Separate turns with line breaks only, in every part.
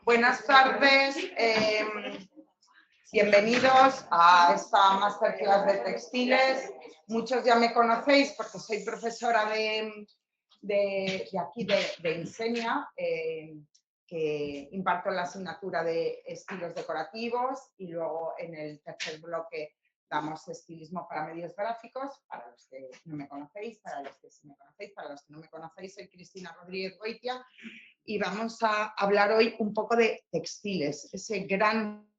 Buenas tardes, bienvenidos a esta masterclass de textiles. Muchos ya me conocéis porque soy profesora de aquí de Insenia, que imparto la asignatura de estilos decorativos y luego en el tercer bloque damos estilismo para medios gráficos, para los que no me conocéis, para los que sí me conocéis, para los que no me conocéis, soy Cristina Rodríguez Goitia y vamos a hablar hoy un poco de textiles, ese gran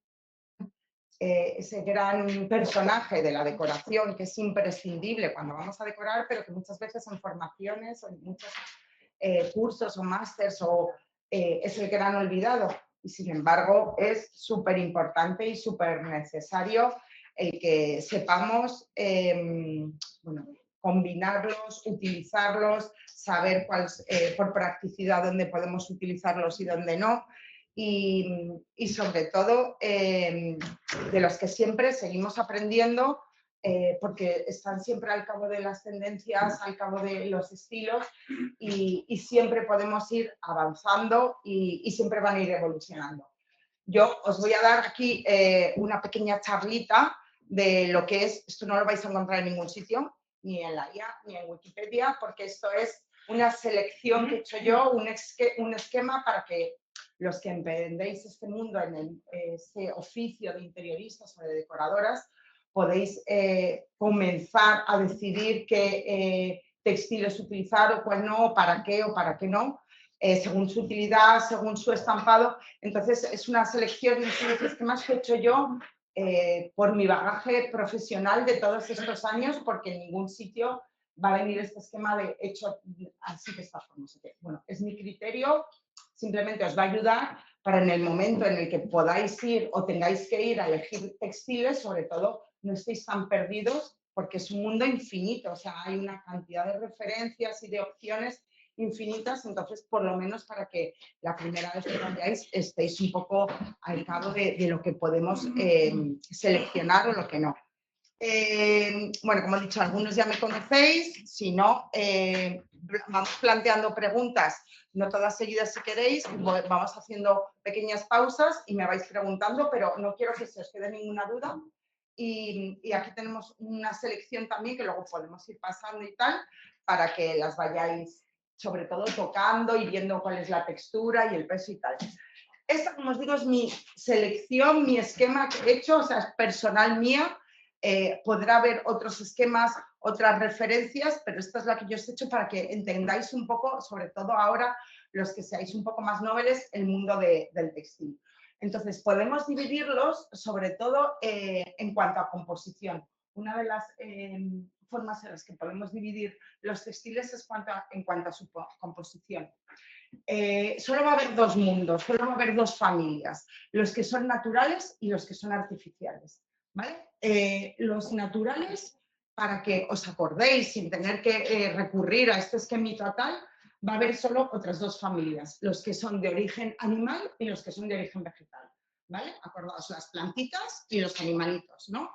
personaje de la decoración que es imprescindible cuando vamos a decorar, pero que muchas veces en formaciones o en muchos cursos o másters es el gran olvidado. Y sin embargo es súper importante y súper necesario el que sepamos combinarlos, utilizarlos, saber por practicidad dónde podemos utilizarlos y dónde no. Y sobre todo de los que siempre seguimos aprendiendo porque están siempre al cabo de las tendencias, al cabo de los estilos y siempre podemos ir avanzando y siempre van a ir evolucionando. Yo os voy a dar aquí una pequeña charlita de lo que es, esto no lo vais a encontrar en ningún sitio, ni en la IA, ni en Wikipedia, porque esto es una selección que he hecho yo, un esquema para que los que emprendéis este mundo en este oficio de interioristas o de decoradoras, podéis comenzar a decidir qué textiles utilizar o cuál no, o para qué no, según su utilidad, según su estampado. Entonces, es una selección de esquemas que he hecho yo por mi bagaje profesional de todos estos años, porque en ningún sitio va a venir este esquema de hecho así de esta forma. Bueno, es mi criterio, simplemente os va a ayudar para en el momento en el que podáis ir o tengáis que ir a elegir textiles, sobre todo no estéis tan perdidos, porque es un mundo infinito, o sea, hay una cantidad de referencias y de opciones infinitas, entonces por lo menos para que la primera vez que vayáis estéis un poco al cabo de lo que podemos seleccionar o lo que no. Bueno, como he dicho, algunos ya me conocéis, si no, vamos planteando preguntas, no todas seguidas si queréis, vamos haciendo pequeñas pausas y me vais preguntando, pero no quiero que se os quede ninguna duda. Y aquí tenemos una selección también que luego podemos ir pasando y tal, para que las vayáis sobre todo tocando y viendo cuál es la textura y el peso y tal. Esta, como os digo, es mi selección, mi esquema que he hecho, o sea, es personal mía. Podrá haber otros esquemas, otras referencias, pero esta es la que yo os he hecho para que entendáis un poco, sobre todo ahora, los que seáis un poco más noveles, el mundo del textil. Entonces, podemos dividirlos, sobre todo, en cuanto a composición. Una de las formas en las que podemos dividir los textiles es en cuanto a su composición. Solo va a haber dos mundos, solo va a haber dos familias, los que son naturales y los que son artificiales. ¿Vale? Los naturales, para que os acordéis sin tener que recurrir a este esquemita tal, va a haber solo otras dos familias, los que son de origen animal y los que son de origen vegetal. ¿Vale? Acordaos, las plantitas y los animalitos, ¿no?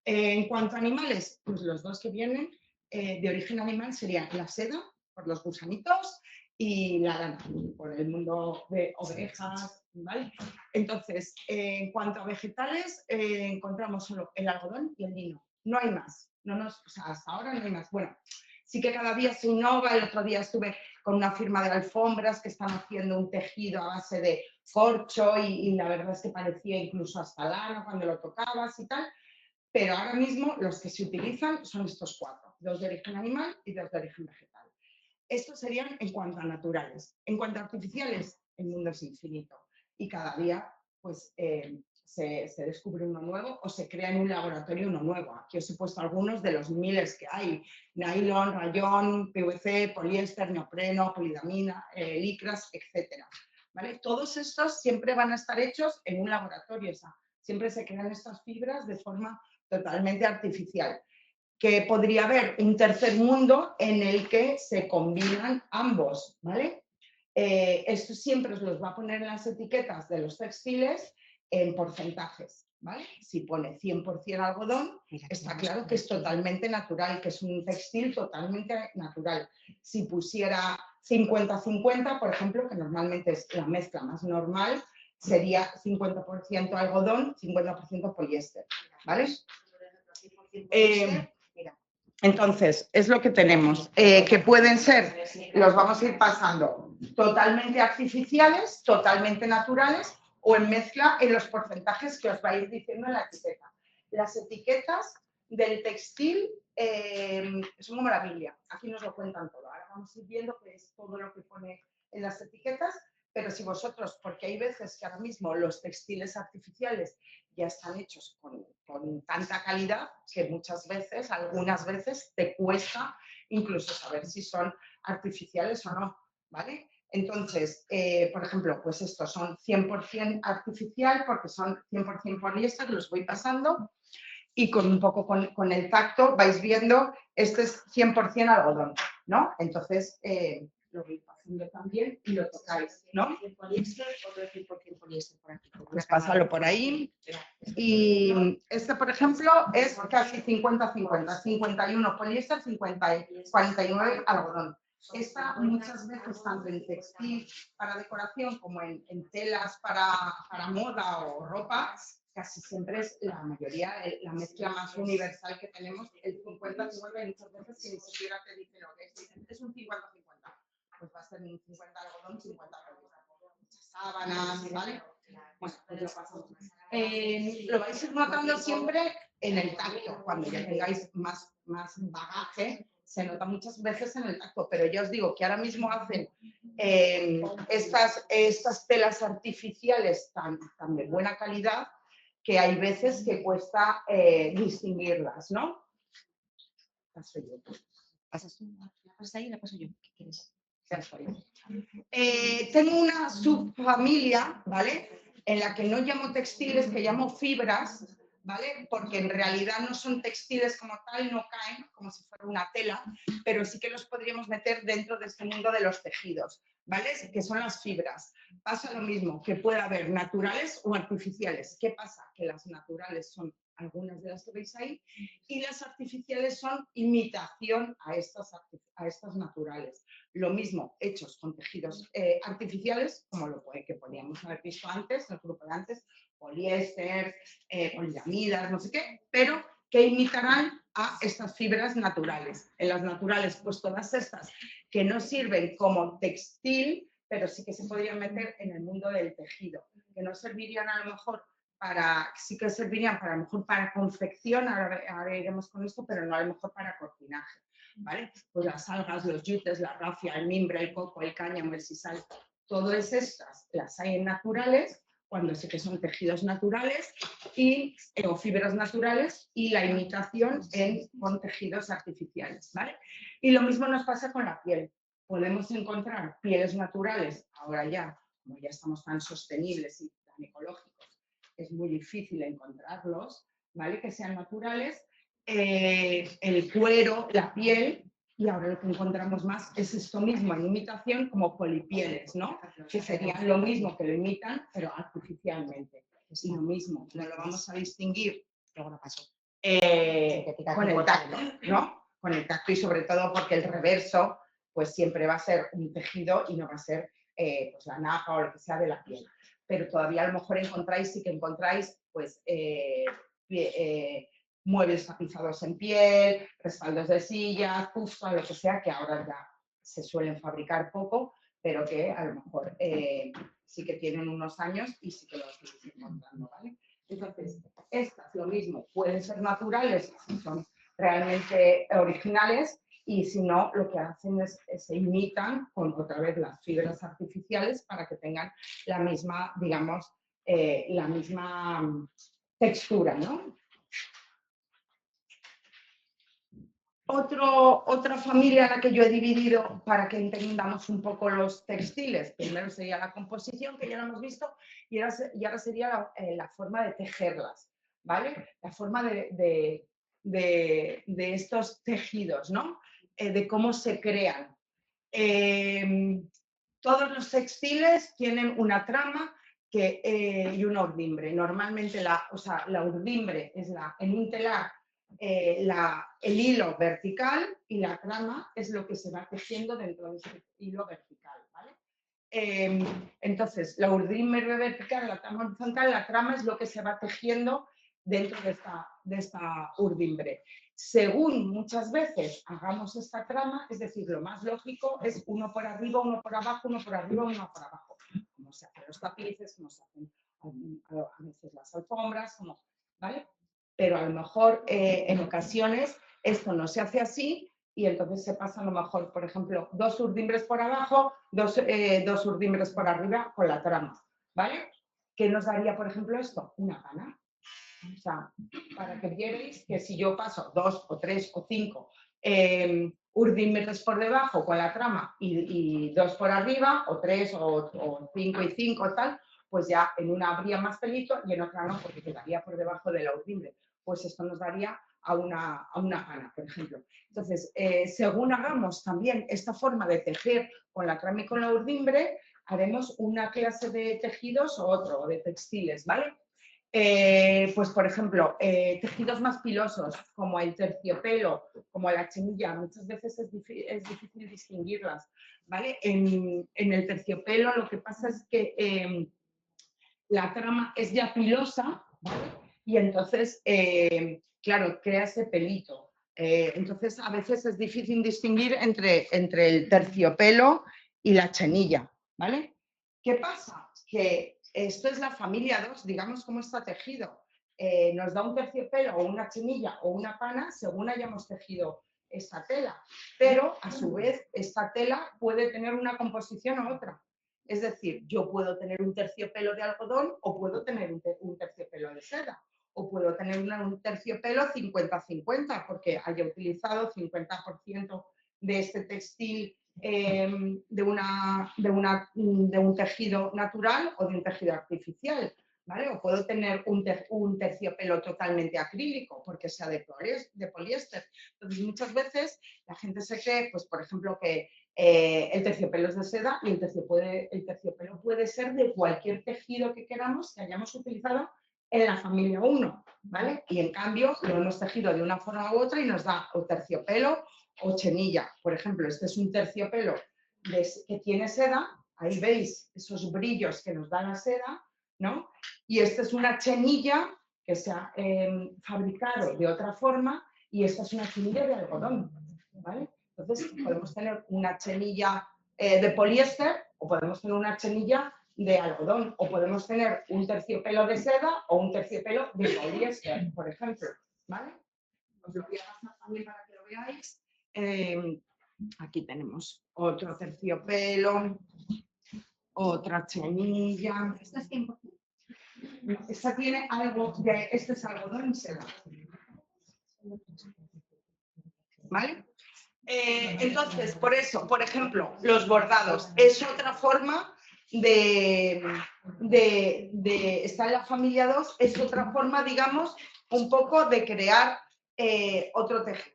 En cuanto a animales, pues los dos que vienen de origen animal serían la seda, por los gusanitos, y la lana, por el mundo de ovejas, ¿vale? Entonces, en cuanto a vegetales, encontramos solo el algodón y el lino. No hay más. O sea, hasta ahora no hay más. Bueno, sí que cada día se innova. El otro día estuve con una firma de alfombras que están haciendo un tejido a base de corcho y la verdad es que parecía incluso hasta lana cuando lo tocabas y tal. Pero ahora mismo los que se utilizan son estos cuatro, dos de origen animal y dos de origen vegetal. Estos serían en cuanto a naturales. En cuanto a artificiales, el mundo es infinito y cada día pues, se descubre uno nuevo o se crea en un laboratorio uno nuevo. Aquí os he puesto algunos de los miles que hay. Nylon, rayón, PVC, poliéster, neopreno, polidamina, licras, etc. ¿Vale? Todos estos siempre van a estar hechos en un laboratorio. O sea, siempre se crean estas fibras de forma totalmente artificial. Que podría haber un tercer mundo en el que se combinan ambos, ¿vale? Esto siempre os los va a poner en las etiquetas de los textiles en porcentajes, ¿vale? Si pone 100% algodón, está claro que es totalmente natural, que es un textil totalmente natural. Si pusiera 50-50, por ejemplo, que normalmente es la mezcla más normal, sería 50% algodón, 50% poliéster, ¿vale? Entonces, es lo que tenemos, que pueden ser, los vamos a ir pasando, totalmente artificiales, totalmente naturales o en mezcla en los porcentajes que os va a ir diciendo en la etiqueta. Las etiquetas del textil son como la Biblia, aquí nos lo cuentan todo. Ahora vamos a ir viendo qué es todo lo que pone en las etiquetas, pero si vosotros, porque hay veces que ahora mismo los textiles artificiales ya están hechos con tanta calidad que muchas veces, algunas veces, te cuesta incluso saber si son artificiales o no, ¿vale? Entonces, por ejemplo, pues estos son 100% artificial porque son 100% poliéster, los voy pasando y con un poco con el tacto vais viendo, este es 100% algodón, ¿no? Entonces, lo voy pasando también y lo tocáis, ¿no?
¿El poliéster o 100% poliéster por aquí?
Pues pásalo por ahí. Y este, por ejemplo, es casi 50-50, 51 poliéster, 49 algodón. Esta muchas veces, tanto en textil para decoración como en telas para moda o ropa, casi siempre es la mayoría, la mezcla más universal que tenemos, el 50-50, y muchas veces si ni siquiera te dicen lo que es un 50-50, pues va a ser un 50 algodón, 50 poliéster. Sábanas, ¿vale? Bueno, pues lo pasamos. Lo vais a ir notando siempre en el tacto, cuando ya tengáis más bagaje, se nota muchas veces en el tacto, pero ya os digo que ahora mismo hacen estas telas artificiales tan de buena calidad que hay veces que cuesta distinguirlas, ¿no? Paso yo.
¿Pasas tú? ¿La pasas ahí? ¿La paso yo? ¿Qué quieres?
Tengo una subfamilia, ¿vale? En la que no llamo textiles, que llamo fibras, ¿vale? Porque en realidad no son textiles como tal, no caen como si fuera una tela, pero sí que los podríamos meter dentro de este mundo de los tejidos, ¿vale? Que son las fibras. Pasa lo mismo, que puede haber naturales o artificiales. ¿Qué pasa? Que las naturales son algunas de las que veis ahí, y las artificiales son imitación a estas naturales. Lo mismo, hechos con tejidos artificiales, como lo que podíamos haber visto antes, en el grupo de antes, poliéster, poliamidas, no sé qué, pero que imitarán a estas fibras naturales. En las naturales, pues todas estas que no sirven como textil, pero sí que se podrían meter en el mundo del tejido, que no servirían a lo mejor sí que servirían para, a lo mejor para confección, ahora iremos con esto, pero no a lo mejor para cortinaje, ¿vale? Pues las algas, los yutes, la rafia, el mimbre, el coco, el cáñamo, el sisal, todas estas las hay en naturales, cuando sé que son tejidos naturales o fibras naturales, y la imitación con tejidos artificiales, ¿vale? Y lo mismo nos pasa con la piel. Podemos encontrar pieles naturales, ahora ya, como ya estamos tan sostenibles y tan ecológicos, es muy difícil encontrarlos, ¿vale? Que sean naturales, el cuero, la piel, y ahora lo que encontramos más es esto mismo en imitación como polipieles, ¿no? Que serían lo mismo que lo imitan, pero artificialmente. Es lo mismo, no lo vamos a distinguir, luego lo paso, con el tacto, ¿no? Con el tacto, y sobre todo porque el reverso pues siempre va a ser un tejido y no va a ser pues la napa o lo que sea de la piel. Pero todavía a lo mejor sí que encontráis pues muebles tapizados en piel, respaldos de sillas, puffs, lo que sea, que ahora ya se suelen fabricar poco, pero que a lo mejor sí que tienen unos años y sí que los seguís encontrando, ¿vale? Entonces, estas lo mismo, pueden ser naturales, son realmente originales, y si no, lo que hacen es se imitan con otra vez las fibras artificiales para que tengan la misma, digamos, la misma textura, ¿no? Otra familia a la que yo he dividido para que entendamos un poco los textiles, primero sería la composición, que ya lo hemos visto, y ahora sería la forma de tejerlas, ¿vale? La forma de estos tejidos, ¿no? De cómo se crean. Todos los textiles tienen una trama y una urdimbre. Normalmente la urdimbre es en un telar el hilo vertical, y la trama es lo que se va tejiendo dentro de ese hilo vertical, ¿vale? Entonces, la urdimbre vertical, la trama horizontal, la trama es lo que se va tejiendo dentro de esta urdimbre. Según muchas veces hagamos esta trama, es decir, lo más lógico es uno por arriba, uno por abajo, uno por arriba, uno por abajo. Como se hacen los tapices, como se hacen a veces las alfombras, ¿vale? Pero a lo mejor en ocasiones esto no se hace así y entonces se pasa a lo mejor, por ejemplo, 2 urdimbres por abajo, dos urdimbres por arriba con la trama, ¿vale? ¿Qué nos daría, por ejemplo, esto? Una pana. O sea, para que vierais que si yo paso 2 o 3 o 5 urdímetros por debajo con la trama y 2 por arriba, o 3 o 5 y 5 tal, pues ya en una habría más pelito y en otra no, porque quedaría por debajo de la urdimbre. Pues esto nos daría a una pana, por ejemplo. Entonces, según hagamos también esta forma de tejer con la trama y con la urdimbre, haremos una clase de tejidos o otro, o de textiles, ¿vale? Pues por ejemplo, tejidos más pilosos como el terciopelo, como la chenilla, muchas veces es difícil distinguirlas, ¿vale? En el terciopelo lo que pasa es que la trama es ya pilosa, ¿vale? Y entonces, claro, crea ese pelito. Entonces, a veces es difícil distinguir entre el terciopelo y la chenilla, ¿vale? ¿Qué pasa? Que esto es la familia 2, digamos cómo está tejido. Nos da un terciopelo o una chenilla o una pana según hayamos tejido esta tela, pero a su vez esta tela puede tener una composición u otra. Es decir, yo puedo tener un terciopelo de algodón o puedo tener un terciopelo de seda. O puedo tener un terciopelo 50-50 porque haya utilizado 50% de este textil de un tejido natural o de un tejido artificial, ¿vale? O puedo tener un terciopelo totalmente acrílico porque sea de poliéster. Entonces, muchas veces la gente se cree, pues, por ejemplo, que el terciopelo es de seda y el terciopelo puede ser de cualquier tejido que queramos que hayamos utilizado en la familia 1, ¿vale? Y en cambio lo hemos tejido de una forma u otra y nos da o terciopelo o chenilla. Por ejemplo, este es un terciopelo que tiene seda, ahí veis esos brillos que nos da la seda, ¿no? Y esta es una chenilla que se ha fabricado de otra forma y esta es una chenilla de algodón, ¿vale? Entonces podemos tener una chenilla de poliéster o podemos tener una chenilla de algodón o podemos tener un terciopelo de seda o un terciopelo de poliéster, por ejemplo, ¿vale? Os lo voy a pasar también para que lo veáis. Aquí tenemos otro terciopelo, otra chenilla.
¿Esto es 100%?
Esta tiene algo de, este es algodón y seda. ¿Vale? Entonces, por eso, por ejemplo, los bordados es otra forma estar en la familia 2, es otra forma, digamos, un poco de crear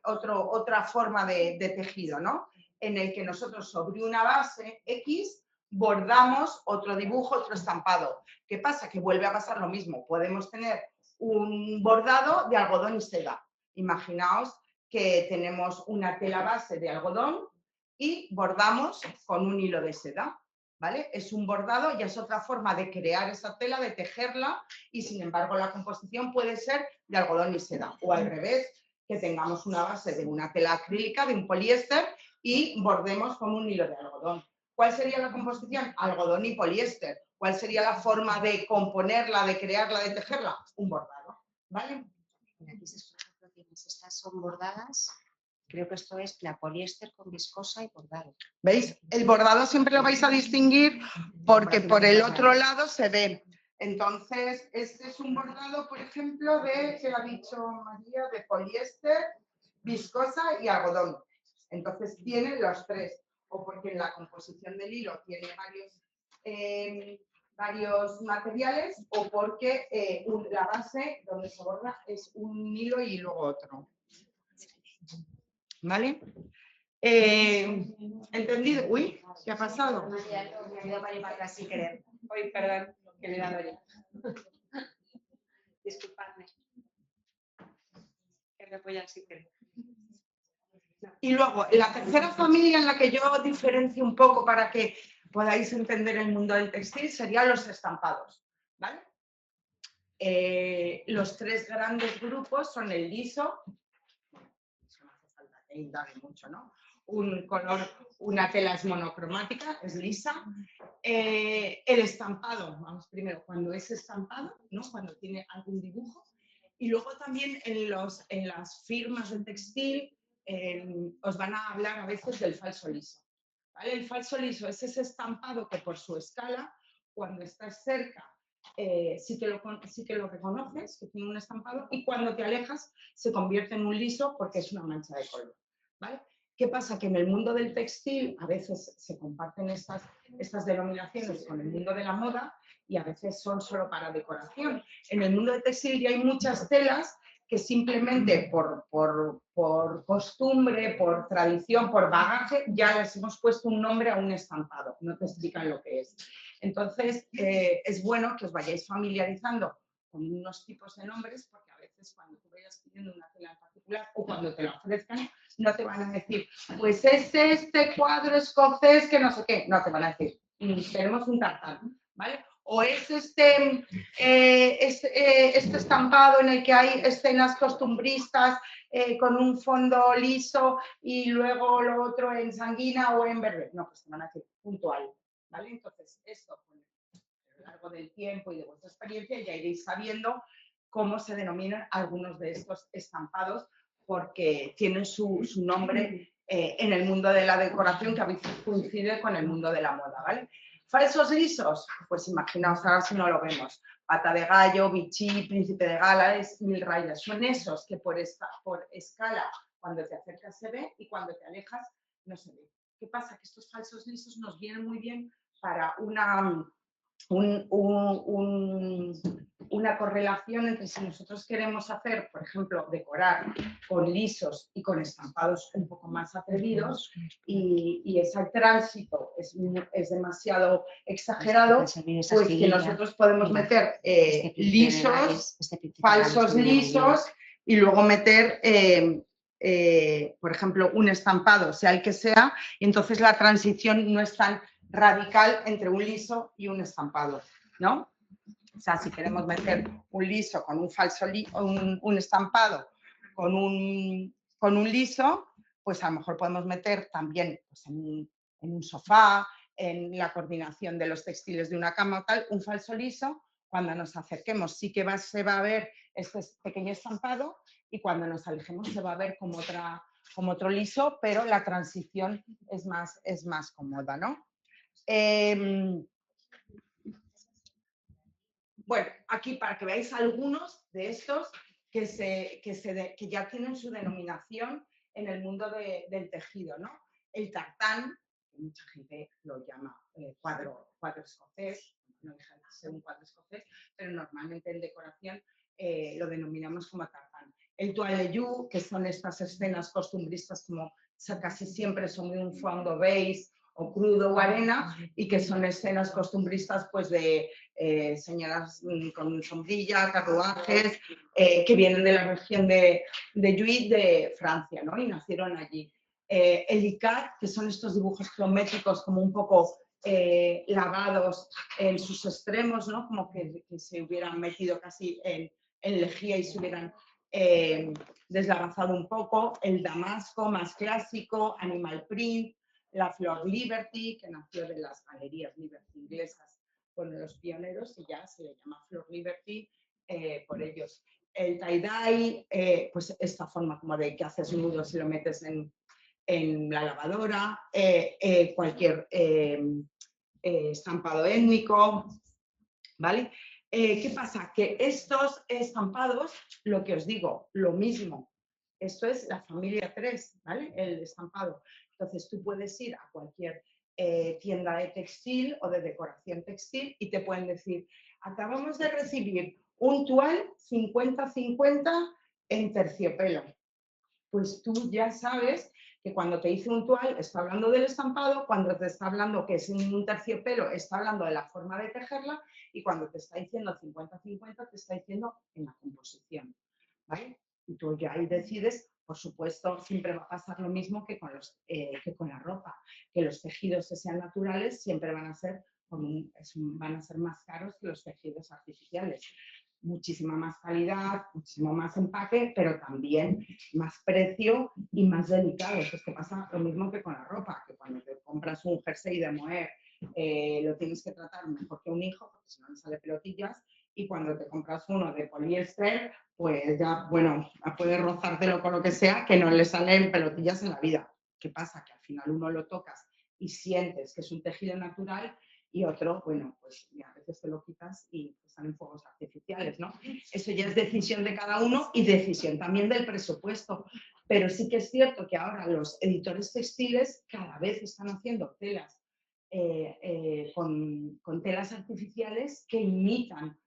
otra forma de tejido, ¿no? En el que nosotros sobre una base X bordamos otro dibujo, otro estampado. ¿Qué pasa? Que vuelve a pasar lo mismo. Podemos tener un bordado de algodón y seda. Imaginaos que tenemos una tela base de algodón y bordamos con un hilo de seda, ¿vale? Es un bordado, ya es otra forma de crear esa tela, de tejerla y sin embargo la composición puede ser de algodón y seda o al revés, que tengamos una base de una tela acrílica, de un poliéster y bordemos con un hilo de algodón. ¿Cuál sería la composición? Algodón y poliéster. ¿Cuál sería la forma de componerla, de crearla, de tejerla? Un bordado, ¿vale?
Aquí estas son bordadas. Creo que esto es la poliéster con viscosa y bordado.
¿Veis? El bordado siempre lo vais a distinguir porque por el otro lado se ve. Entonces, este es un bordado, por ejemplo, que ha dicho María, de poliéster, viscosa y algodón. Entonces, tiene los tres. O porque en la composición del hilo tiene varios materiales o porque la base donde se borda es un hilo y luego otro. ¿Vale? ¿Entendido? Uy, ¿qué ha pasado?
Me ha ido para atrás sin querer. Uy, perdón, que le he dado ya. Disculpadme. Que me voy a sin querer.
Y luego, la tercera familia en la que yo diferencio un poco para que podáis entender el mundo del textil serían los estampados, ¿vale? Los tres grandes grupos son el liso, eso no hace falta que indague mucho, ¿no? Un color, una tela es monocromática, es lisa. El estampado, vamos primero, cuando es estampado, ¿no? Cuando tiene algún dibujo. Y luego también en las firmas de textil os van a hablar a veces del falso liso, ¿vale? El falso liso es ese estampado que por su escala, cuando estás cerca, sí que lo reconoces, que tiene un estampado, y cuando te alejas se convierte en un liso porque es una mancha de color, ¿vale? ¿Qué pasa? Que en el mundo del textil a veces se comparten estas denominaciones con el mundo de la moda y a veces son solo para decoración. En el mundo del textil ya hay muchas telas que simplemente por costumbre, por tradición, por bagaje, ya les hemos puesto un nombre a un estampado, no te explican lo que es. Entonces, es bueno que os vayáis familiarizando con unos tipos de nombres, porque a veces cuando tú vayas pidiendo una tela en particular o cuando te la ofrezcan, no te van a decir, pues es este cuadro escocés que no sé qué, no te van a decir, tenemos un tartán, ¿vale? O es este estampado en el que hay escenas costumbristas con un fondo liso y luego lo otro en sanguina o en verde. No, pues te van a decir puntual, ¿vale? Entonces, esto a lo largo del tiempo y de vuestra experiencia ya iréis sabiendo cómo se denominan algunos de estos estampados porque tienen su nombre en el mundo de la decoración que a veces coincide con el mundo de la moda, ¿vale? Falsos lisos, pues imaginaos ahora si no lo vemos, pata de gallo, bichí, príncipe de Gales, mil rayas, son esos que por escala cuando te acercas se ve y cuando te alejas no se ve. ¿Qué pasa? Que estos falsos lisos nos vienen muy bien para una correlación entre si nosotros queremos hacer, por ejemplo, decorar con lisos y con estampados un poco más atrevidos y ese tránsito es demasiado exagerado, pues que nosotros podemos meter lisos, falsos lisos y luego meter por ejemplo, un estampado, sea el que sea, y entonces la transición no es tan radical entre un liso y un estampado, ¿no? O sea, si queremos meter un liso con un falso un estampado con un liso, pues a lo mejor podemos meter también pues, en un sofá, en la coordinación de los textiles de una cama o tal, un falso liso. Cuando nos acerquemos sí que se va a ver este pequeño estampado y cuando nos alejemos se va a ver como otro liso, pero la transición es más cómoda, ¿no? Bueno, aquí para que veáis algunos de estos que ya tienen su denominación en el mundo del tejido, ¿no? El tartán, que mucha gente lo llama cuadro escocés, no deja de ser un cuadro escocés, pero normalmente en decoración lo denominamos como tartán. El toilet, que son estas escenas costumbristas como casi siempre son de un fondo beige o crudo o arena y que son escenas costumbristas pues de señoras con sombrilla, carruajes, que vienen de la región de Lluís, de Francia, ¿no? Y nacieron allí. El icat, que son estos dibujos geométricos como un poco lavados en sus extremos, ¿no? Como que se hubieran metido casi en lejía y se hubieran deslavazado un poco. El damasco, más clásico, animal print, la flor Liberty, que nació de las galerías Liberty inglesas con los pioneros y ya se le llama Flor Liberty por ellos. El tie-dye, pues esta forma como de que haces nudos y lo metes en la lavadora, cualquier estampado étnico, ¿vale? ¿Qué pasa? Que estos estampados, lo que os digo, lo mismo, esto es la familia 3, ¿vale? El estampado. Entonces tú puedes ir a cualquier tienda de textil o de decoración textil y te pueden decir, acabamos de recibir un toile 50-50 en terciopelo. Pues tú ya sabes que cuando te dice un toile está hablando del estampado, cuando te está hablando que es un terciopelo está hablando de la forma de tejerla y cuando te está diciendo 50-50 te está diciendo en la composición, ¿vale? Y tú ya ahí decides Por supuesto, siempre va a pasar lo mismo que con la ropa, que los tejidos que sean naturales siempre van a ser más caros que los tejidos artificiales. Muchísima más calidad, muchísimo más empaque, pero también más precio y más delicado. Pues que pasa lo mismo que con la ropa, que cuando te compras un jersey de moher lo tienes que tratar mejor que un hijo, porque si no le sale pelotillas, y cuando te compras uno de poliéster, pues ya, bueno, puedes rozártelo con lo que sea, que no le salen pelotillas en la vida. ¿Qué pasa? Que al final uno lo tocas y sientes que es un tejido natural y otro, bueno, pues a veces te lo quitas y te salen fuegos artificiales, ¿no? Eso ya es decisión de cada uno y decisión también del presupuesto. Pero sí que es cierto que ahora los editores textiles cada vez están haciendo telas con telas artificiales que imitan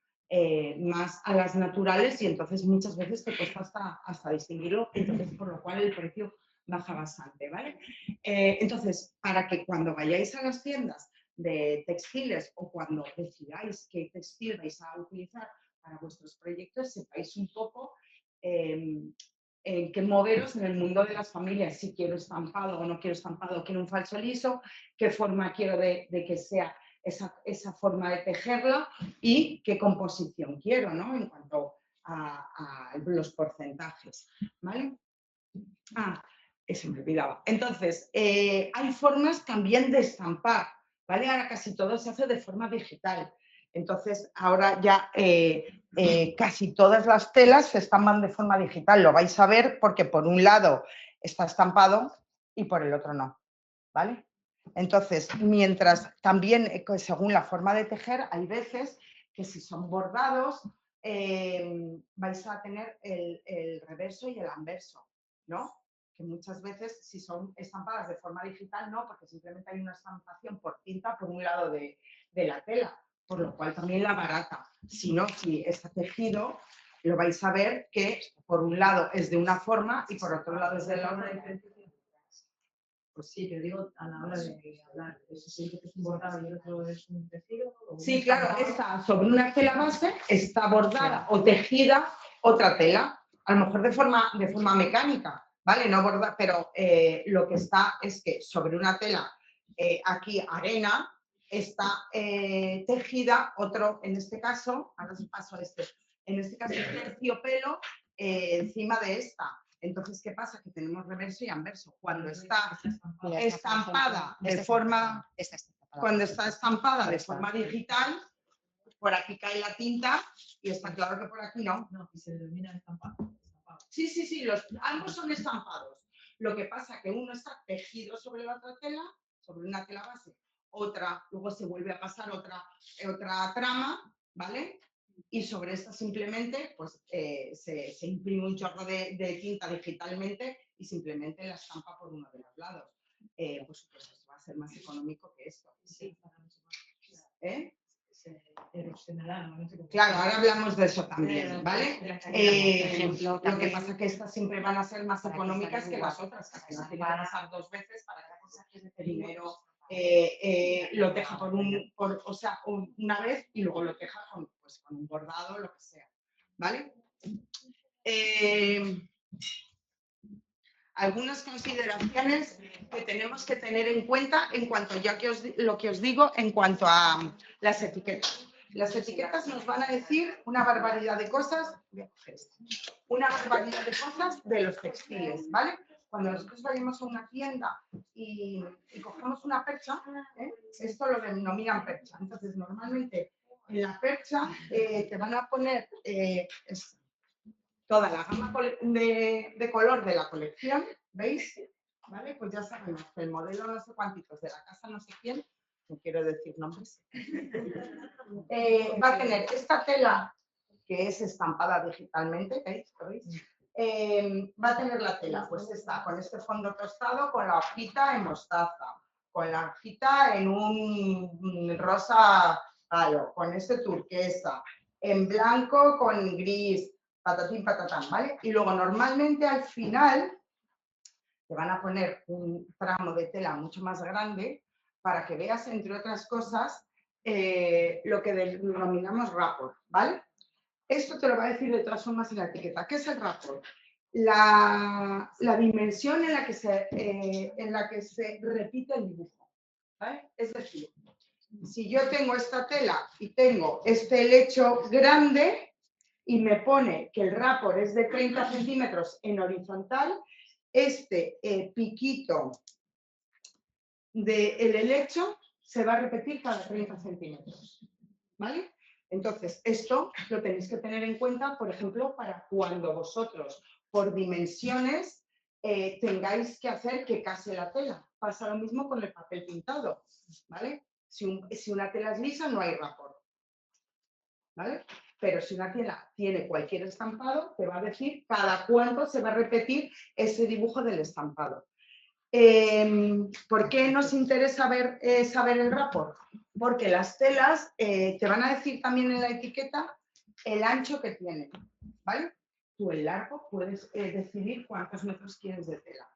más a las naturales y entonces muchas veces te cuesta hasta distinguirlo, entonces por lo cual el precio baja bastante, ¿vale? Entonces, para que cuando vayáis a las tiendas de textiles o cuando decidáis qué textil vais a utilizar para vuestros proyectos, sepáis un poco en qué moveros en el mundo de las familias, si quiero estampado o no quiero estampado, quiero un falso liso, qué forma quiero de que sea esa forma de tejerla y qué composición quiero, ¿no? En cuanto a los porcentajes, ¿vale? Eso me olvidaba. Entonces, hay formas también de estampar, ¿vale? Ahora casi todo se hace de forma digital. Entonces, ahora ya casi todas las telas se estampan de forma digital. Lo vais a ver porque por un lado está estampado y por el otro no, ¿vale? Entonces, mientras también, según la forma de tejer, hay veces que si son bordados, vais a tener el reverso y el anverso, ¿no? Que muchas veces, si son estampadas de forma digital, no, porque simplemente hay una estampación por tinta por un lado de la tela, por lo cual también la barata. Si no, si está tejido, lo vais a ver que por un lado es de una forma y por otro lado es de la otra.
Pues sí, te digo, a la hora de hablar, ¿eso sí que es un bordado y el otro es un tejido?
Sí, claro, esta sobre una tela base está bordada o tejida otra tela, a lo mejor de forma mecánica, ¿vale? No bordada, pero lo que está es que sobre una tela, aquí arena, está tejida otro, en este caso, ahora os paso en este caso terciopelo encima de esta. Entonces, ¿qué pasa? Que tenemos reverso y anverso. Cuando está estampada de forma... Cuando está estampada de forma digital, por aquí cae la tinta y está claro que por aquí no.
No, y se denomina estampado.
Sí, ambos son estampados. Lo que pasa es que uno está tejido sobre la otra tela, sobre una tela base, otra, luego se vuelve a pasar otra trama, ¿vale? Y sobre esta simplemente pues, se imprime un chorro de tinta digitalmente y simplemente la estampa por uno de los lados. Pues esto va a ser más económico que esto.
Sí,
¿Eh?
¿no?
Claro, ahora hablamos de eso también, ¿vale? Lo que pasa es que estas siempre van a ser más económicas que las otras, que no tiene que pasar dos veces para que primero lo teja una vez y luego lo teja con un bordado, lo que sea, ¿vale? Algunas consideraciones que tenemos que tener en cuenta en cuanto, lo que os digo, en cuanto a las etiquetas. Las etiquetas nos van a decir una barbaridad de cosas, de los textiles, ¿vale? Cuando nosotros vayamos a una tienda y cogemos una percha, esto lo denominan percha. Entonces, normalmente en la percha te van a poner toda la gama de color de la colección, ¿veis? ¿Vale? Pues ya sabemos que el modelo no sé cuántitos de la casa no sé quién, no quiero decir nombres, va a tener esta tela que es estampada digitalmente, ¿veis? Va a tener la tela, pues está con este fondo tostado, con la hojita en mostaza, con la hojita en un rosa palo, con este turquesa, en blanco con gris, patatín, patatán, ¿vale? Y luego normalmente al final te van a poner un tramo de tela mucho más grande para que veas, entre otras cosas, lo que denominamos rapport, ¿vale? Esto te lo va a decir de todas formas en la etiqueta. ¿Qué es el rapport? la dimensión en la que se repite el dibujo, ¿vale? Es decir, si yo tengo esta tela y tengo este helecho grande y me pone que el rapport es de 30 centímetros en horizontal, este piquito del helecho se va a repetir cada 30 centímetros, ¿vale? Entonces, esto lo tenéis que tener en cuenta, por ejemplo, para cuando vosotros, por dimensiones, tengáis que hacer que case la tela. Pasa lo mismo con el papel pintado, ¿vale? Si una tela es lisa, no hay rapport, ¿vale? Pero si una tela tiene cualquier estampado, te va a decir cada cuánto se va a repetir ese dibujo del estampado. ¿Por qué nos interesa saber el rapport? Porque las telas te van a decir también en la etiqueta el ancho que tienen, ¿vale? Tú el largo puedes decidir cuántos metros quieres de tela.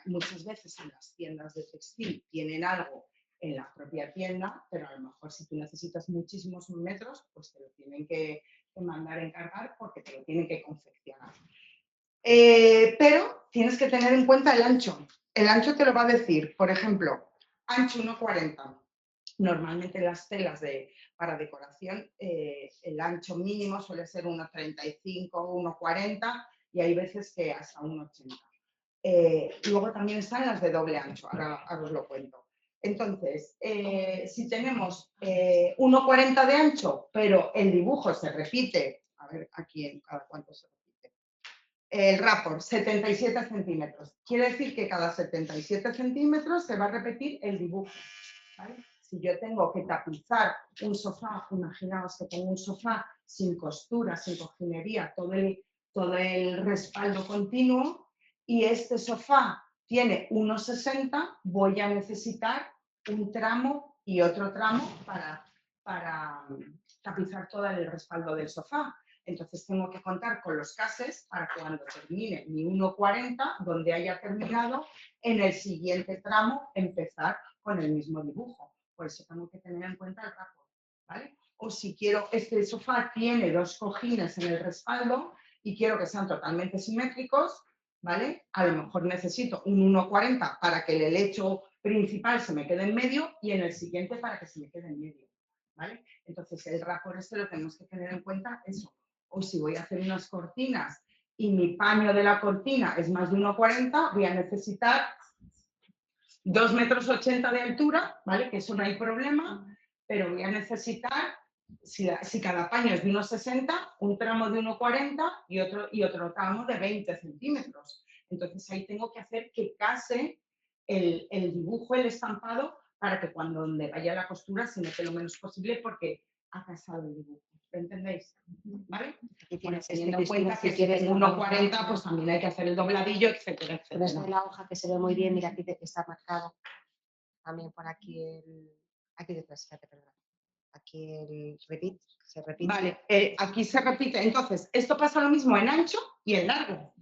Muchas veces en las tiendas de textil tienen algo en la propia tienda, pero a lo mejor si tú necesitas muchísimos metros, pues te lo tienen que mandar a encargar porque te lo tienen que confeccionar. Pero tienes que tener en cuenta el ancho. El ancho te lo va a decir, por ejemplo, ancho 1,40. Normalmente las telas para decoración, el ancho mínimo suele ser 1,35, 1,40 y hay veces que hasta 1,80. Luego también están las de doble ancho, ahora os lo cuento. Entonces, si tenemos 1,40 de ancho, pero el dibujo se repite, a ver aquí en cada cuánto se repite, el rapport, 77 centímetros. Quiere decir que cada 77 centímetros se va a repetir el dibujo, ¿vale? Si yo tengo que tapizar un sofá, imaginaos que tengo un sofá sin costura, sin cojinería, todo el respaldo continuo, y este sofá tiene 1,60, voy a necesitar un tramo y otro tramo para tapizar todo el respaldo del sofá. Entonces tengo que contar con los cases para cuando termine mi 1,40, donde haya terminado, en el siguiente tramo empezar con el mismo dibujo. Por eso tengo que tener en cuenta el rapport, ¿vale? O si quiero, este sofá tiene 2 cojines en el respaldo y quiero que sean totalmente simétricos, ¿vale? A lo mejor necesito un 1,40 para que el helecho principal se me quede en medio y en el siguiente para que se me quede en medio, ¿vale? Entonces el rapport este lo tenemos que tener en cuenta eso. O si voy a hacer unas cortinas y mi paño de la cortina es más de 1,40, voy a necesitar 2,80 metros de altura, ¿vale? Que eso no hay problema, pero voy a necesitar, si cada paño es de 1,60, un tramo de 1,40 y otro tramo de 20 centímetros. Entonces ahí tengo que hacer que case el dibujo, el estampado, para que cuando donde vaya la costura se note lo menos posible porque ha casado el dibujo. ¿Lo entendéis? ¿Vale?
Aquí
Bueno,
tienes
teniendo en cuenta que si
quieres
tengo 1,40, pues también hay que hacer el dobladillo, etcétera,
Pero esta
etcétera.
es la hoja que se ve muy bien, mira, aquí está marcado también por aquí aquí detrás, fíjate, perdón. Aquí se repite.
Vale, aquí se repite. Entonces, esto pasa lo mismo en ancho y en largo,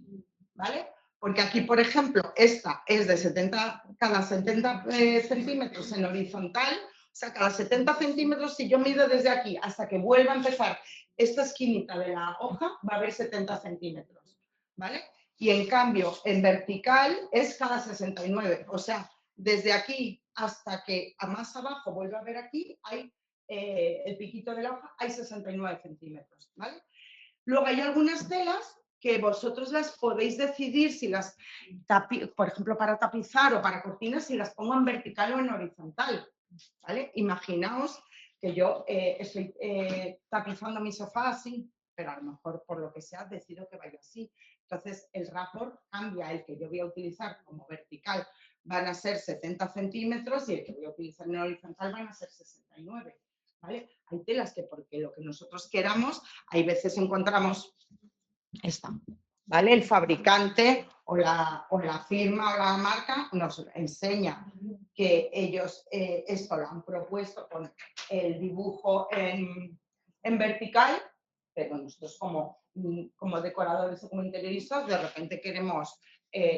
¿vale? Porque aquí, por ejemplo, esta es de cada 70 centímetros en horizontal, o sea, cada 70 centímetros, si yo mido desde aquí hasta que vuelva a empezar esta esquinita de la hoja, va a haber 70 centímetros, ¿vale? Y en cambio, en vertical es cada 69, o sea, desde aquí hasta que a más abajo vuelva a ver aquí, hay el piquito de la hoja, hay 69 centímetros, ¿vale? Luego hay algunas telas que vosotros las podéis decidir si las, por ejemplo, para tapizar o para cortinas, si las pongo en vertical o en horizontal, ¿vale? Imaginaos que yo estoy tapizando mi sofá así, pero a lo mejor por lo que sea decido que vaya así. Entonces el rapport cambia, el que yo voy a utilizar como vertical van a ser 70 centímetros y el que voy a utilizar en horizontal van a ser 69. ¿Vale? Hay telas que porque lo que nosotros queramos, hay veces encontramos esta, ¿vale? El fabricante o la firma o la marca nos enseña que ellos esto lo han propuesto con el dibujo en vertical, pero nosotros como decoradores o como interioristas de repente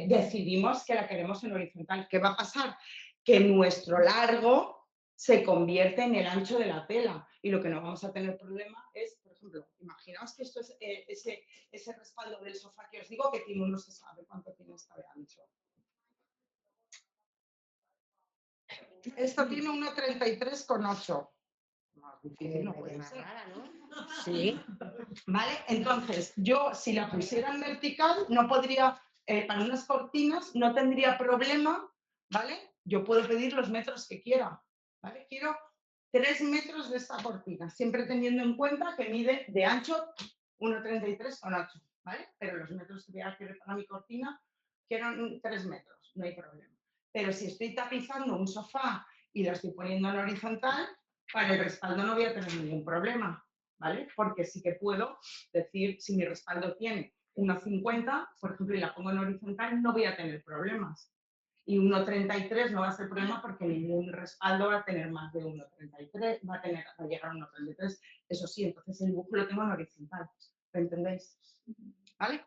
decidimos que la queremos en horizontal. ¿Qué va a pasar? Que nuestro largo se convierte en el ancho de la tela y lo que no vamos a tener problema es, por ejemplo, imaginaos que esto es ese respaldo del sofá que os digo que tiene, no se sabe cuánto tiene esta de ancho. Esto tiene 1,33,8. Más difícil no puede ser. Sí. ¿Vale? Entonces, yo si la pusiera en vertical, no podría, para unas cortinas, no tendría problema, ¿vale? Yo puedo pedir los metros que quiera, ¿vale? Quiero 3 metros de esta cortina, siempre teniendo en cuenta que mide de ancho 1,33,8, ¿vale? Pero los metros que voy a querer para mi cortina, quiero 3 metros, no hay problema. Pero si estoy tapizando un sofá y lo estoy poniendo en horizontal, para el respaldo no voy a tener ningún problema, ¿vale? Porque sí que puedo decir, si mi respaldo tiene 1,50, por ejemplo, y la pongo en horizontal, no voy a tener problemas. Y 1,33 no va a ser problema porque ningún respaldo va a tener más de 1,33, va a llegar a 1,33. Eso sí, entonces el dibujo lo tengo en horizontal. ¿Lo entendéis? ¿Vale?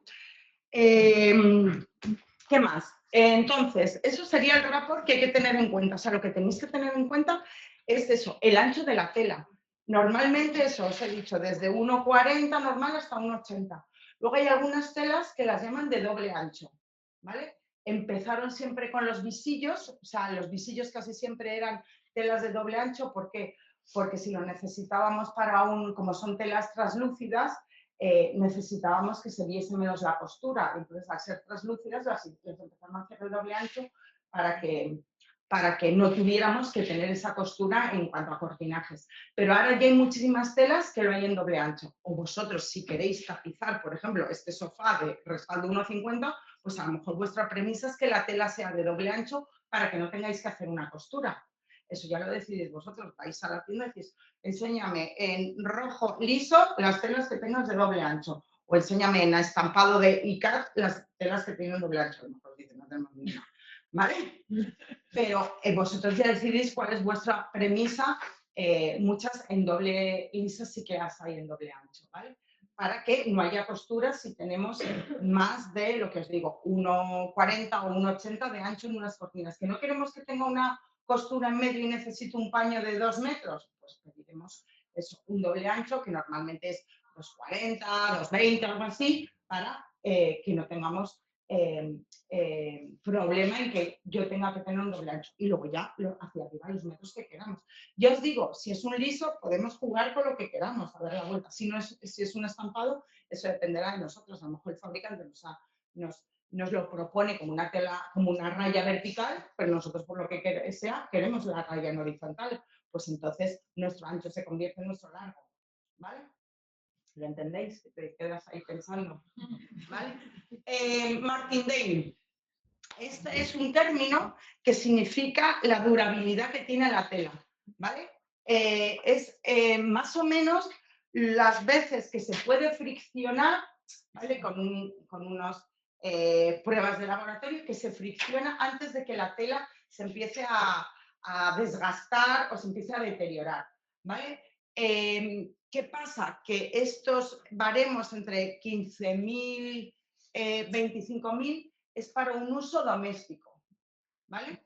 ¿Qué más? Entonces, eso sería el rapport que hay que tener en cuenta. O sea, lo que tenéis que tener en cuenta es eso, el ancho de la tela. Normalmente eso, os he dicho, desde 1,40 normal hasta 1,80. Luego hay algunas telas que las llaman de doble ancho, ¿vale? Empezaron siempre con los visillos, o sea, los visillos casi siempre eran telas de doble ancho. ¿Por qué? Porque si lo necesitábamos para como son telas translúcidas, necesitábamos que se viese menos la postura. Entonces, al ser translúcidas, las empezaron a hacer de doble ancho para que no tuviéramos que tener esa costura en cuanto a cortinajes. Pero ahora ya hay muchísimas telas que lo hay en doble ancho. O vosotros, si queréis tapizar, por ejemplo, este sofá de respaldo 1,50, pues a lo mejor vuestra premisa es que la tela sea de doble ancho para que no tengáis que hacer una costura. Eso ya lo decidís vosotros. Vais a la tienda y decís, enséñame en rojo liso las telas que tengas de doble ancho. O enséñame en estampado de ICAT las telas que tienen doble ancho. A lo mejor dicen, no tenemos ninguna. ¿Vale? Pero vosotros ya decidís cuál es vuestra premisa. Muchas en doble lisa sí que las hay en doble ancho, ¿vale? Para que no haya costuras si tenemos más de, lo que os digo, 1,40 o 1,80 de ancho en unas cortinas. Que no queremos que tenga una costura en medio y necesito un paño de 2 metros, pues pediremos eso, un doble ancho que normalmente es 2,40, 2,20, algo así, para que no tengamos problema en que yo tenga que tener un doble ancho. Y luego ya hacia arriba los metros que queramos. Ya os digo, si es un liso, podemos jugar con lo que queramos, a dar la vuelta. Si es un estampado, eso dependerá de nosotros. A lo mejor el fabricante nos lo propone como una tela, como una raya vertical, pero nosotros por lo que sea queremos la raya en horizontal, pues entonces nuestro ancho se convierte en nuestro largo, ¿vale? ¿Lo entendéis? Te quedas ahí pensando, ¿vale? Martindale. Este es un término que significa la durabilidad que tiene la tela, ¿vale? Es más o menos las veces que se puede friccionar, ¿vale? Con unas pruebas de laboratorio que se fricciona antes de que la tela se empiece a desgastar o se empiece a deteriorar, ¿vale? ¿Qué pasa? Que estos baremos entre 15.000 25.000 es para un uso doméstico, ¿vale?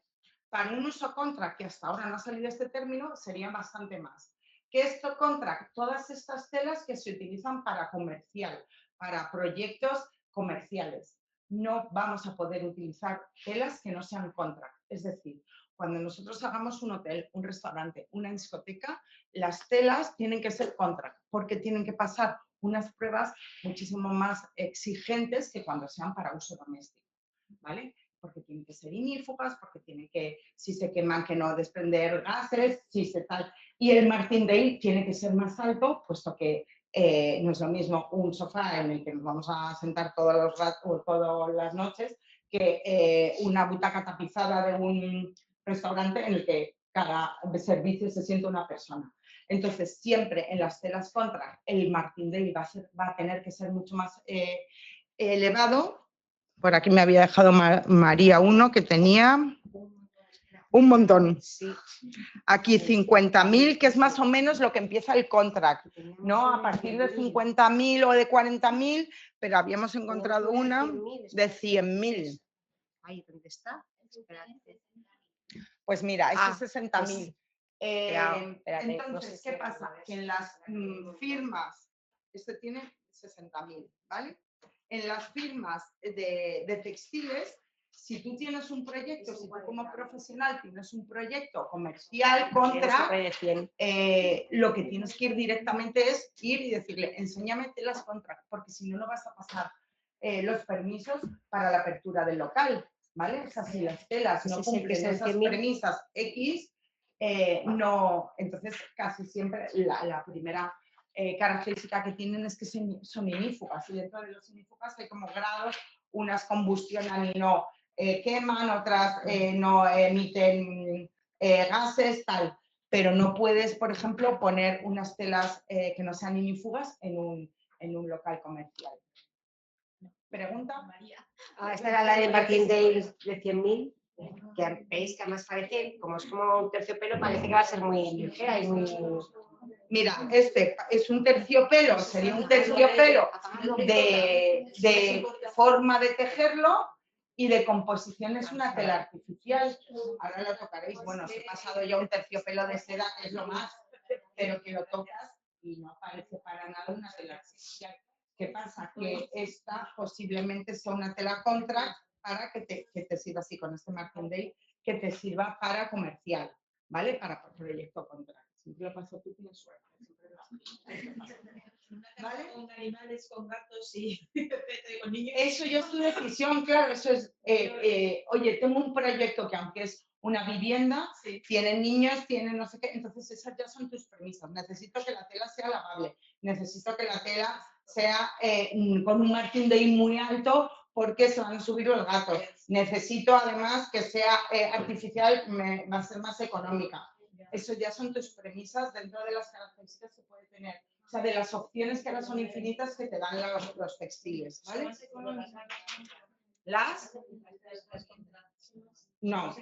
Para un uso contract, que hasta ahora no ha salido este término, serían bastante más. ¿Qué es contract? Todas estas telas que se utilizan para comercial, para proyectos comerciales. No vamos a poder utilizar telas que no sean contract. Es decir, cuando nosotros hagamos un hotel, un restaurante, una discoteca, las telas tienen que ser contract, porque tienen que pasar unas pruebas muchísimo más exigentes que cuando sean para uso doméstico, ¿vale? Porque tienen que ser ignífugas, porque tienen que, si se queman, que no desprender gases, si se tal. Y el Martindale tiene que ser más alto, puesto que no es lo mismo un sofá en el que nos vamos a sentar todas las noches que una butaca tapizada de un restaurante en el que cada servicio se siente una persona. Entonces, siempre en las telas contract, el Martindale va a tener que ser mucho más elevado. Por aquí me había dejado María uno que tenía un montón. Aquí 50.000, que es más o menos lo que empieza el contract, ¿no? A partir de 50.000 o de 40.000, pero habíamos encontrado una de 100.000.
Ahí, ¿dónde está?
Pues mira, es 60.000.
Entonces,
¿qué pasa? Que en las firmas Este tiene 60.000, ¿vale? En las firmas de textiles, si tú tienes un proyecto, si tú como profesional tienes un proyecto comercial contra, lo que tienes que ir directamente es ir y decirle, enséñame telas contra, porque si no, no vas a pasar los permisos para la apertura del local, ¿vale? O sea, si las telas no cumplen esas premisas X, no, entonces casi siempre la primera característica que tienen es que son inífugas, y dentro de los inífugas hay como grados, unas combustionan y no queman, otras no emiten gases, tal, pero no puedes, por ejemplo, poner unas telas que no sean inífugas en un local comercial. ¿Pregunta? María.
Esta era la de Martindale de 100.000, que veis que además parece, como es como un terciopelo, parece que va a ser muy ligera y muy...
Mira, este es un terciopelo, sería un terciopelo de forma de tejerlo y de composición es una tela artificial. Ahora lo tocaréis. Bueno, os he pasado ya un terciopelo de seda, que es lo más, pero que lo tocas y no parece para nada una tela artificial. ¿Qué pasa? Que esta posiblemente sea una tela contract para que te sirva así con este Martindale, que te sirva para comercial, ¿vale? Para proyecto contract. Siempre lo paso tú, tienes suerte. ¿Vale?
Con animales, con gatos y con niños.
Eso ya es tu decisión, claro, eso es, oye, tengo un proyecto que aunque es una vivienda,
Sí.
tienen niños, tienen no sé qué, entonces esas ya son tus premisas. Necesito que la tela sea lavable, necesito que la tela sea con un Martindale muy alto porque se van a subir los gatos. Necesito además que sea artificial, va a ser más económica. Eso ya son tus premisas dentro de las características que puede tener. O sea, de las opciones que ahora son infinitas que te dan los textiles, ¿vale? ¿Las? No.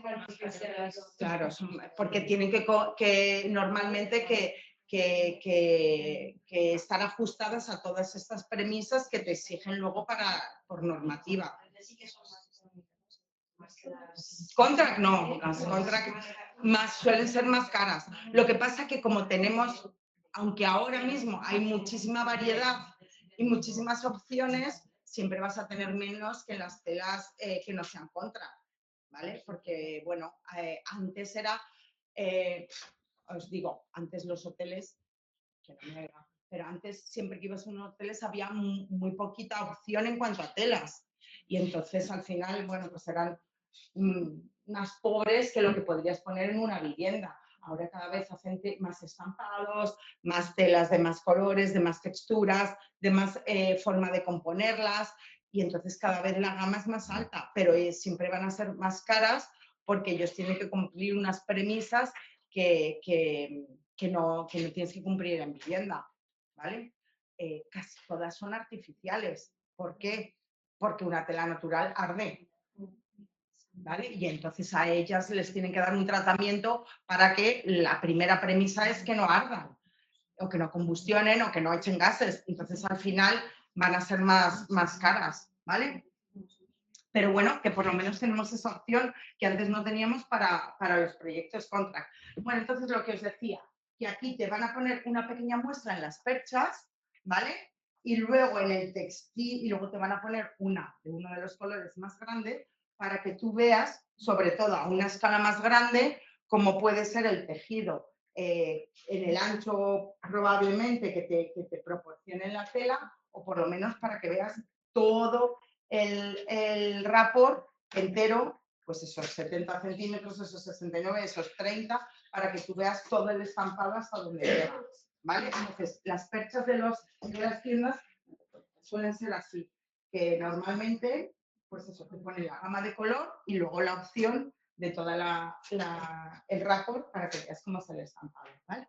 Claro, porque tienen que normalmente que estar ajustadas a todas estas premisas que te exigen luego por normativa. Contract no, las contract suelen ser más caras. Lo que pasa que como tenemos, aunque ahora mismo hay muchísima variedad y muchísimas opciones, siempre vas a tener menos que las telas que no sean contract, ¿vale? Porque, bueno, antes era, os digo, antes los hoteles, que no me era, pero antes siempre que ibas a unos hoteles había muy poquita opción en cuanto a telas. Y entonces al final, bueno, pues eran más pobres que lo que podrías poner en una vivienda. Ahora cada vez hacen más estampados, más telas de más colores, de más texturas, de más forma de componerlas y entonces cada vez la gama es más alta, pero siempre van a ser más caras porque ellos tienen que cumplir unas premisas que no tienes que cumplir en vivienda, ¿vale? Casi todas son artificiales. ¿Por qué? Porque una tela natural arde. ¿Vale? Y entonces a ellas les tienen que dar un tratamiento para que la primera premisa es que no ardan, o que no combustionen, o que no echen gases. Entonces al final van a ser más caras, ¿vale? Pero bueno, que por lo menos tenemos esa opción que antes no teníamos para los proyectos contract. Bueno, entonces lo que os decía, que aquí te van a poner una pequeña muestra en las perchas, ¿vale? Y luego en el textil, y luego te van a poner una de uno de los colores más grandes para que tú veas, sobre todo a una escala más grande, cómo puede ser el tejido en el ancho probablemente que te proporcione la tela, o por lo menos para que veas todo el rapport entero, pues esos 70 centímetros, esos 69, esos 30, para que tú veas todo el estampado hasta donde llega, ¿vale? Entonces, las perchas de las tiendas suelen ser así, que normalmente, pues eso, te pone la gama de color y luego la opción de toda el rapport para que veas cómo es el estampado, ¿vale?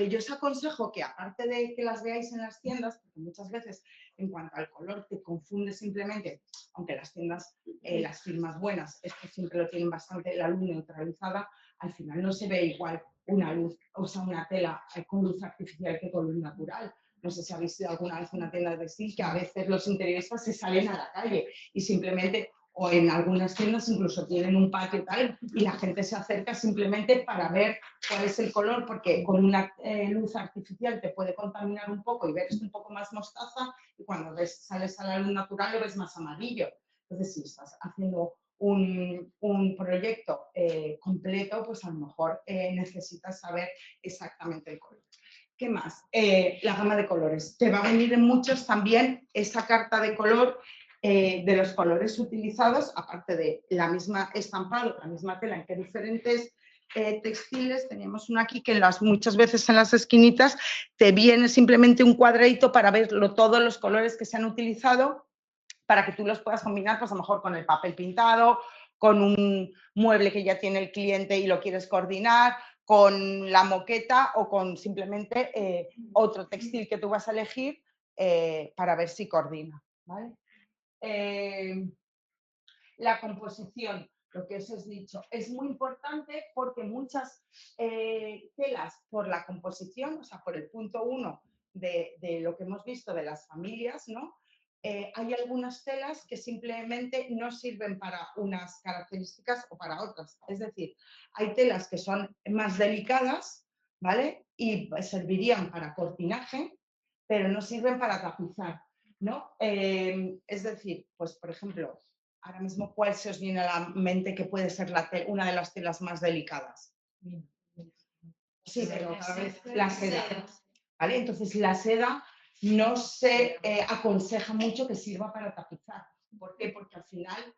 Yo os aconsejo que aparte de que las veáis en las tiendas, porque muchas veces en cuanto al color te confunde simplemente, aunque las tiendas, las firmas buenas, esto siempre lo tienen bastante la luz neutralizada, al final no se ve igual una luz, o sea, una tela con luz artificial que con luz natural. No sé si habéis ido alguna vez a una tienda de textil que a veces los interioristas se salen a la calle y simplemente O en algunas tiendas incluso tienen un patio tal y la gente se acerca simplemente para ver cuál es el color, porque con una luz artificial te puede contaminar un poco y ver un poco más mostaza, y cuando sales a la luz natural lo ves más amarillo. Entonces, si estás haciendo un proyecto completo, pues a lo mejor necesitas saber exactamente el color. ¿Qué más? La gama de colores. Te va a venir en muchos también esa carta de color de los colores utilizados, aparte de la misma estampado, la misma tela, en qué diferentes textiles. Teníamos una aquí que muchas veces en las esquinitas te viene simplemente un cuadradito para ver todos los colores que se han utilizado, para que tú los puedas combinar, pues a lo mejor con el papel pintado, con un mueble que ya tiene el cliente y lo quieres coordinar, con la moqueta o con simplemente otro textil que tú vas a elegir para ver si coordina, ¿vale? La composición, lo que os he dicho, es muy importante porque muchas telas, por la composición, o sea, por el punto 1 de lo que hemos visto de las familias, ¿no? Hay algunas telas que simplemente no sirven para unas características o para otras. Es decir, hay telas que son más delicadas, ¿vale? Y servirían para cortinaje, pero no sirven para tapizar, ¿no? Es decir, pues por ejemplo, ahora mismo, ¿cuál se os viene a la mente que puede ser una de las telas más delicadas? Sí, pero cada vez la seda, ¿vale? Entonces, la seda no se aconseja mucho que sirva para tapizar. ¿Por qué? Porque al final,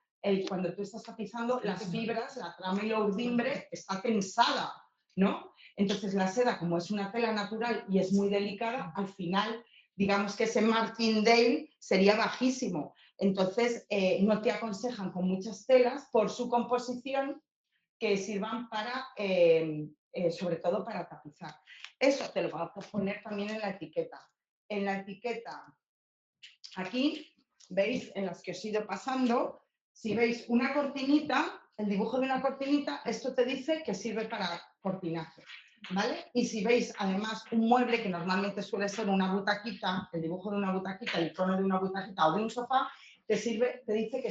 cuando tú estás tapizando, las fibras, la trama y la urdimbre está tensada, ¿no? Entonces, la seda, como es una tela natural y es muy delicada, al final, digamos que ese martingale sería bajísimo. Entonces, no te aconsejan con muchas telas por su composición que sirvan para, sobre todo para tapizar. Eso te lo voy a poner también en la etiqueta. En la etiqueta, aquí, veis, en las que os he ido pasando, si veis una cortinita, el dibujo de una cortinita, esto te dice que sirve para cortinaje, ¿vale? Y si veis, además, un mueble que normalmente suele ser una butaquita, el dibujo de una butaquita, el icono de una butaquita o de un sofá, te dice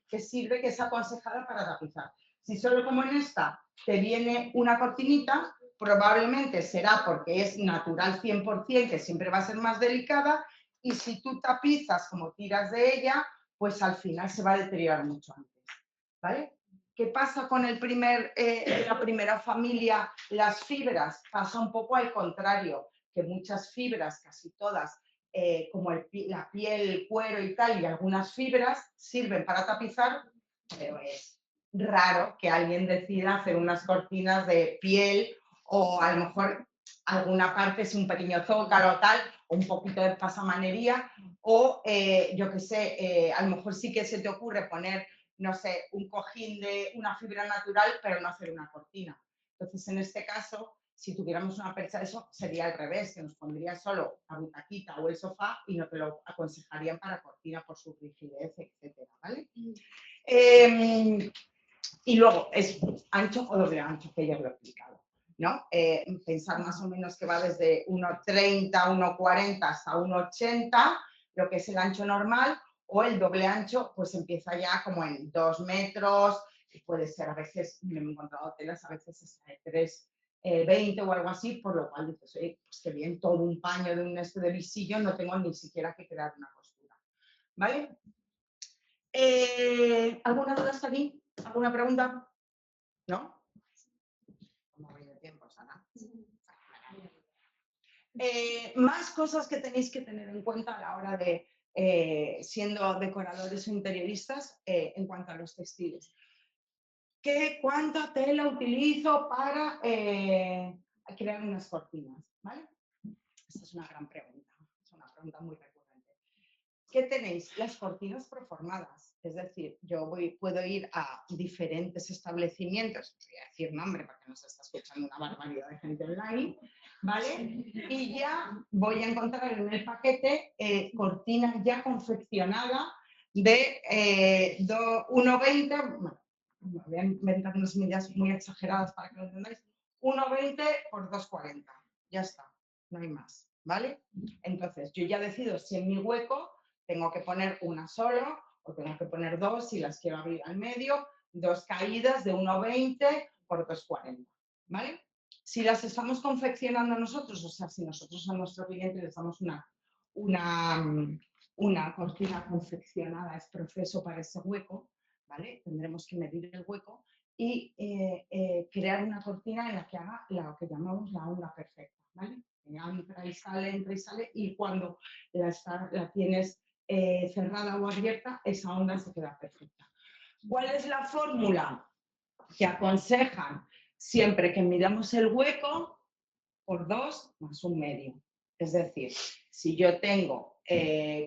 que sirve, que es aconsejada para tapizar. Si solo como en esta te viene una cortinita, probablemente será porque es natural 100%, que siempre va a ser más delicada, y si tú tapizas como tiras de ella, pues al final se va a deteriorar mucho antes, ¿vale? ¿Qué pasa con la primera familia? Las fibras, pasa un poco al contrario, que muchas fibras, casi todas, como la piel, el cuero y tal, y algunas fibras sirven para tapizar, pero es raro que alguien decida hacer unas cortinas de piel, o a lo mejor alguna parte es un pequeño zócalo o tal, o un poquito de pasamanería, o yo qué sé, a lo mejor sí que se te ocurre poner, no sé, un cojín de una fibra natural, pero no hacer una cortina. Entonces, en este caso, si tuviéramos una percha, eso sería al revés, que nos pondría solo la butaquita o el sofá y no te lo aconsejarían para cortina por su rigidez, etcétera, ¿vale? Y luego, ¿es ancho o doble ancho? Que ya os lo he explicado, ¿no? Pensar más o menos que va desde 1,30, 1,40 hasta 1,80, lo que es el ancho normal, o el doble ancho, pues empieza ya como en 2 metros, y puede ser a veces, me he encontrado telas a veces hasta de 3,20 o algo así, por lo cual dices, oye, pues que bien, todo un paño de un de visillo, no tengo ni siquiera que crear una costura, ¿vale? ¿Alguna duda hasta aquí? ¿Alguna pregunta? ¿No? ¿Cómo voy de tiempo, Sara? Más cosas que tenéis que tener en cuenta a la hora de, siendo decoradores o interioristas, en cuanto a los textiles. ¿Cuánta tela utilizo para crear unas cortinas? ¿Vale? Esta es una gran pregunta, es una pregunta muy recurrente. ¿Qué tenéis? Las cortinas proformadas. Es decir, yo puedo ir a diferentes establecimientos, voy a decir nombre porque nos está escuchando una barbaridad de gente online, ¿vale? Y ya voy a encontrar en el paquete cortina ya confeccionada de 1,20, bueno, voy a inventar unas medidas muy exageradas para que lo entendáis, 1,20 por 2,40, ya está, no hay más, ¿vale? Entonces, yo ya decido si en mi hueco tengo que poner una solo, o tengo que poner 2 si las quiero abrir al medio, 2 caídas de 1,20 por 2,40, ¿vale? Si las estamos confeccionando nosotros, o sea, si nosotros a nuestro cliente les damos una cortina confeccionada, es proceso para ese hueco, ¿vale? Tendremos que medir el hueco y crear una cortina en la que haga lo que llamamos la onda perfecta, ¿vale? Entra y sale, y cuando la tienes cerrada o abierta, esa onda se queda perfecta. ¿Cuál es la fórmula que aconsejan? Siempre que midamos el hueco por 2 más 1,5. Es decir, si yo tengo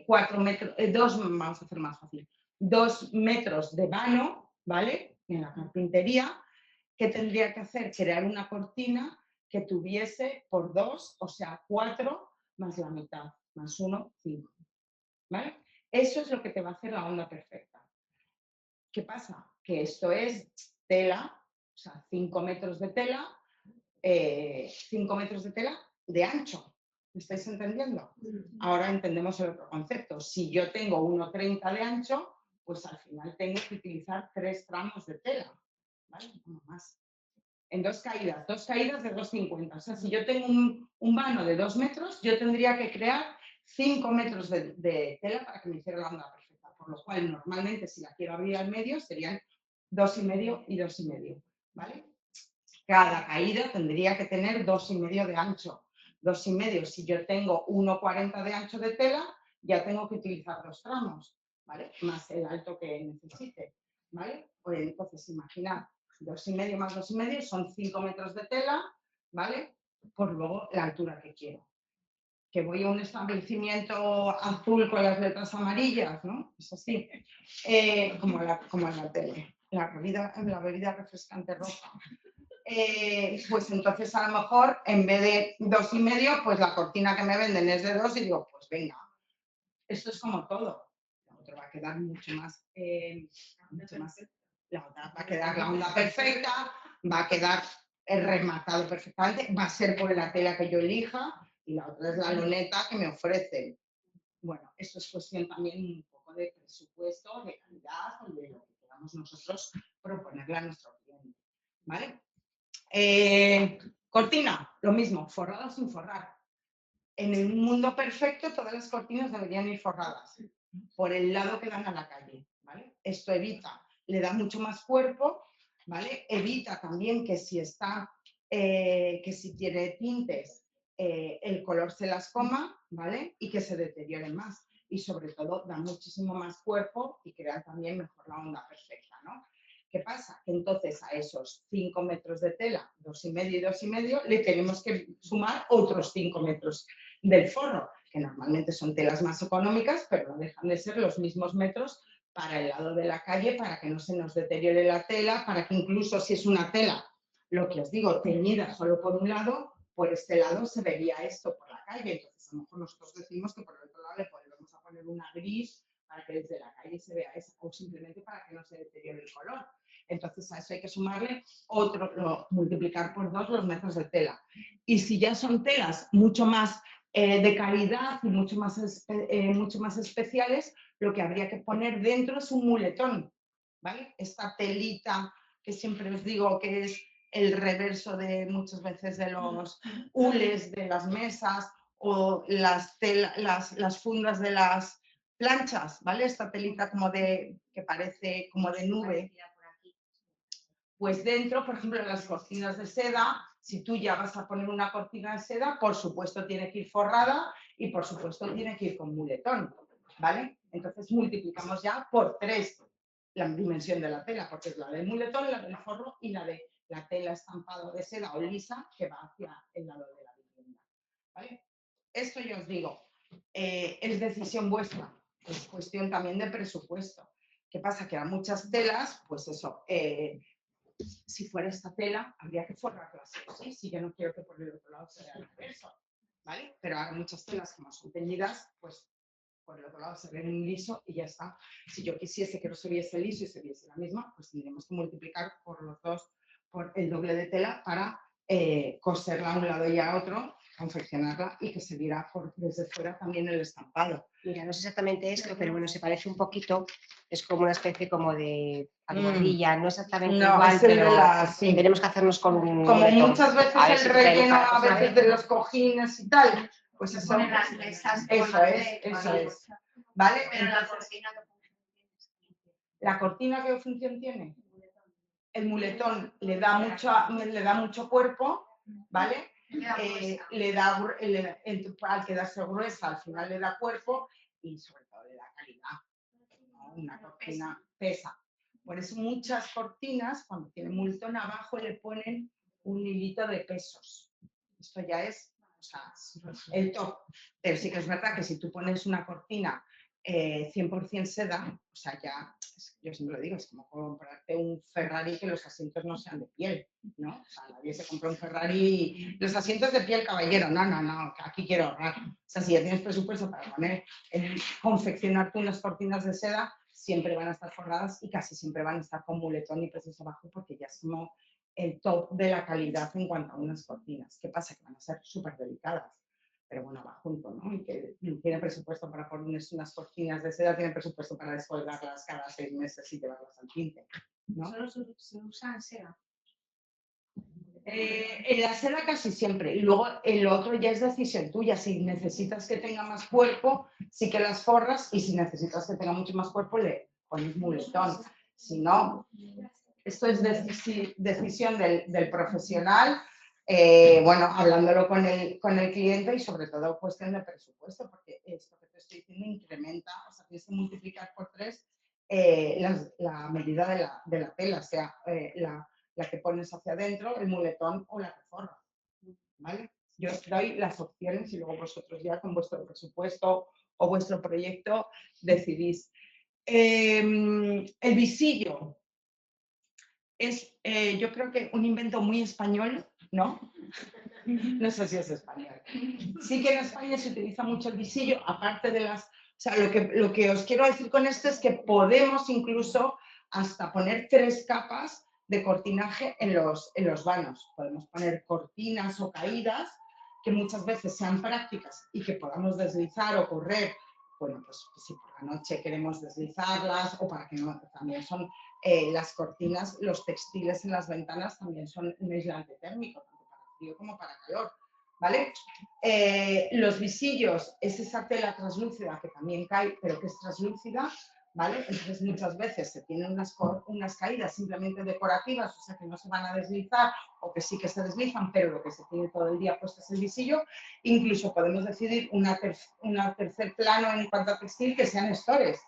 4 metros, 2, vamos a hacer más fácil, 2 metros de vano, ¿vale? En la carpintería, ¿qué tendría que hacer? Crear una cortina que tuviese por 2, o sea, 4 más la mitad, más 1, 5. ¿Vale? Eso es lo que te va a hacer la onda perfecta. ¿Qué pasa? Que esto es tela, o sea, 5 metros de tela, 5 metros de tela de ancho. ¿Me estáis entendiendo? Ahora entendemos el otro concepto. Si yo tengo 1,30 de ancho, pues al final tengo que utilizar 3 tramos de tela, ¿vale? No más. En 2 caídas de 2,50. O sea, si yo tengo un vano de 2 metros, yo tendría que crear 5 metros de tela para que me hiciera la onda perfecta. Por lo cual, normalmente, si la quiero abrir al medio, serían 2,5 y 2,5. ¿Vale? Cada caída tendría que tener 2,5 de ancho. 2,5, si yo tengo 1,40 de ancho de tela, ya tengo que utilizar 2 tramos, ¿vale? Más el alto que necesite, ¿vale? Pues entonces, imaginad, 2,5 más 2,5 son 5 metros de tela, ¿vale? Por luego la altura que quiero. Que voy a un establecimiento azul con las letras amarillas, ¿no? Es así, como en la tele. La bebida refrescante roja. Pues entonces a lo mejor en vez de 2,5, pues la cortina que me venden es de 2 y digo, pues venga, esto es como todo. La otra va a quedar mucho más, la otra va a quedar la onda perfecta, va a quedar rematado perfectamente, va a ser por la tela que yo elija y la otra es la luneta que me ofrecen. Bueno, eso es cuestión también un poco de presupuesto, de calidad o de lo que queramos nosotros proponerle a nuestro cliente, ¿vale? Cortina, lo mismo, forrada o sin forrar. En el mundo perfecto todas las cortinas deberían ir forradas por el lado que dan a la calle, ¿vale? Esto evita, le da mucho más cuerpo, ¿vale? Evita también que si tiene tintes, el color se las coma, ¿vale? Y que se deterioren más. Y sobre todo da muchísimo más cuerpo y crea también mejor la onda perfecta, ¿no? ¿Qué pasa? Que entonces a esos 5 metros de tela, 2,5 y 2,5, le tenemos que sumar otros 5 metros del forro, que normalmente son telas más económicas, pero no dejan de ser los mismos metros para el lado de la calle, para que no se nos deteriore la tela, para que incluso si es una tela, lo que os digo, teñida solo por un lado, por este lado se vería esto por la calle. Entonces a lo mejor nosotros decimos que por el otro lado le podemos poner una gris para que desde la calle se vea esa, o simplemente para que no se deteriore el color. Entonces a eso hay que sumarle multiplicar por 2 los metros de tela. Y si ya son telas mucho más de calidad y mucho más especiales, lo que habría que poner dentro es un muletón, ¿vale? Esta telita que siempre os digo que es el reverso de muchas veces de los hules de las mesas o las fundas de las planchas, ¿vale? Esta telita que parece como de nube. Pues dentro, por ejemplo, las cortinas de seda, si tú ya vas a poner una cortina de seda, por supuesto tiene que ir forrada y por supuesto tiene que ir con muletón, ¿vale? Entonces multiplicamos ya por 3 la dimensión de la tela, porque es la del muletón, la del forro y la de la tela estampada de seda o lisa que va hacia el lado de la vivienda, ¿vale? Esto yo os digo, es decisión vuestra, es cuestión también de presupuesto. ¿Qué pasa? Que a muchas telas, pues eso, si fuera esta tela, habría que forrarla, ¿sí? Si yo no quiero que por el otro lado se vea el reverso, ¿vale? Pero hay muchas telas, como son teñidas, pues por el otro lado se ve un liso y ya está. Si yo quisiese que no se viese liso y se viese la misma, pues tendríamos que multiplicar por los dos, por el doble de tela para coserla a un lado y a otro, confeccionarla y que se viera desde fuera también el estampado.
Mira, no sé exactamente esto, pero bueno, se parece un poquito, es como una especie como de almohadilla, no exactamente
No,
igual,
es el de
pero
sí.
tenemos que hacernos con un
Como
boleto.
muchas veces
A ver
el
si traemos
relleno
para
a veces de los cojines y tal, pues eso,
Poner las mesas con
eso
la
es,
de-
eso es. ¿Vale?
Pero la
Entonces,
cortina que
¿la cortina qué función tiene? El muletón le da mucho cuerpo, ¿vale? Al quedarse gruesa, al final le da cuerpo y sobre todo le da calidad, ¿no? Una cortina pesa. Por eso muchas cortinas, cuando tienen muletón abajo, le ponen un hilito de pesos. Esto ya es, o sea, el top. Pero sí que es verdad que si tú pones una cortina 100% seda, o sea, ya, yo siempre lo digo, es como comprarte un Ferrari que los asientos no sean de piel, ¿no? O sea, nadie se compra un Ferrari, los asientos de piel, caballero, no, aquí quiero ahorrar. O sea, si ya tienes presupuesto para confeccionarte unas cortinas de seda, siempre van a estar forradas y casi siempre van a estar con muletón y pesos abajo porque ya es como el top de la calidad en cuanto a unas cortinas. ¿Qué pasa? Que van a ser súper delicadas. Pero bueno, va junto, ¿no? Y que tiene presupuesto para poner unas cortinas de seda, tiene presupuesto para descolgarlas cada 6 meses y llevarlas al tinte, ¿no?
solo se usa en seda.
En la seda casi siempre. Y luego el otro ya es decisión tuya. Si necesitas que tenga más cuerpo, sí que las forras. Y si necesitas que tenga mucho más cuerpo, le pones muletón. Si no, esto es decisión del profesional. Bueno, hablándolo con el cliente y sobre todo cuestión de presupuesto, porque esto que te estoy diciendo incrementa, o sea, tienes que multiplicar por 3 la medida de la tela, o sea, la que pones hacia adentro, el muletón o la que forra, ¿vale? Yo os doy las opciones y luego vosotros ya con vuestro presupuesto o vuestro proyecto decidís. El visillo es, yo creo que un invento muy español, ¿no? No sé si es español. Sí que en España se utiliza mucho el visillo, aparte de las... O sea, lo que os quiero decir con esto es que podemos incluso hasta poner 3 capas de cortinaje en los vanos. Podemos poner cortinas o caídas que muchas veces sean prácticas y que podamos deslizar o correr. Bueno, pues si por la noche queremos deslizarlas o para que no, también son las cortinas, los textiles en las ventanas también son un aislante térmico, tanto para frío como para calor, ¿vale? Los visillos es esa tela translúcida que también cae, pero que es translúcida, ¿vale? Entonces muchas veces se tienen unas caídas simplemente decorativas, o sea que no se van a deslizar o que sí que se deslizan, pero lo que se tiene todo el día puesto es el visillo. Incluso podemos decidir una tercer plano en cuanto a textil que sean estores.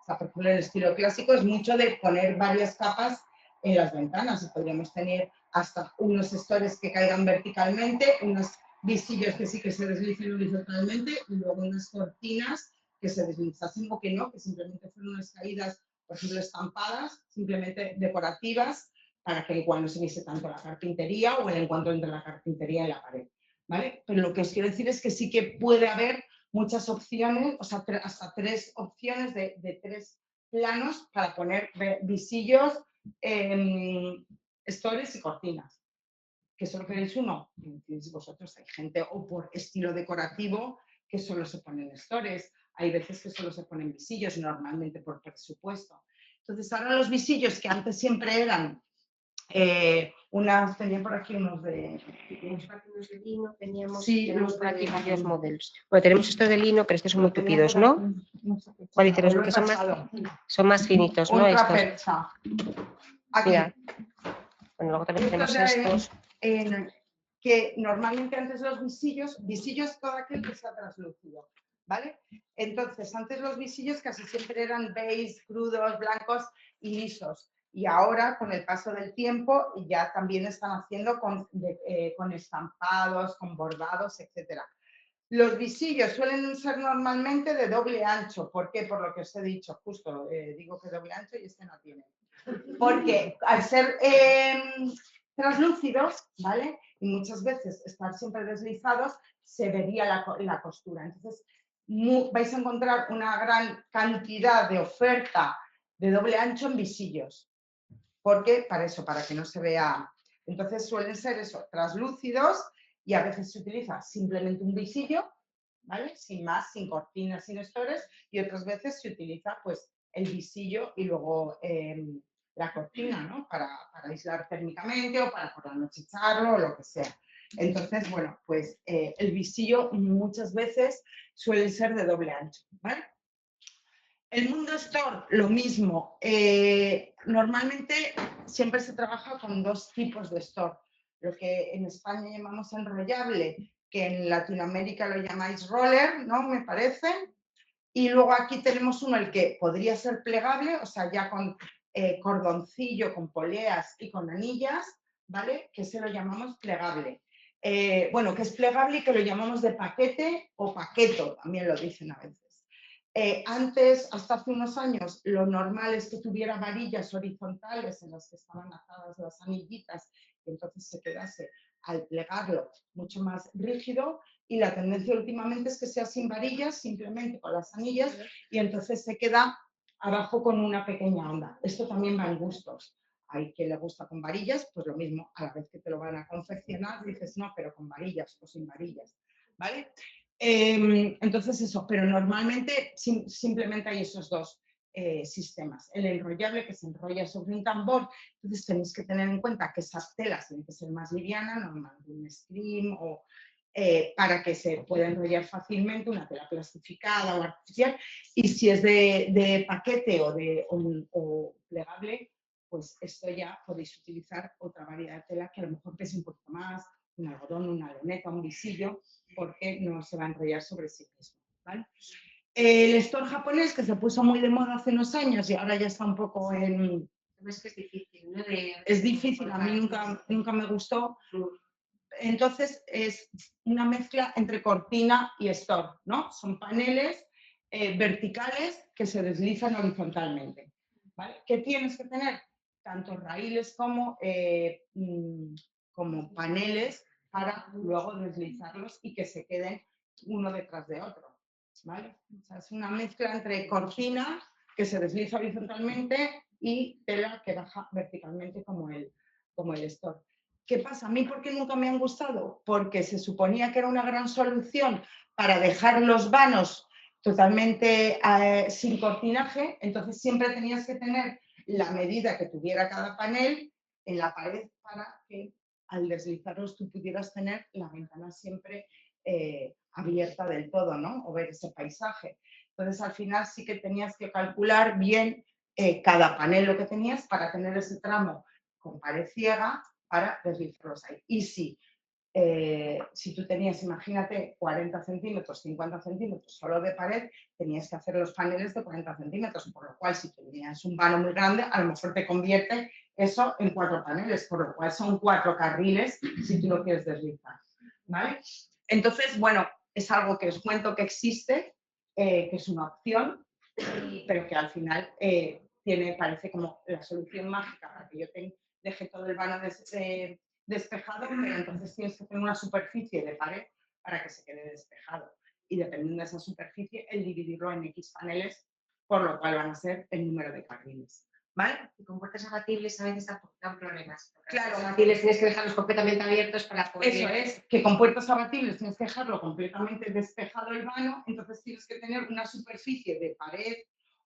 O sea, por ejemplo, el estilo clásico es mucho de poner varias capas en las ventanas y podríamos tener hasta unos estores que caigan verticalmente, unos visillos que sí que se deslicen horizontalmente y luego unas cortinas que se deslizasen o que no, que simplemente fueron unas caídas, por ejemplo, estampadas, simplemente decorativas, para que igual no se viese tanto la carpintería o el encuentro entre la carpintería y la pared, ¿vale? Pero lo que os quiero decir es que sí que puede haber muchas opciones, o sea, hasta 3 opciones de 3 planos para poner visillos, estores y cortinas. ¿Que solo queréis uno? Vosotros, hay gente o por estilo decorativo que solo se ponen estores, hay veces que solo se ponen visillos, normalmente por presupuesto. Entonces ahora los visillos que antes siempre eran tenía por aquí unos de...
Unos de lino, teníamos,
Sí,
tenemos
los
por aquí
de-
varios modelos. Bueno, tenemos estos de lino, pero estos son muy tupidos, ¿no? ¿Cuál dices? Los que son más finitos, ¿no?
Otra
Estos.
percha. Aquí.
Mira. Bueno, luego también tenemos estos.
Que normalmente antes los visillos todo aquel que sea translúcido, ¿vale? Entonces, antes los visillos casi siempre eran beige, crudos, blancos y lisos. Y ahora, con el paso del tiempo, ya también están haciendo con estampados, con bordados, etc. Los visillos suelen ser normalmente de doble ancho. ¿Por qué? Por lo que os he dicho, justo digo que doble ancho y este no tiene. Porque al ser translúcidos, ¿vale? Y muchas veces estar siempre deslizados, se vería la costura. Entonces, vais a encontrar una gran cantidad de oferta de doble ancho en visillos. ¿Por qué? Para eso, para que no se vea. Entonces suelen ser eso, translúcidos y a veces se utiliza simplemente un visillo, ¿vale? Sin más, sin cortinas, sin estores, y otras veces se utiliza pues el visillo y luego la cortina, ¿no? Para aislar térmicamente o para por la noche echarlo o lo que sea. Entonces, bueno, pues el visillo muchas veces suele ser de doble ancho, ¿vale? El mundo store, lo mismo. Normalmente siempre se trabaja con dos tipos de store. Lo que en España llamamos enrollable, que en Latinoamérica lo llamáis roller, ¿no? Me parece. Y luego aquí tenemos uno, el que podría ser plegable, o sea, ya con cordoncillo, con poleas y con anillas, ¿vale? Que se lo llamamos plegable. Bueno, que es plegable y que lo llamamos de paquete o paqueto, también lo dicen a veces. Antes, hasta hace unos años, lo normal es que tuviera varillas horizontales en las que estaban atadas las anillitas y entonces se quedase al plegarlo mucho más rígido, y la tendencia últimamente es que sea sin varillas, simplemente con las anillas, y entonces se queda abajo con una pequeña onda. Esto también va en gustos. Hay quien le gusta con varillas, pues lo mismo, a la vez que te lo van a confeccionar, dices no, pero con varillas o sin varillas, ¿vale? Entonces eso, pero normalmente simplemente hay esos dos sistemas. El enrollable, que se enrolla sobre un tambor, entonces tenéis que tener en cuenta que esas telas tienen que ser más livianas, normalmente un scrim o para que se pueda enrollar fácilmente, una tela plastificada o artificial, y si es de paquete o plegable, pues esto ya podéis utilizar otra variedad de tela que a lo mejor pese un poquito más, un algodón, una loneta, un visillo, porque no se va a enrollar sobre sí mismo, ¿vale? El store japonés, que se puso muy de moda hace unos años y ahora ya está un poco en...
Es que es difícil, ¿no?
Es difícil, a mí nunca me gustó. Entonces es una mezcla entre cortina y store, ¿no? Son paneles verticales que se deslizan horizontalmente, ¿vale? ¿Qué tienes que tener? Tanto raíles como paneles para luego deslizarlos y que se queden uno detrás de otro, ¿vale? O sea, es una mezcla entre cortina que se desliza horizontalmente y tela que baja verticalmente como el store. ¿Qué pasa? ¿A mí por qué nunca me han gustado? Porque se suponía que era una gran solución para dejar los vanos totalmente sin cortinaje, entonces siempre tenías que tener la medida que tuviera cada panel en la pared para que al deslizarlos tú pudieras tener la ventana siempre abierta del todo, ¿no? O ver ese paisaje. Entonces al final sí que tenías que calcular bien cada panel lo que tenías para tener ese tramo con pared ciega para deslizarlos ahí. Y si tú tenías, imagínate, 40 centímetros, 50 centímetros solo de pared, tenías que hacer los paneles de 40 centímetros, por lo cual si tenías un vano muy grande, a lo mejor te convierte eso en 4 paneles, por lo cual son 4 carriles si tú lo quieres deslizar, ¿vale? Entonces, bueno, es algo que os cuento que existe, que es una opción, pero que al final parece como la solución mágica para que yo deje todo el vano despejado, pero entonces tienes que tener una superficie de pared para que se quede despejado. Y dependiendo de esa superficie, el dividirlo en X paneles, por lo cual van a ser el número de carriles. ¿Vale?
Y con puertas abatibles a veces dan problemas.
Claro.
Los abatibles tienes que dejarlos completamente abiertos para poder...
Eso es, que con puertas abatibles tienes que dejarlo completamente despejado el vano, entonces tienes que tener una superficie de pared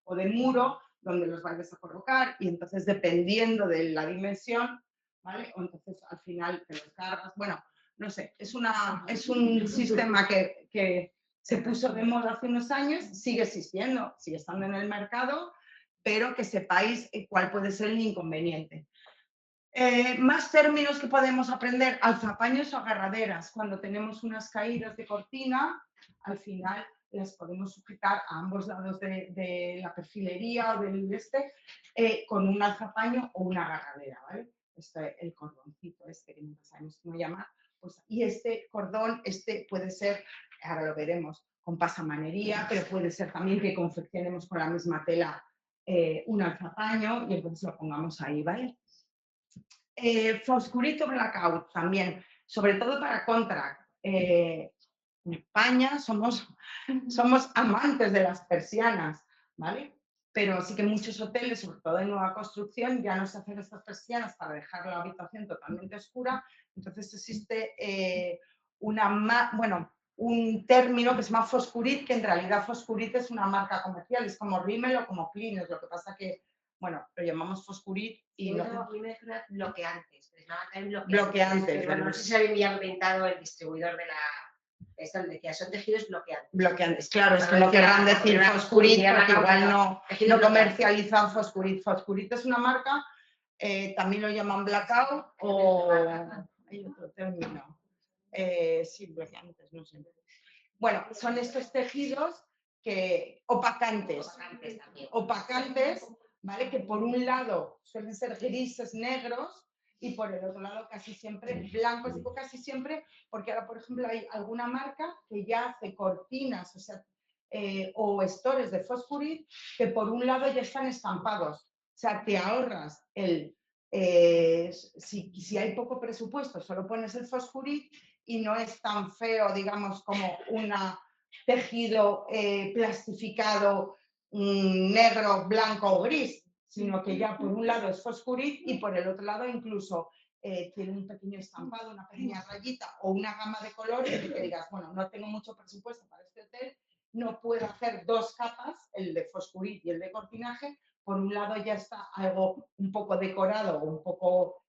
o de muro donde los vayas a colocar, y entonces dependiendo de la dimensión, ¿vale? O entonces al final te los cargas. Bueno, no sé, es un sistema que se puso de moda hace unos años, sigue existiendo, sigue estando en el mercado, pero que sepáis cuál puede ser el inconveniente. Más términos que podemos aprender: alzapaños o agarraderas. Cuando tenemos unas caídas de cortina, al final las podemos sujetar a ambos lados de la perfilería o del con un alzapaño o una agarradera, ¿vale? El cordoncito que nunca sabemos cómo llamar. Pues, y este cordón, puede ser, ahora lo veremos, con pasamanería, pero puede ser también que confeccionemos con la misma tela un alzapaño y entonces lo pongamos ahí, ¿vale? Foscurito blackout también, sobre todo para contract. En España somos amantes de las persianas, ¿vale? Pero sí que muchos hoteles, sobre todo en nueva construcción, ya no se hacen estas persianas para dejar la habitación totalmente oscura. Entonces existe un término que se llama Foscurit, que en realidad Foscurit es una marca comercial, es como Rimmel o como Kleenex, lo que pasa que, bueno, lo llamamos Foscurit y no...
A mí me suena bloqueantes, les llamaban también
Bloqueantes,
pero no sé si había inventado el distribuidor de la... Esto me decía, son tejidos bloqueantes.
Bloqueantes, claro, es que
Bueno,
no querrán
ya,
decir
ya,
Foscurit
ya,
porque
ya,
igual
ya,
no
tejidos
comercializan Foscurit. Foscurit es una marca, también lo llaman blackout o... Hay otro término. Sí, bloqueantes, no sé. Bueno, son estos tejidos que opacantes, ¿vale? Que por un lado suelen ser grises, negros, y por el otro lado casi siempre blancos, digo casi siempre, porque ahora, por ejemplo, hay alguna marca que ya hace cortinas, o sea, o estores de Foscurit, que por un lado ya están estampados. O sea, te ahorras si hay poco presupuesto, solo pones el Foscurit y no es tan feo, digamos, como un tejido plastificado negro, blanco o gris, sino que ya por un lado es Foscurit y por el otro lado incluso tiene un pequeño estampado, una pequeña rayita o una gama de colores que te digas, bueno, no tengo mucho presupuesto para este hotel, no puedo hacer dos capas, el de Foscurit y el de cortinaje. Por un lado ya está algo un poco decorado, un poco,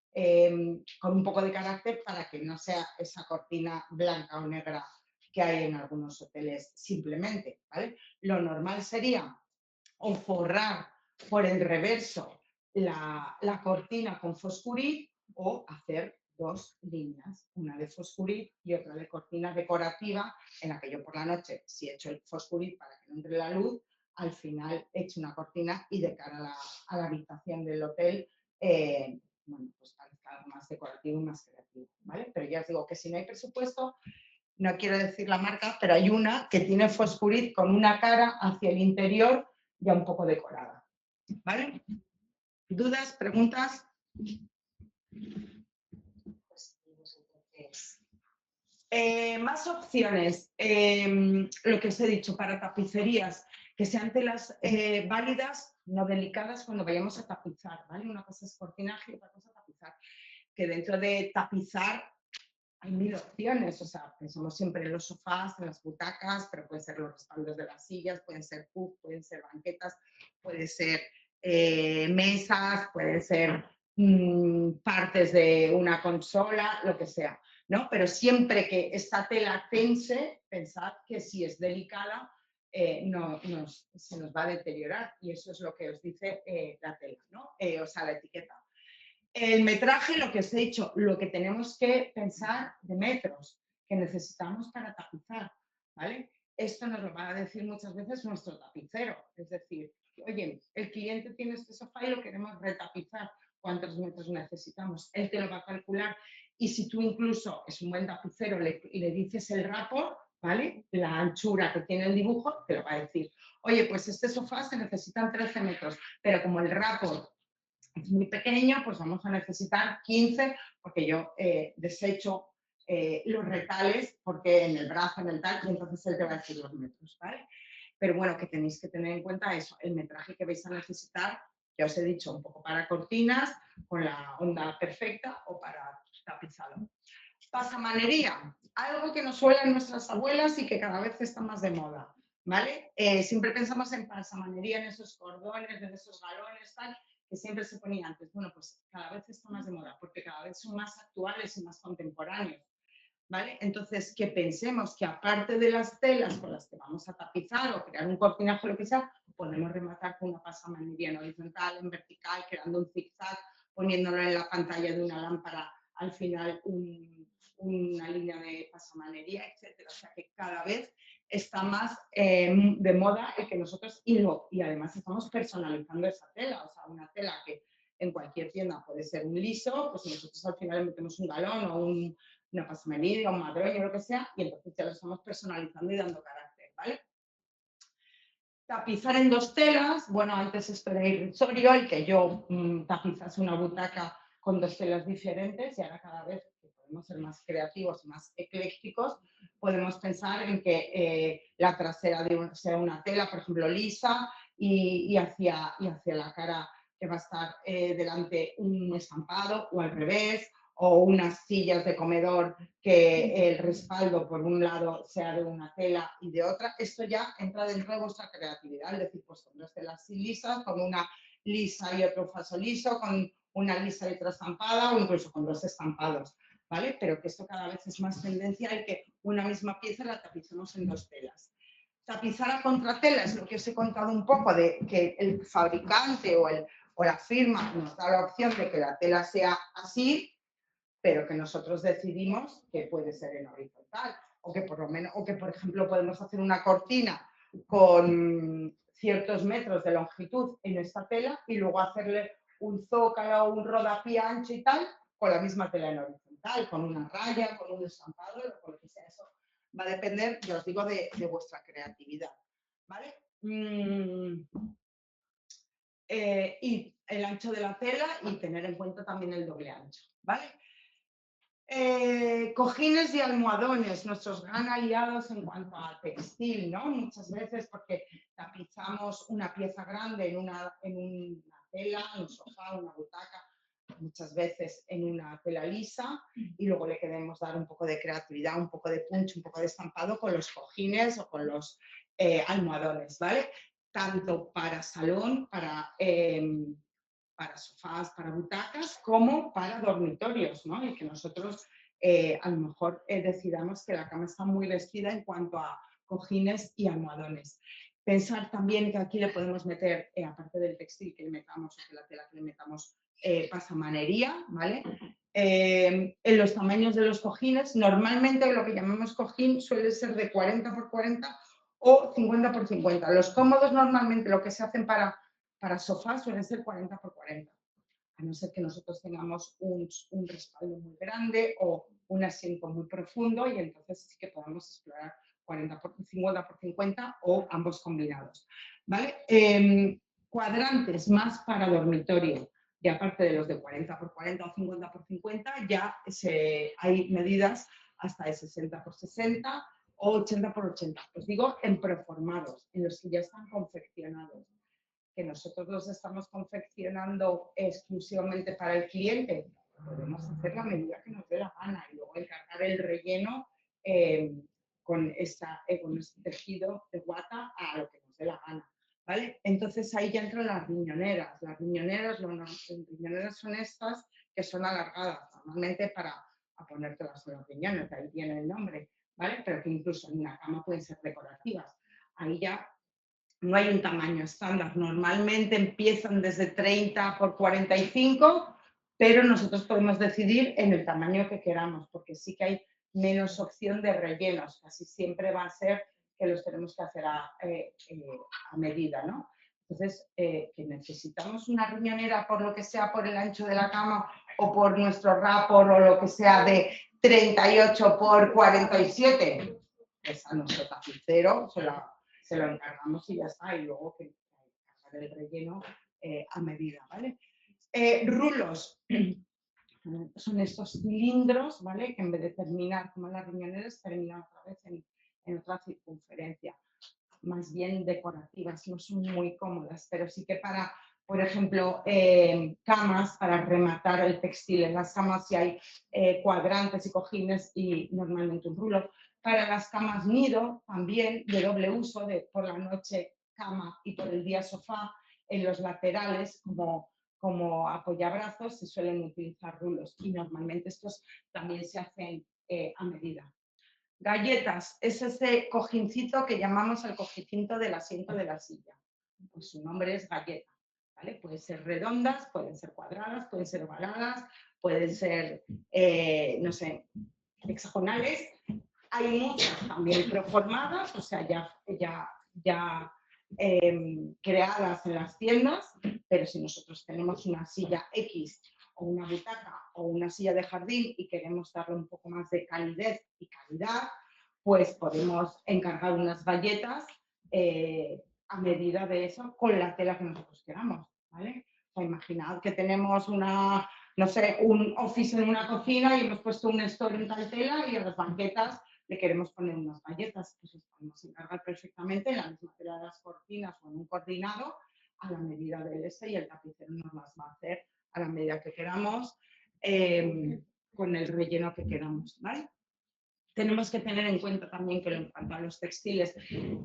con un poco de carácter para que no sea esa cortina blanca o negra que hay en algunos hoteles simplemente, ¿vale? Lo normal sería o forrar por el reverso la cortina con Foscurit o hacer dos líneas, una de Foscurit y otra de cortina decorativa, en la que yo por la noche, si echo el Foscurit para que no entre la luz, al final echo una cortina y de cara a la habitación del hotel, bueno, pues parezca algo más decorativo y más creativo, ¿vale? Pero ya os digo que si no hay presupuesto, no quiero decir la marca, pero hay una que tiene Foscurit con una cara hacia el interior ya un poco decorada, ¿vale? ¿Dudas? ¿Preguntas? Más opciones. Lo que os he dicho, para tapicerías, que sean telas válidas, no delicadas cuando vayamos a tapizar, ¿vale? Una cosa es cortinaje y otra cosa tapizar. Que dentro de tapizar hay mil opciones, o sea, pensamos siempre en los sofás, en las butacas, pero pueden ser los respaldos de las sillas, pueden ser puff, pueden ser banquetas, pueden ser mesas, pueden ser partes de una consola, lo que sea, ¿no? Pero siempre que esta tela tense, pensad que si es delicada, se nos va a deteriorar y eso es lo que os dice la tela, ¿no? O sea, la etiqueta. El metraje, lo que os he dicho, lo que tenemos que pensar de metros que necesitamos para tapizar, ¿vale? Esto nos lo va a decir muchas veces nuestro tapicero, es decir, oye, el cliente tiene este sofá y lo queremos retapizar, ¿cuántos metros necesitamos? Él te lo va a calcular y si tú incluso es un buen tapicero y le dices el rapport, ¿vale? La anchura que tiene el dibujo, te lo va a decir. Oye, pues este sofá se necesitan 13 metros, pero como el rapport es muy pequeño, pues vamos a necesitar 15, porque yo desecho los retales, porque en el brazo, en el tal, y entonces él te va a decir los metros, ¿vale? Pero bueno, que tenéis que tener en cuenta eso, el metraje que vais a necesitar, ya os he dicho, un poco para cortinas, con la onda perfecta, o para tapizado. Pasamanería, algo que nos suelan nuestras abuelas y que cada vez está más de moda, ¿vale? Siempre pensamos en pasamanería, en esos cordones, en esos galones, tal, que siempre se ponía antes. Bueno, pues cada vez está más de moda, porque cada vez son más actuales y más contemporáneos, ¿vale? Entonces, que pensemos que aparte de las telas con las que vamos a tapizar o crear un cortinaje o lo que sea, podemos rematar con una pasamanería en horizontal, en vertical, creando un zigzag, poniéndolo en la pantalla de una lámpara, al final una línea de pasamanería, etcétera. O sea, que cada vez está más de moda el que nosotros, y además estamos personalizando esa tela, o sea, una tela que en cualquier tienda puede ser un liso, pues nosotros al final le metemos un galón o una pasamanería, un madroño, lo que sea, y entonces ya lo estamos personalizando y dando carácter, ¿vale? Tapizar en dos telas, bueno, antes esto era irrisorio, el que yo tapizase una butaca con dos telas diferentes, y ahora cada vez que podemos ser más creativos, más eclécticos, podemos pensar en que la trasera sea una tela, por ejemplo, lisa, y hacia la cara que va a estar delante un estampado, o al revés, o unas sillas de comedor que el respaldo por un lado sea de una tela y de otra, esto ya entra dentro de vuestra creatividad, es decir, pues con dos telas lisas, con una lisa y otro falso liso, con una lisa y otra estampada o incluso con dos estampados, ¿vale? Pero que esto cada vez es más tendencia y que una misma pieza la tapicemos en dos telas. Tapizar a contratela es lo que os he contado un poco de que el fabricante o la firma nos da la opción de que la tela sea así, pero que nosotros decidimos que puede ser en horizontal o que por lo menos, o que por ejemplo podemos hacer una cortina con ciertos metros de longitud en esta tela y luego hacerle un zócalo o un rodapié ancho y tal con la misma tela en horizontal, con una raya, con un estampado, con lo que sea. Eso va a depender, ya os digo, de vuestra creatividad, ¿vale? Y el ancho de la tela y tener en cuenta también el doble ancho, ¿vale? Cojines y almohadones, nuestros gran aliados en cuanto a textil, ¿no? Muchas veces porque tapizamos una pieza grande en una tela, un sofá, una butaca, muchas veces en una tela lisa y luego le queremos dar un poco de creatividad, un poco de punch, un poco de estampado con los cojines o con los almohadones, ¿vale? Tanto para salón, para sofás, para butacas, como para dormitorios, ¿no? Y que nosotros a lo mejor decidamos que la cama está muy vestida en cuanto a cojines y almohadones. Pensar también que aquí le podemos meter, aparte del textil que le metamos o que la tela que le metamos, pasamanería, ¿vale? En los tamaños de los cojines, normalmente lo que llamamos cojín suele ser de 40 por 40 o 50 por 50. Los cómodos normalmente lo que se hacen para sofás suelen ser 40 por 40, a no ser que nosotros tengamos un respaldo muy grande o un asiento muy profundo y entonces sí que podemos explorar 40 por 50 por 50 o ambos combinados, ¿vale? Cuadrantes más para dormitorio, y aparte de los de 40 por 40 o 50 por 50, ya hay medidas hasta de 60 por 60 o 80 por 80. Os digo en preformados, en los que ya están confeccionados, que nosotros los estamos confeccionando exclusivamente para el cliente, podemos hacer la medida que nos dé la gana y luego encargar el relleno con este tejido de guata a lo que nos dé la gana, ¿vale? Entonces ahí ya entran las riñoneras. Las riñoneras son estas que son alargadas, normalmente para ponértelas en los riñones, de ahí viene el nombre, ¿vale? Pero que incluso en una cama pueden ser decorativas. Ahí ya no hay un tamaño estándar, normalmente empiezan desde 30 por 45, pero nosotros podemos decidir en el tamaño que queramos, porque sí que hay menos opción de rellenos, casi siempre va a ser que los tenemos que hacer a medida, ¿no? Entonces, que necesitamos una riñonera por lo que sea, por el ancho de la cama o por nuestro rapport o lo que sea de 38 por 47, pues a nuestro tapicero se lo encargamos y ya está, y luego que hacer el relleno a medida, ¿vale? Rulos son estos cilindros, ¿vale? Que en vez de terminar como las riñoneras, terminan otra vez en otra circunferencia, más bien decorativas, no son muy cómodas, pero sí que para, por ejemplo, camas, para rematar el textil en las camas, si hay cuadrantes y cojines y normalmente un rulo. Para las camas nido, también de doble uso, de por la noche cama y por el día sofá, en los laterales como apoyabrazos se suelen utilizar rulos y normalmente estos también se hacen a medida. Galletas es ese cojincito que llamamos el cojincito del asiento de la silla. Pues su nombre es galleta, ¿vale? Pueden ser redondas, pueden ser cuadradas, pueden ser ovaladas, pueden ser, no sé, hexagonales. Hay muchas también preformadas, o sea, ya creadas en las tiendas, pero si nosotros tenemos una silla X o una butaca o una silla de jardín y queremos darle un poco más de calidez y calidad, pues podemos encargar unas galletas a medida de eso con la tela que nosotros queramos, ¿vale? O sea, imaginad que tenemos no sé, un office en una cocina y hemos puesto un store en tal tela y a las banquetas le queremos poner unas galletas, pues los podemos encargar perfectamente en la misma tela de las cortinas o en un coordinado a la medida del S y el tapicero nos las va a hacer a la medida que queramos. con el relleno que queramos, ¿vale? Tenemos que tener en cuenta también que en cuanto a los textiles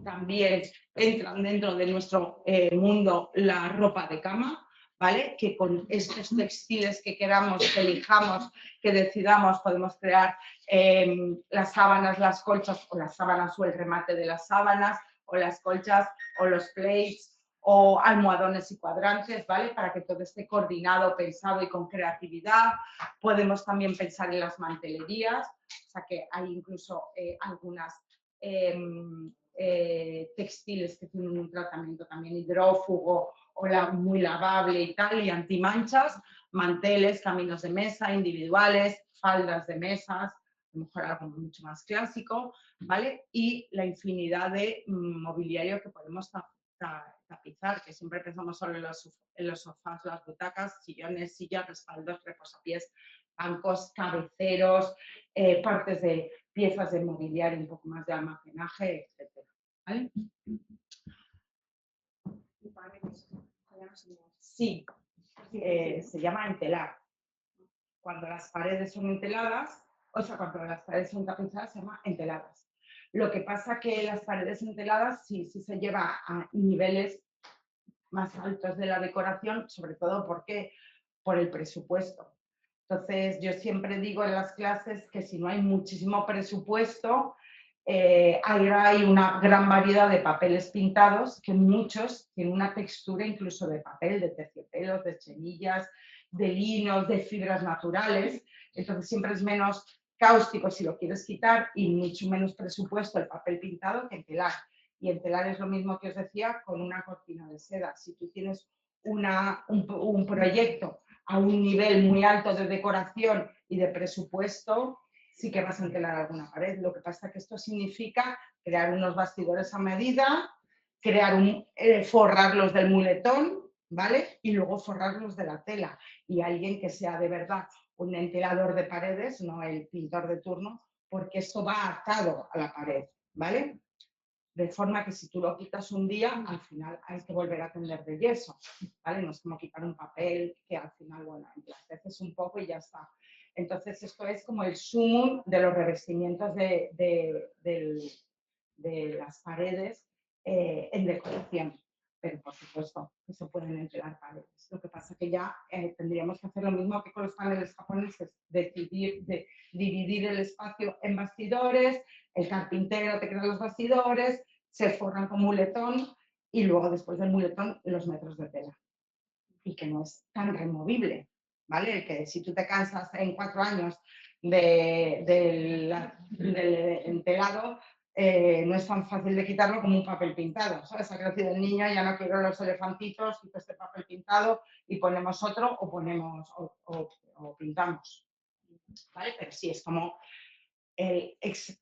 también entran dentro de nuestro mundo la ropa de cama, ¿vale? Que con estos textiles que queramos, que elijamos, que decidamos, podemos crear las sábanas, las colchas o las sábanas o el remate de las sábanas o las colchas o los plates o almohadones y cuadrantes, ¿vale? Para que todo esté coordinado, pensado y con creatividad. Podemos también pensar en las mantelerías, o sea que hay incluso algunas textiles que tienen un tratamiento también hidrófugo o muy lavable y tal, y antimanchas, manteles, caminos de mesa individuales, faldas de mesas, a lo mejor algo mucho más clásico, ¿vale? Y la infinidad de mobiliario que podemos tapizar, que siempre pensamos solo en los sofás, las butacas, sillones, sillas, respaldos, reposapiés, bancos, cabeceros, partes de piezas de mobiliario, un poco más de almacenaje, etc. ¿Vale? Sí, se llama entelar. Cuando las paredes son enteladas, o sea, cuando las paredes son tapizadas, se llama enteladas. Lo que pasa que las paredes enteladas sí se lleva a niveles más altos de la decoración, sobre todo porque por el presupuesto. Entonces, yo siempre digo en las clases que si no hay muchísimo presupuesto, hay una gran variedad de papeles pintados que muchos tienen una textura incluso de papel, de terciopelos, de semillas, de linos, de fibras naturales. Entonces, siempre es menos cáustico si lo quieres quitar y mucho menos presupuesto el papel pintado que entelar. Y entelar es lo mismo que os decía con una cortina de seda. Si tú tienes un proyecto a un nivel muy alto de decoración y de presupuesto, sí que vas a entelar alguna pared. Lo que pasa es que esto significa crear unos bastidores a medida, forrarlos del muletón, ¿vale? Y luego forrarlos de la tela. Y alguien que sea de verdad un entelador de paredes, no el pintor de turno, porque esto va atado a la pared, ¿vale? De forma que si tú lo quitas un día, al final hay que volver a tender de yeso, ¿vale? No es como quitar un papel que al final, bueno, haces un poco y ya está. Entonces, esto es como el sumum de los revestimientos de las paredes en decoración. Pero, por supuesto, que se pueden entelar paredes. Lo que pasa es que ya tendríamos que hacer lo mismo que con los paneles japoneses, dividir el espacio en bastidores, el carpintero te crea los bastidores, se forran con muletón y luego después del muletón los metros de tela. Y que no es tan removible, ¿vale? Que si tú te cansas en 4 años del entelado, no es tan fácil de quitarlo como un papel pintado, ¿sabes? Ha crecido el niño, ya no quiero los elefantitos, quito este papel pintado y ponemos otro o pintamos, ¿vale? Pero sí, es como el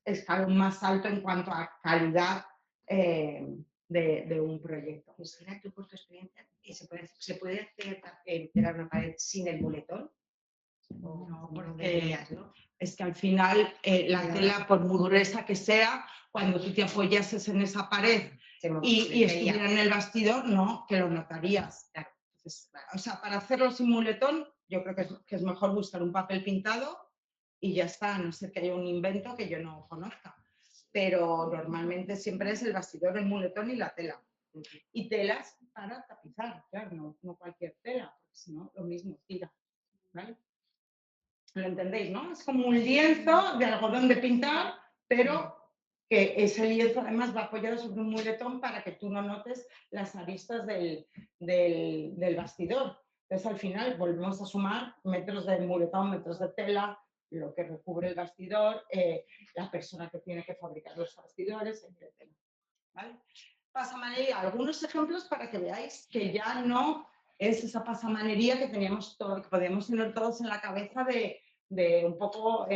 escalón más alto en cuanto a calidad de un proyecto.
Cristina, tú por tu experiencia, ¿se puede hacer enterar una pared sin el muletón?
No,
No
porque
deberías, ¿no?
es que al final la tela, por muy gruesa que sea, cuando tú te apoyases en esa pared y estuviera en el bastidor, no, que lo notarías.
Claro.
Entonces, o sea, para hacerlo sin muletón, yo creo que es mejor buscar un papel pintado y ya está, a no ser que haya un invento que yo no conozca. Pero normalmente siempre es el bastidor, el muletón y la tela. Y telas para tapizar, claro, no cualquier tela, porque si no, lo mismo tira, ¿vale? ¿Lo entendéis, no? Es como un lienzo de algodón de pintar, pero que ese lienzo además va apoyado sobre un muletón para que tú no notes las aristas del bastidor. Entonces, al final, volvemos a sumar metros de muletón, metros de tela, lo que recubre el bastidor, la persona que tiene que fabricar los bastidores, etc. ¿Vale? Pasamanería, algunos ejemplos para que veáis que ya no es esa pasamanería que que podíamos tener todos en la cabeza de un poco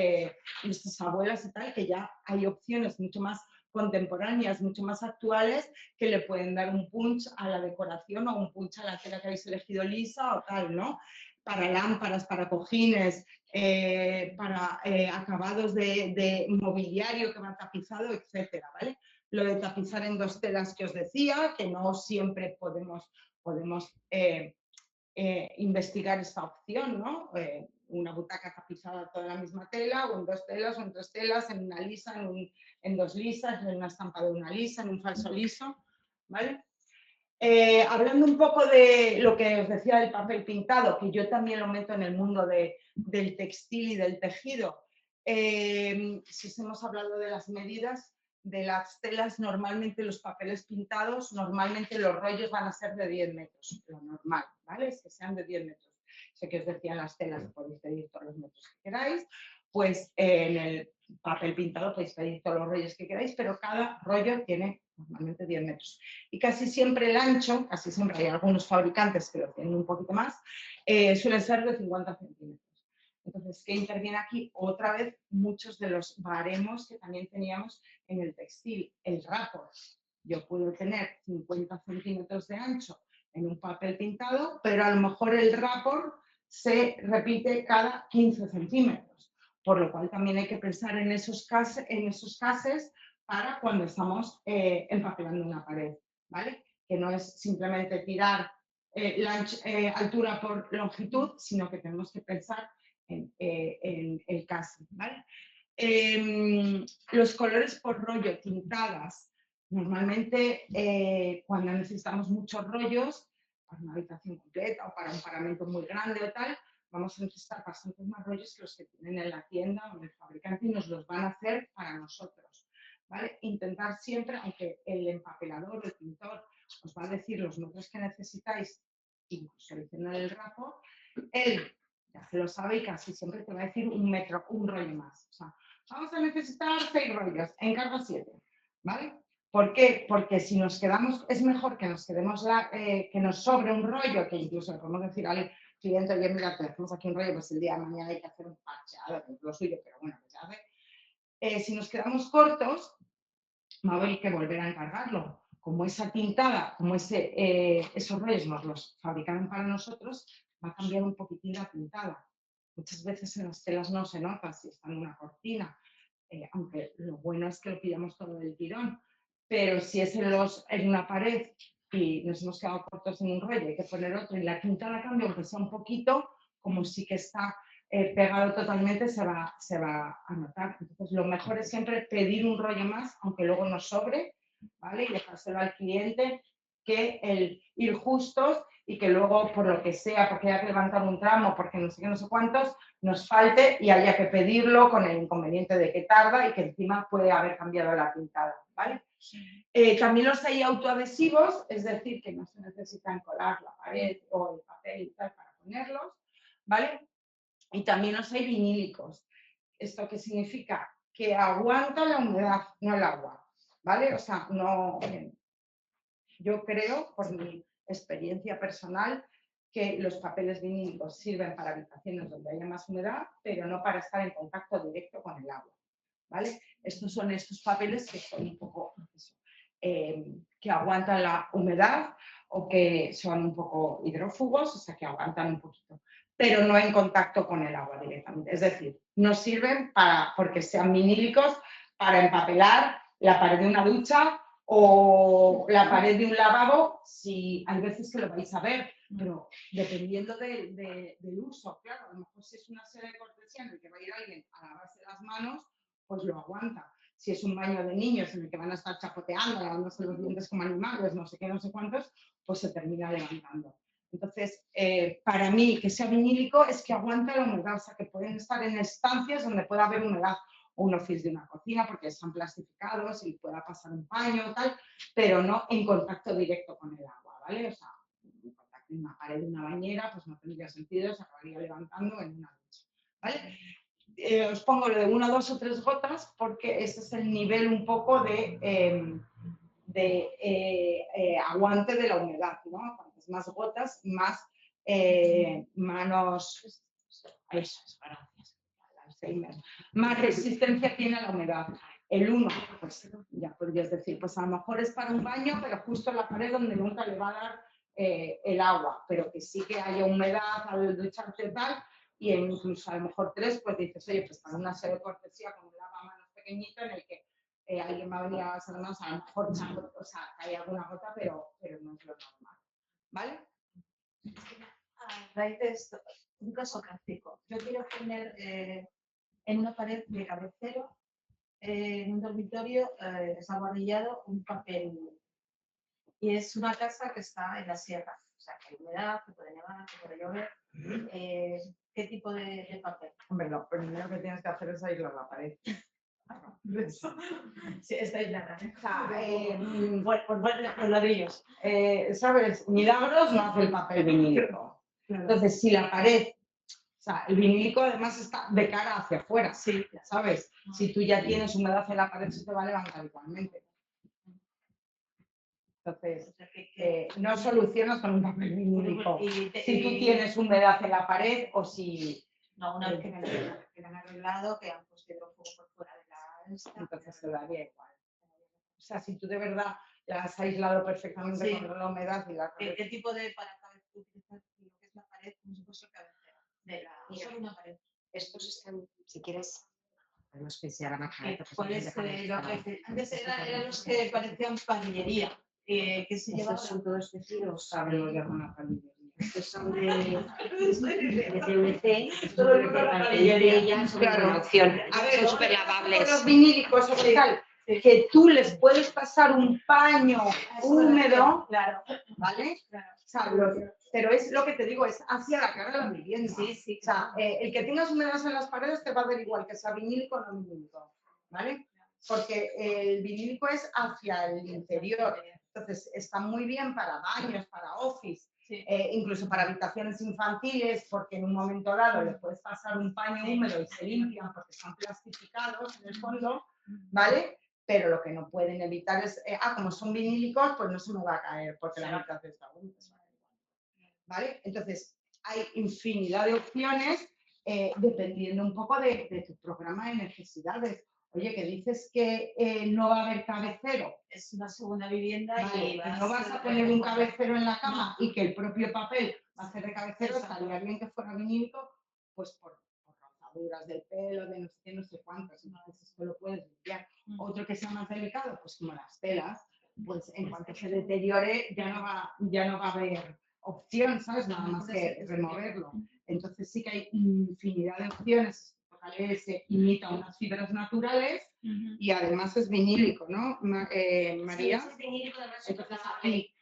nuestras abuelas y tal, que ya hay opciones mucho más contemporáneas, mucho más actuales, que le pueden dar un punch a la decoración o un punch a la tela que habéis elegido lisa o tal, ¿no? Para lámparas, para cojines, para acabados de mobiliario que va tapizado, etcétera, ¿vale? Lo de tapizar en 2 telas que os decía, que no siempre podemos investigar esta opción, ¿no? una butaca tapizada toda la misma tela, o en 2 telas, o en 3 telas, en una lisa, en 2 lisas, en una estampa de una lisa, en un falso liso, ¿vale? Hablando un poco de lo que os decía del papel pintado, que yo también lo meto en el mundo del textil y del tejido. Si os hemos hablado de las medidas de las telas, normalmente los papeles pintados, normalmente los rollos van a ser de 10 metros, lo normal, ¿vale? Es que sean de 10 metros. Sé que os decía las telas, podéis pedir todos los metros que queráis, pues en el papel pintado podéis pedir todos los rollos que queráis, pero cada rollo tiene normalmente 10 metros. Y casi siempre el ancho, casi siempre hay algunos fabricantes que lo tienen un poquito más, suele ser de 50 centímetros. Entonces, ¿qué interviene aquí? Otra vez, muchos de los baremos que también teníamos en el textil. El rapport. Yo puedo tener 50 centímetros de ancho en un papel pintado, pero a lo mejor el rapport se repite cada 15 centímetros. Por lo cual también hay que pensar en esos cases para cuando estamos empapelando una pared, ¿vale? Que no es simplemente tirar la altura por longitud, sino que tenemos que pensar en el caso, ¿vale? Los colores por rollo, tintadas. Normalmente cuando necesitamos muchos rollos, para una habitación completa o para un paramento muy grande o tal, vamos a necesitar bastantes más rollos que los que tienen en la tienda o en el fabricante y nos los van a hacer para nosotros, ¿vale? Intentar siempre, aunque el empapelador o el pintor os va a decir los metros que necesitáis, incluso diciendo el rapport, él ya se lo sabe y casi siempre te va a decir un metro, un rollo más. O sea, vamos a necesitar 6 rollos, encargo 7, ¿vale? ¿Por qué? Porque si nos quedamos, es mejor que nos quedemos que nos sobre un rollo, que incluso le podemos decir al cliente, oye, mira, te dejamos aquí un rollo, pues el día de mañana hay que hacer un parcheado, que es lo suyo, pero bueno, pues ya hace. Si nos quedamos cortos, va a haber que volver a encargarlo. Como esa tintada, como esos rollos nos los fabricaron para nosotros, va a cambiar un poquitín la pintada. Muchas veces en las telas no se nota si está en una cortina, aunque lo bueno es que lo pillamos todo del tirón, pero si es en una pared y nos hemos quedado cortos en un rollo, hay que poner otro y la tintada cambia, aunque sea un poquito, como sí que está pegado totalmente, se va a notar. Entonces, lo mejor es siempre pedir un rollo más, aunque luego nos sobre, ¿vale? Y dejárselo al cliente, que el ir justos y que luego, por lo que sea, porque haya que levantar un tramo, porque no sé qué, no sé cuántos, nos falte y haya que pedirlo con el inconveniente de que tarda y que encima puede haber cambiado la pintada, ¿vale? También los hay autoadhesivos, es decir, que no se necesitan colar la pared o el papel y tal para ponerlos, ¿vale? Y también los hay vinílicos. ¿Esto qué significa? Que aguanta la humedad, no el agua, ¿vale? O sea, no... Yo creo, por mi experiencia personal, que los papeles vinílicos sirven para habitaciones donde haya más humedad, pero no para estar en contacto directo con el agua, ¿vale? Estos son estos papeles que son un poco... que aguantan la humedad o que son un poco hidrófugos, o sea, que aguantan un poquito, pero no en contacto con el agua directamente. Es decir, no sirven porque sean vinílicos para empapelar la pared de una ducha o la pared de un lavabo, si hay veces que lo vais a ver, pero dependiendo del uso, claro, a lo mejor si es una serie de cortesía en el que va a ir alguien a lavarse las manos, pues lo aguanta. Si es un baño de niños en el que van a estar chapoteando, lavándose los dientes como animales, no sé qué, no sé cuántos, pues se termina levantando. Entonces, para mí, que sea vinílico es que aguanta la humedad, o sea, que pueden estar en estancias donde pueda haber humedad, o un office de una cocina, porque están plastificados y pueda pasar un paño o tal, pero no en contacto directo con el agua, ¿vale? O sea, en contacto en una pared de una bañera, pues no tendría sentido, se acabaría levantando en una ducha, ¿vale? Os pongo lo de 1, 2 o 3 gotas porque ese es el nivel un poco de aguante de la humedad, ¿no? Cuantas más gotas, más manos, eso es, gracias, Alzheimer, más resistencia tiene a la humedad. El 1, pues ya podrías decir, pues a lo mejor es para un baño, pero justo en la pared donde nunca le va a dar el agua, pero que sí que haya humedad al ducharte tal, y incluso a lo mejor 3, pues dices, oye, pues para una serie de cortesía con un lavamanos pequeñito en el que alguien va a venir a las manos, a lo mejor o sea, hay alguna gota, pero no es lo normal, ¿vale?
A raíz de esto,
un caso práctico. Yo quiero poner en una pared de cabecero, en un dormitorio desabordillado, un papel. Y es una casa que está en la sierra. O sea, que hay humedad, que puede nevar, que puede llover. ¿Qué tipo de papel?
Hombre, lo primero que tienes que hacer es aislar la pared.
Sí, está aislada.
O sea,
Por ladrillos.
¿sabes? Milagros no hace el papel vinílico. Entonces, si la pared, o sea, el vinílico además está de cara hacia afuera,
Sí,
¿sabes? Si tú ya tienes humedad en la pared, se te va a levantar igualmente. Entonces,
o sea, que
no solucionas con un papel vinílico.
y
Si tú tienes humedad en la pared o si...
No, una vez que me han arreglado, que han puesto hidrófugo por fuera de la esta.
Entonces te daría igual. O sea, si tú de verdad la has aislado perfectamente
Sí.
contra la humedad y la
¿Qué tipo de para utilizar lo que es la pared como si fuese cabecera?
Mira.
Solo una pared.
Estos están, si quieres, podemos pensar a la
¿Cuál es lo que antes eran los que parecían palillería? Que se llevaban.
Estos son todos tejidos.
sabemos de alguna palillería.
Estos son de PVC.
Todo el mundo la palillería.
Ya son
Claro.
una opción.
A ver,
Son súper
con los
lavables.
vinílicos o tal, que tú les puedes pasar un paño húmedo,
Claro.
¿vale?
Claro.
O sea, pero es lo que te digo, es hacia la cara de la vivienda.
Sí, sí.
O sea, el que tengas humedad en las paredes te va a dar igual que sea vinílico o no vinílico, ¿vale? Porque el vinílico es hacia el interior. Entonces, está muy bien para baños, para office,
Sí.
incluso para habitaciones infantiles, porque en un momento dado le puedes pasar un paño húmedo y se limpian porque están plastificados en el fondo, ¿vale? Pero lo que no pueden evitar es, como son vinílicos, pues no se me va a caer porque la mitad está húmeda. ¿Vale? Entonces, hay infinidad de opciones dependiendo un poco de tu programa de necesidades. Oye, que dices que no va a haber cabecero.
Es una segunda vivienda
Vale,
y
que no vas a poner un cabecero en la cama y que el propio papel va a ser de cabecero,
Exacto.
estaría bien que fuera vinílico, pues por rozaduras del pelo, de no sé qué, no sé cuántas, entonces esto lo puedes limpiar. Otro que sea más delicado, pues como las telas, pues en cuanto se deteriore ya no va a haber opción, ¿sabes? Nada más que removerlo. Entonces sí que hay infinidad de opciones. Se imita unas fibras naturales y además es vinílico, ¿no, María?
Sí, es vinílico, además es
Entonces
superlavable.
aquí,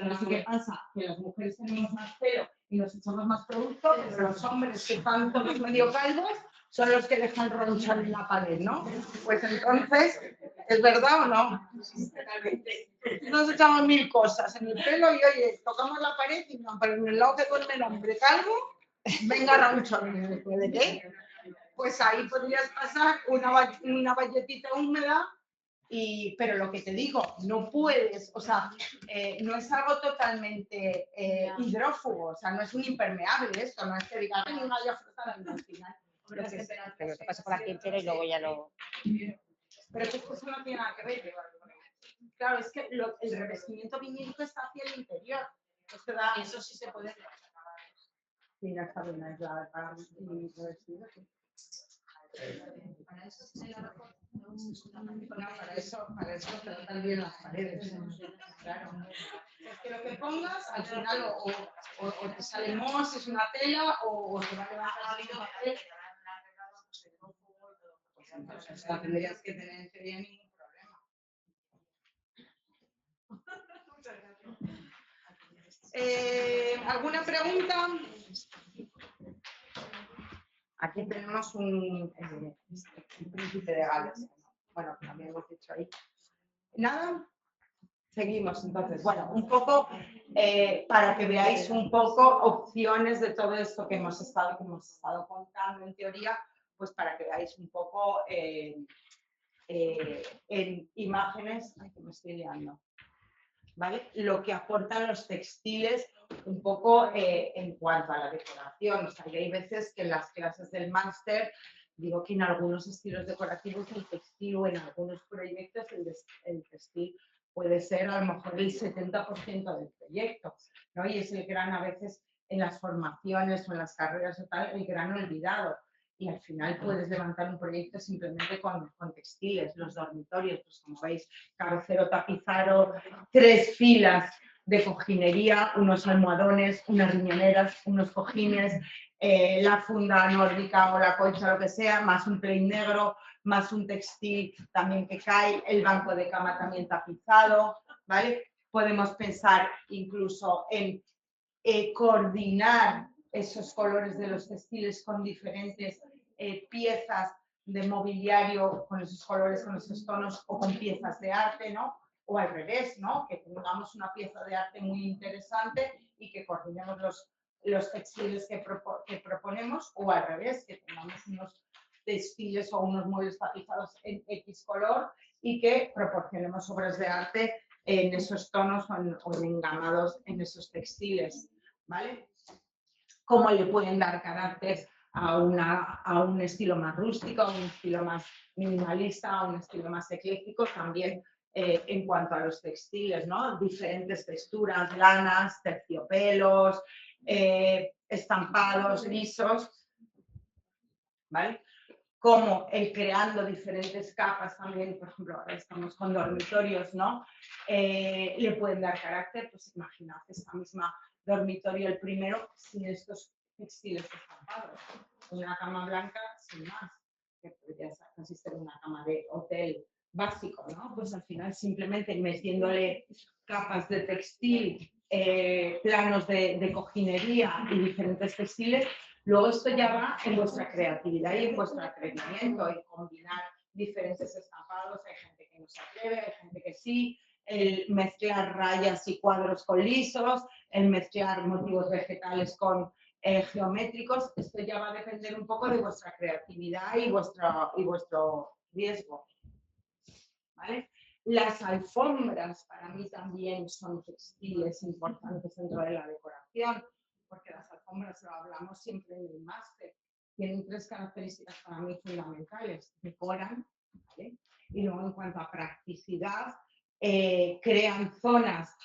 no sé qué pasa, que las mujeres tenemos más pelo y nos echamos más producto, pero los hombres que están todos medio calvos son los que dejan ronchar en la pared, ¿no? Pues entonces, ¿es verdad o no? Nos echamos mil cosas en el pelo y oye, tocamos la pared y no, pero en el lado que duerme el hombre calvo, venga ronchar. ¿De qué? Pues ahí podrías pasar una valletita húmeda, pero lo que te digo, no puedes, o sea, no es algo totalmente hidrófugo, o sea, no es un impermeable esto, no es que diga, ni una vaya a frotar al final.
Pero te paso por aquí entero y luego ya lo...
Pero que eso no tiene nada que ver. Claro, es que el revestimiento vinílico está hacia el interior. Esto da...
Eso sí se puede.
Sí, ya está bien aislada para el revestido.
Para eso se la
No, para eso tratan bien las paredes. Claro. Es que lo que pongas, al final, o te sale mos, es una tela, o te va a levantar el papel. Pues entonces la tendrías que tener en teoría ningún problema. ¿Alguna pregunta? Aquí tenemos un príncipe de Gales. Bueno, también hemos dicho ahí. ¿Nada? Seguimos entonces. Bueno, un poco para que veáis un poco opciones de todo esto que hemos estado contando en teoría, pues para que veáis un poco en imágenes, ay, que me estoy liando, ¿vale? Lo que aportan los textiles un poco en cuanto a la decoración. O sea, hay veces que en las clases del máster digo que en algunos estilos decorativos el textil o en algunos proyectos el textil puede ser a lo mejor el 70% del proyecto, ¿no? Y es el gran, a veces en las formaciones o en las carreras o tal, el gran olvidado. Y al final puedes levantar un proyecto simplemente con textiles, los dormitorios, pues como veis, cabecero tapizado, 3 filas de cojinería, unos almohadones, unas riñoneras, unos cojines, la funda nórdica o la colcha, lo que sea, más un plain negro, más un textil también que cae, el banco de cama también tapizado, ¿vale? Podemos pensar incluso en coordinar esos colores de los textiles con diferentes piezas de mobiliario con esos colores, con esos tonos o con piezas de arte, ¿no? O al revés, ¿no? Que tengamos una pieza de arte muy interesante y que coordinemos los textiles que proponemos, o al revés, que tengamos unos textiles o unos muebles tapizados en X color y que proporcionemos obras de arte en esos tonos o engamados en esos textiles, ¿vale? Cómo le pueden dar carácter a un estilo más rústico, a un estilo más minimalista, a un estilo más ecléctico, también en cuanto a los textiles, ¿no? Diferentes texturas, lanas, terciopelos, estampados, lisos, ¿vale? Como el creando diferentes capas también, por ejemplo, ahora estamos con dormitorios, ¿no? Le pueden dar carácter, pues imaginad esta misma dormitorio, el primero, sin estos textiles estampados. Una cama blanca sin más, que podría casi ser una cama de hotel básico, ¿no? Pues al final simplemente metiéndole capas de textil, planos de cojinería y diferentes textiles. Luego esto ya va en vuestra creatividad y en vuestro atrevimiento, en combinar diferentes estampados. Hay gente que no se atreve, hay gente que sí, el mezclar rayas y cuadros con lisos, el mezclar motivos vegetales con geométricos. Esto ya va a depender un poco de vuestra creatividad y vuestro riesgo, ¿vale? Las alfombras para mí también son textiles importantes dentro de la decoración, porque las alfombras, lo hablamos siempre en el máster, tienen 3 características para mí fundamentales. Decoran, ¿vale? Y luego en cuanto a practicidad, crean zonas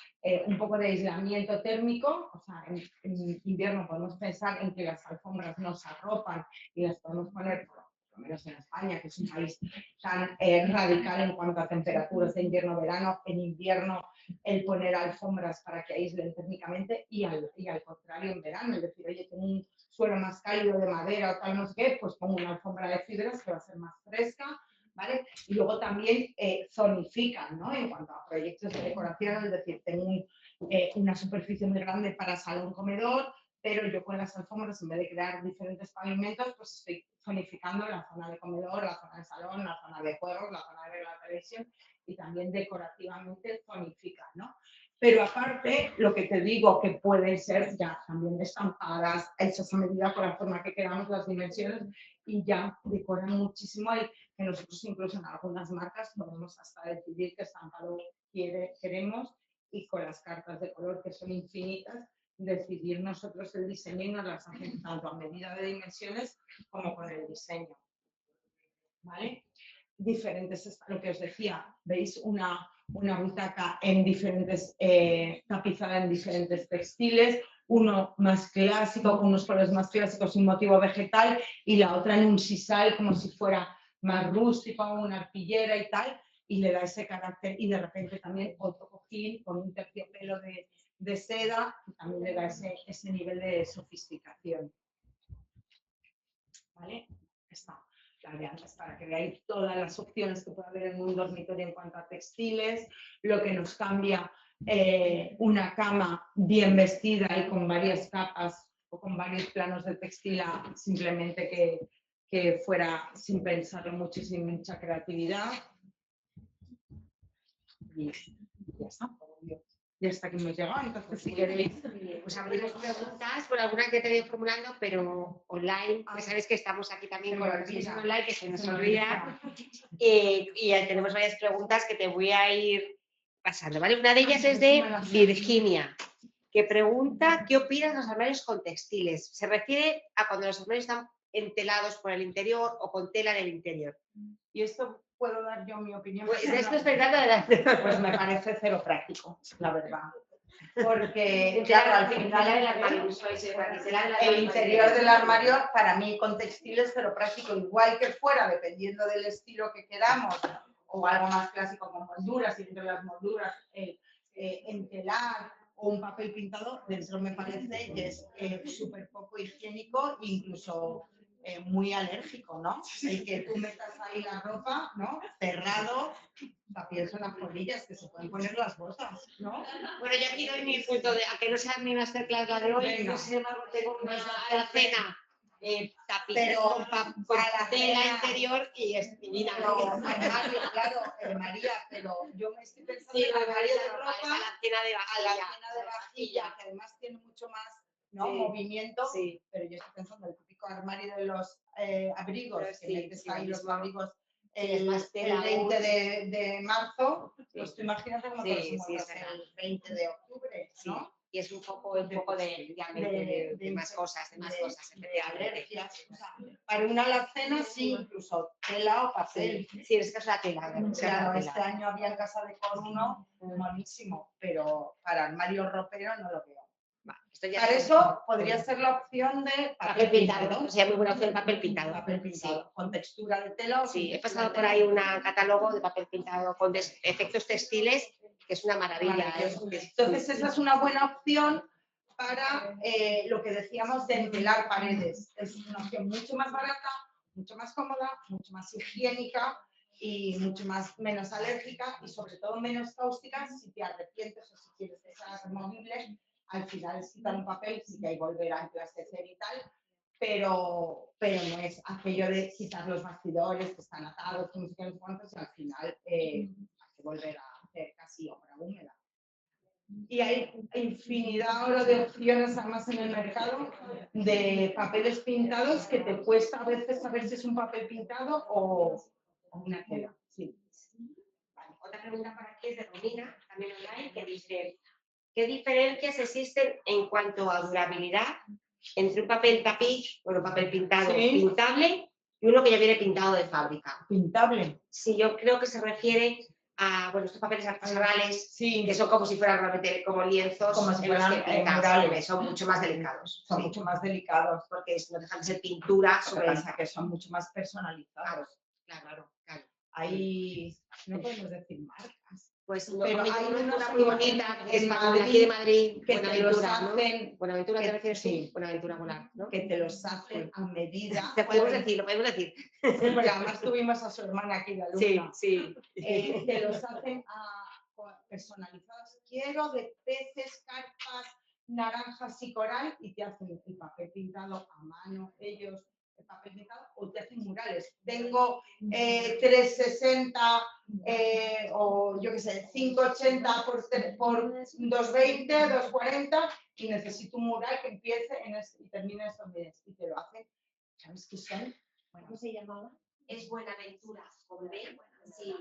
un poco de aislamiento térmico. O sea, en invierno podemos pensar en que las alfombras nos arropan y las podemos poner, por lo menos en España, que es un país tan radical en cuanto a temperaturas de invierno-verano. En invierno el poner alfombras para que aíslen térmicamente y al contrario en verano, es decir, oye, tengo un suelo más cálido de madera o tal, no sé qué, pues pongo una alfombra de fibras que va a ser más fresca, ¿vale? Y luego también zonifican, ¿no? En cuanto a proyectos de decoración, es decir, tengo una superficie muy grande para salón-comedor, pero yo con las alfombras, en vez de crear diferentes pavimentos, pues estoy zonificando la zona de comedor, la zona de salón, la zona de juegos, la zona de ver la televisión, y también decorativamente zonifican, ¿no? Pero aparte, lo que te digo que pueden ser ya también estampadas, hechas a medida con la forma que queramos, las dimensiones, y ya decoran muchísimo, y que nosotros incluso en algunas marcas podemos hasta decidir qué estampado queremos, y con las cartas de color que son infinitas, decidir nosotros el diseño y nos las hacen tanto a medida de dimensiones como con el diseño, ¿vale? Diferentes, lo que os decía, veis una butaca en diferentes, tapizada en diferentes textiles, uno más clásico, con unos colores más clásicos y un motivo vegetal, y la otra en un sisal como si fuera más rústico, una arpillera y tal, y le da ese carácter, y de repente también otro cojín con un terciopelo de seda, y también le da ese nivel de sofisticación. ¿Vale? Está la de antes para que veáis todas las opciones que puede haber en un dormitorio en cuanto a textiles, lo que nos cambia una cama bien vestida y con varias capas o con varios planos de textil a simplemente que fuera sin pensarlo mucho y sin mucha creatividad. Y ya está. Y hasta que hemos llegado, entonces si queréis.
Pues algunas preguntas, por alguna que te voy formulando, pero online, pues sabes que estamos aquí también con la transmisión online, que se nos olvida, y tenemos varias preguntas que te voy a ir pasando, ¿vale? Una de ellas es de Virginia, que pregunta ¿qué opinas de los armarios con textiles? Se refiere a cuando los armarios están entelados por el interior o con tela en el interior.
Y esto puedo dar yo mi opinión.
Pues esto es verdad,
pues me parece cero práctico, la verdad. Porque
claro,
al final el interior del armario para mí con textiles cero práctico, igual que fuera, dependiendo del estilo que queramos, o algo más clásico con molduras, y entre las molduras entelar o un papel pintado, dentro me parece que es súper poco higiénico, incluso muy alérgico, ¿no? El que tú metas ahí la ropa, ¿no? Cerrado, la pienso en las polillas que se pueden poner las botas, ¿no?
Bueno, yo aquí doy mi punto de, a que no sea mi masterclass la de hoy,
Venga.
yo sin embargo tengo una alacena tapiz
Pero
con
a la
tela
cena-
interior y es divina.
Pero, armario, claro, María, pero yo me estoy pensando
Sí,
en el armario de
esa
ropa,
alacena de
a la
vajilla.
cena de vajilla, que además tiene mucho más, ¿no?
Sí,
movimiento,
sí.
pero yo estoy pensando en el típico armario de los abrigos,
Pero
que
sí,
metes
sí,
ahí
lo
los
mismo.
abrigos
Sí, es más tela,
el 20
unos.
de marzo, pues tú imagínate cómo te
Sí,
los
sí, es
muevas
verdad.
el 20 de octubre,
Sí,
¿no?
y es un poco de más cosas, efectivamente.
alergias. O sea, para una alacena sí, incluso tela o papel.
Sí, en este caso la tela.
Claro, este año había en casa de con uno buenísimo, pero para armario ropero no lo veo.
Esto ya
Para
es
eso podría ser la opción de
papel pintado. O sea, muy buena opción el papel pintado.
Papel pintado, con textura de tela. O
Sí,
sin
he
textura
pasado
de
por
tela.
ahí un catálogo de papel pintado con efectos textiles, que es una maravilla.
Maravilloso. Entonces, esa es una buena opción para lo que decíamos de entelar paredes. Es una opción mucho más barata, mucho más cómoda, mucho más higiénica y mucho menos alérgica y sobre todo menos cáustica si te arrepientes o si quieres que sea removible. Al final es quitar un papel, sí que hay que volver a emplastecer y tal, pero no es aquello de quitar los bastidores que están atados, que no sé qué, no sé cuántos, y al final hay que volver a hacer casi obra húmeda. Y hay infinidad ahora de opciones además en el mercado de papeles pintados que te cuesta a veces saber si es un papel pintado o una tela. Sí.
Vale, otra pregunta para aquí es de Romina, también online, que dice, ¿qué diferencias existen en cuanto a durabilidad entre un papel tapiz, bueno, un papel pintado
Sí.
pintable y uno que ya viene pintado de fábrica?
Pintable.
Sí, yo creo que se refiere a, bueno, estos papeles artesanales,
Sí.
que son como si fueran realmente como lienzos,
Como si
en los
fueran,
que pintas,
murales.
son mucho más delicados.
Son
Sí,
mucho más delicados.
porque no dejan de ser pintura
Lo que
sobre
pasa que son mucho más personalizados.
Claro.
Ahí no podemos decir marcas.
Pues no,
Pero
hay
hay
una
unos
muy bonita que es
en
de aquí de Madrid,
que te los
Buenaventura, ¿no?
hacen,
Buenaventura, ¿te
que-
refieres?
sí.
Buenaventura Volar, ¿no?
que te los hacen a medida.
Lo podemos decir.
Porque además tuvimos a su hermana aquí de alumna.
Sí.
Te los hacen personalizados. Quiero de peces, carpas, naranjas y coral y te hacen el papel pintado a mano, ellos el papel pintado o te hacen murales. Tengo 360 o yo qué sé, 580 por 220, 240 y necesito un mural que empiece y termine en estos días. Y te lo hacen. ¿Sabes qué son? Bueno,
¿Cómo se llamaba?
Es Buenaventura, con B, sí.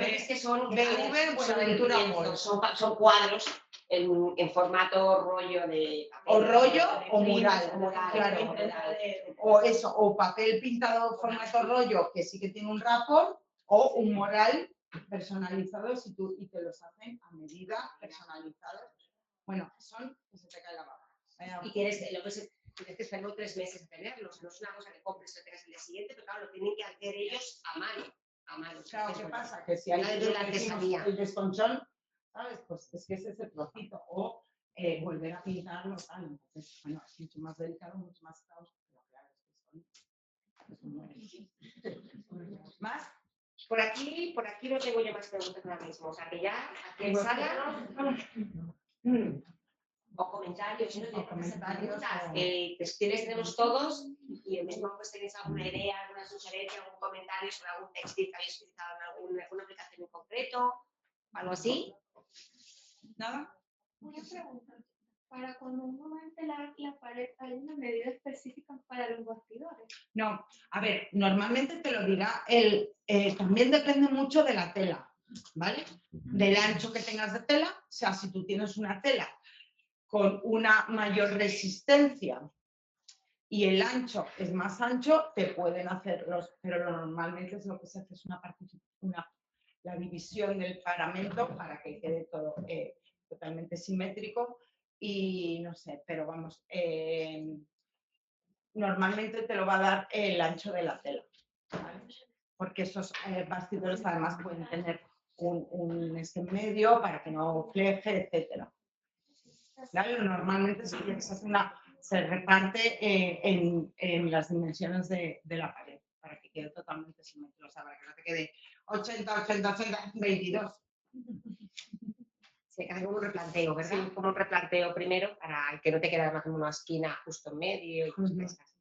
Es que son
BV Buenaventura
lienzos, son cuadros en formato rollo de papel.
O rollo o
mural,
mural, claro. O eso, o papel pintado formato rollo, que sí que tiene un rapport, o un mural personalizado y te los hacen a medida, personalizados. Bueno, son que se te cae la baba.
Y tienes que esperar 3 meses a tenerlos. No es una cosa que compres y lo tengas el día siguiente, pero claro, lo tienen que hacer ellos a mano.
Claro, ¿qué pasa? Que si hay
la artesanía.
el desconchón, ¿sabes? Pues es que ese es el trocito. O volver a pintarlo tal. Entonces, bueno, es mucho más delicado, mucho más caos. Pero claro, es que son buenos. ¿Más?
Por aquí no tengo yo más preguntas ahora mismo. O sea que ya aquí en sala. O comentarios, textiles tenemos todos y el mismo pues tenéis alguna idea, alguna sugerencia, algún comentario sobre algún textil que habéis utilizado en alguna aplicación en concreto, algo así.
¿Nada?
Una pregunta. Para cuando uno va a entelar la pared, ¿hay una medida específica para los bastidores?
No, a ver, normalmente te lo dirá también depende mucho de la tela, ¿vale? Del ancho que tengas de tela, o sea, si tú tienes una tela con una mayor resistencia y el ancho es más ancho, te pueden hacer pero normalmente es lo que se hace es la división del paramento para que quede todo totalmente simétrico y no sé, pero vamos, normalmente te lo va a dar el ancho de la tela, ¿vale? Porque esos bastidores además pueden tener un medio para que no fleje, etcétera. ¿vale? Normalmente se reparte en las dimensiones de la pared para que quede totalmente simétrico, o sea, para que no te quede 80, 80, 80, 22.
Se hace como un replanteo, ¿verdad?
Sí.
Como un replanteo primero para que no te quede más en una esquina justo en medio y cosas de esas.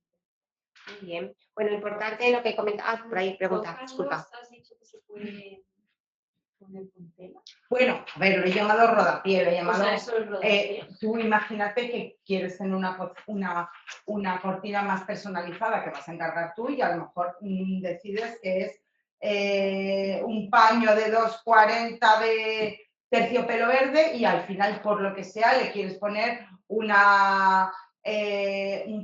Muy bien. Bueno, importante lo que comentaba. Por ahí pregunta, disculpa.
¿Has dicho que se puede poner con tela?
Bueno, a ver, lo he llamado rodapié, lo he llamado...
O sea, eso es rodapié.
Tú imagínate que quieres tener una cortina más personalizada que vas a encargar tú y a lo mejor decides que es un paño de 2,40 de terciopelo verde y al final, por lo que sea, le quieres poner un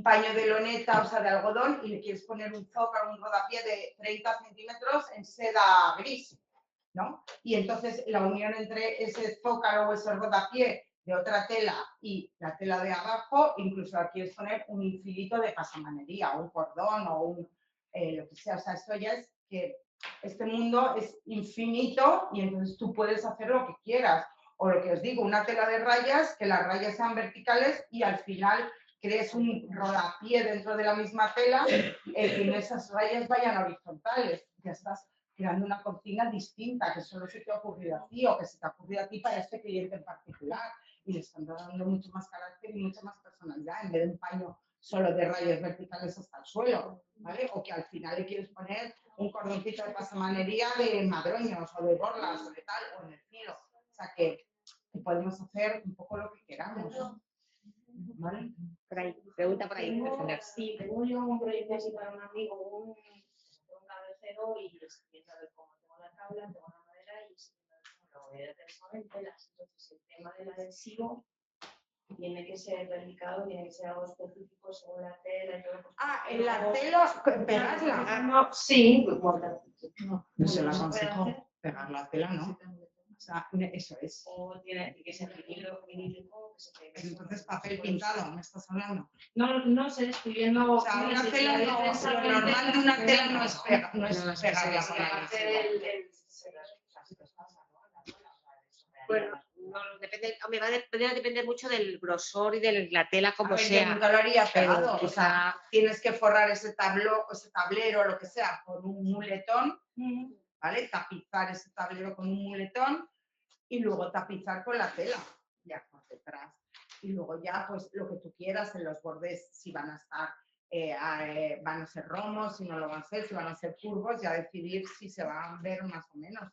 paño de loneta, o sea, de algodón, y le quieres poner un zócalo, un rodapié de 30 centímetros en seda gris, ¿no? Y entonces la unión entre ese zócalo o ese rodapié de otra tela y la tela de abajo, incluso la quieres poner un filito de pasamanería, o un cordón o lo que sea. O sea, esto ya es que este mundo es infinito y entonces tú puedes hacer lo que quieras. O lo que os digo, una tela de rayas, que las rayas sean verticales y al final crees un rodapié dentro de la misma tela y esas rayas vayan horizontales. Ya estás creando una cortina distinta que solo se te ha ocurrido a ti o que se te ha ocurrido a ti para este cliente en particular y le están dando mucho más carácter y mucha más personalidad en vez de un paño solo de rayas verticales hasta el suelo, ¿vale? O que al final le quieres poner un cordoncito de pasamanería de madroños o de borlas o de tal o en el filo. O sea que podemos hacer un poco lo que queramos, ¿vale?
Por ahí, pregunta por ahí.
Sí, tengo yo un proyecto así para un amigo, un cabecero y estoy viendo a ver cómo tengo la tabla, tengo la madera y lo voy a transformar en telas. Entonces el tema del adhesivo tiene que ser delicado, tiene que ser algo específico según la tela y todo.
En la tela, pegarla.
No, sí,
No se la aconsejo. Pegar la tela, ¿no? O sea, eso es.
o tiene que ser vinílico, que se pegue.
Entonces, papel pintado, ¿me estás hablando?
No sé, estoy viendo.
O sea, una tela no, lo normal de una tela no es pegarla con la
Bueno, no, depende, hombre, va a depender mucho del grosor y de la tela como
Yo
sea.
nunca lo haría pegado,
pero
o sea, tienes que forrar ese tablero, lo que sea, con un muletón, ¿vale? Tapizar ese tablero con un muletón y luego tapizar con la tela, ya por detrás. Y luego ya, pues, lo que tú quieras en los bordes, si van a estar, van a ser romos, si no lo van a ser, si van a ser curvos, ya decidir si se van a ver más o menos.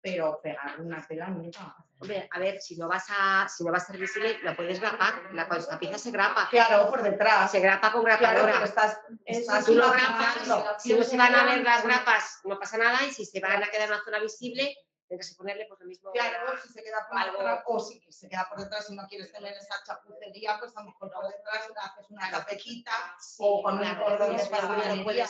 Pero pegar una tela nunca.
Hombre, a ver, si no va a ser visible, lo puedes grapar. Cuando esta pieza se grapa.
Claro, por detrás.
Se grapa con
Claro,
grapadora.
pero estás
Tú lo
imaginando.
grapas, si no se van a ver las grapas, no pasa nada, y si se van a quedar en una zona visible, tienes que ponerle pues lo mismo.
Claro, si se queda por detrás, o si se queda por detrás y no quieres tener esa chapucería, pues a lo mejor por detrás haces una tapetita o con un cordón de pasamanería,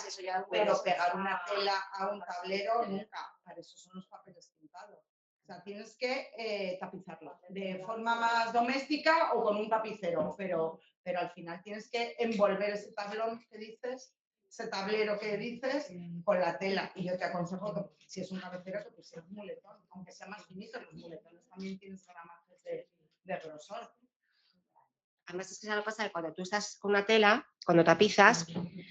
pero pegar una tela a un tablero nunca. Para eso son los papeles pintados. O sea, tienes que tapizarlo de forma más doméstica o con un tapicero, pero al final tienes que envolver ese tablón que dices, ese tablero que dices, con la tela. Y yo te aconsejo que si es un cabecero que pusieras un muletón, aunque sea más finito, los muletones también tienes gramajes de grosor.
Además es que lo que pasa es que cuando tú estás con una tela, cuando tapizas,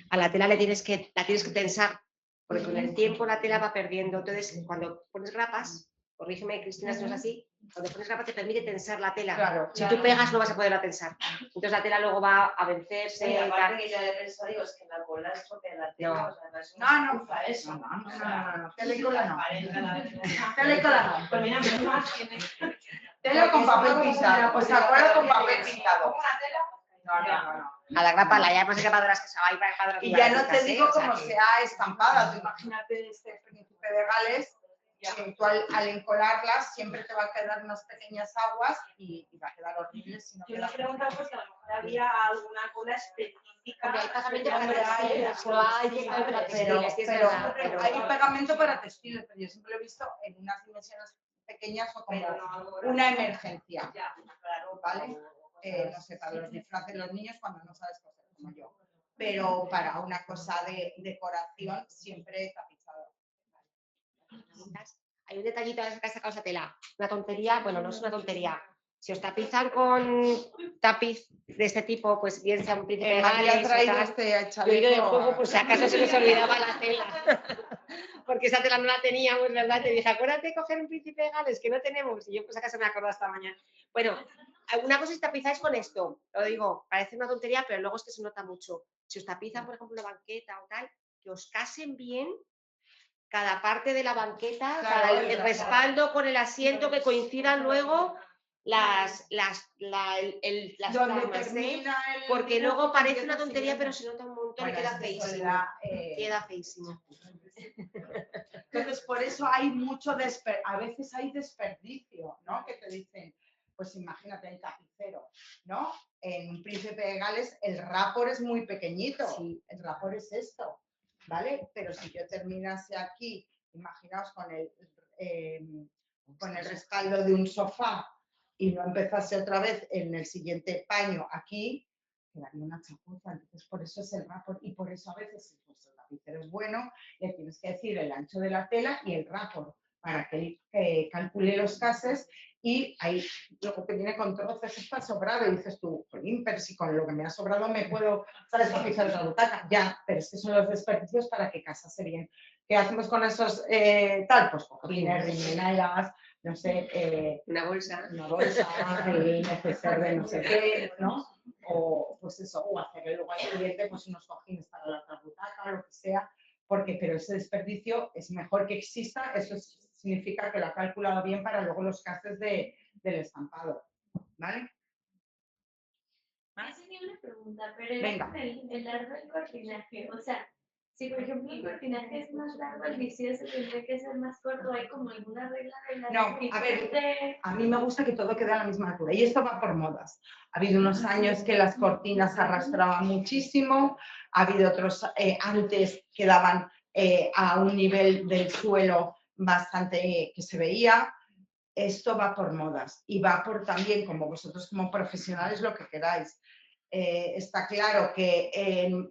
a la tela la tienes que tensar, porque con el tiempo la tela va perdiendo. Entonces, cuando pones grapas, corrígeme, Cristina, si no es así, cuando pones grapas te permite tensar la tela.
Claro,
Si tú pegas no vas a poderla tensar. Entonces la tela luego va a vencerse.
Sí, aparte que yo he pensado, digo, es que la cola es porque la tela,
No.
o sea, no es una
No.
chapuza eso.
No. Tela y cola no.
Tela
Tela y cola no.
Pues mira, menos mal tiene.
Tela con papel pintado, o sea, cola con papel pintado. No.
A la grapa la llamas grapadoras que se va a ir grapadoras.
Y ya no te
gratis,
digo
o sea
cómo
que-
sea estampada. Tú imagínate este príncipe de Gales, tú al encolarlas siempre te va a quedar unas pequeñas aguas y va a quedar horrible si no
Yo
queda.
me preguntaba pues que a lo mejor había alguna cola específica.
Hombre, hay pegamento para
Hombre, hay,
textiles, no hay
sí,
pegamento para
pero-
textiles, sí es verdad, pero-
Hay pegamento para textiles, pero yo siempre lo he visto en unas dimensiones pequeñas o como
pero no algo
una
grande.
emergencia,
Ya, claro,
¿vale?
cosas
No sé, para los disfraces de los niños cuando no sabes coser como yo. Pero para una cosa de decoración siempre tapizado.
Hay un detallito que has sacado esa tela. Una tontería, bueno, no es una tontería. Si os tapizan con tapiz de este tipo, pues bien sea un príncipe de
María ha
Gales o
traído
tal,
este
yo he ido de
chaleco.
juego por si acaso se nos olvidaba la tela. Porque esa tela no la teníamos, ¿verdad? Te dije, acuérdate de coger un príncipe de Gales que no tenemos. Y yo pues acaso me acuerdo hasta mañana. Bueno, alguna cosa si tapizáis con esto, lo digo, parece una tontería, pero luego es que se nota mucho. Si os tapizan, por ejemplo, una banqueta o tal, que os casen bien cada parte de la banqueta,
Claro,
el respaldo con el asiento, que coincidan luego las
Donde
tramas, ¿eh?
termina
Porque
dibujo,
luego parece
empieza
una tontería,
siguiente.
pero se nota un montón y
Bueno,
queda
es que eso
feísimo.
da,
Queda feísimo.
Entonces, por eso hay mucho a veces hay desperdicio, ¿no? Que te dicen, pues imagínate el tapicero, ¿no? En un príncipe de Gales el rapor es muy pequeñito,
Sí.
el rapor es esto, ¿vale? Pero si yo terminase aquí, imaginaos con el respaldo de un sofá y no empezase otra vez en el siguiente paño aquí, quedaría una chapuza. Entonces, por eso es el rapor y por eso a veces, si vuestro tapicero es bueno, le tienes que decir el ancho de la tela y el rapor para que él calcule los cases y ahí luego que viene con trozos está sobrado y dices tú, jolín, pero si con lo que me ha sobrado me puedo, ¿sabes? Tapizar la butaca. Ya, pero es que son los desperdicios para que casase bien. ¿Qué hacemos con esos tal? Pues cojines, rimeras, no sé,
Una bolsa.
el neceser de no sé qué, ¿no? O pues eso, o hacerle luego al cliente pues unos cojines para la otra butaca, lo que sea, pero ese desperdicio es mejor que exista, eso significa que lo ha calculado bien para luego los casos del estampado, ¿vale?
Yo tenía una pregunta, pero
Venga.
era el largo del cortinaje. O sea, si por ejemplo el cortinaje es más largo, el vestido se tendría que ser más corto. ¿Hay como alguna regla de la
No, a ver, a mí me gusta que todo quede a la misma altura y esto va por modas. Ha habido unos años que las cortinas arrastraban muchísimo, ha habido otros antes que daban a un nivel del suelo bastante que se veía. Esto va por modas y va por también, como vosotros como profesionales, lo que queráis. Está claro que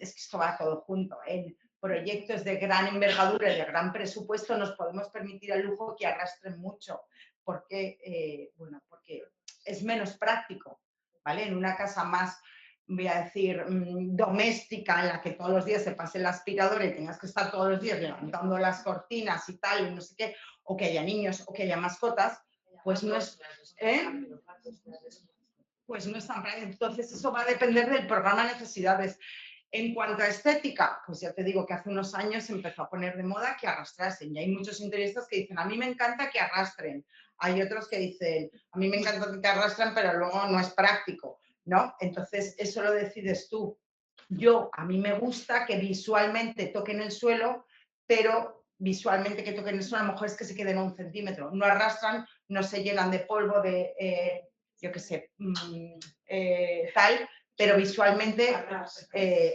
es que esto va todo junto. En proyectos de gran envergadura y de gran presupuesto nos podemos permitir el lujo que arrastren mucho, porque, porque es menos práctico, ¿vale? En una casa más, voy a decir, doméstica, en la que todos los días se pase la aspiradora y tengas que estar todos los días levantando las cortinas y tal, y no sé qué, o que haya niños o que haya mascotas, pues no es... Pues no es tan práctico. Entonces eso va a depender del programa necesidades. En cuanto a estética, pues ya te digo que hace unos años se empezó a poner de moda que arrastrasen y hay muchos interioristas que dicen, a mí me encanta que arrastren. Hay otros que dicen, a mí me encanta que arrastren, pero luego no es práctico, ¿no? Entonces eso lo decides tú. A mí me gusta que visualmente toquen el suelo, pero visualmente que toquen el suelo a lo mejor es que se queden a 1 centímetro. No arrastran, no se llenan de polvo, de, yo qué sé, tal, pero visualmente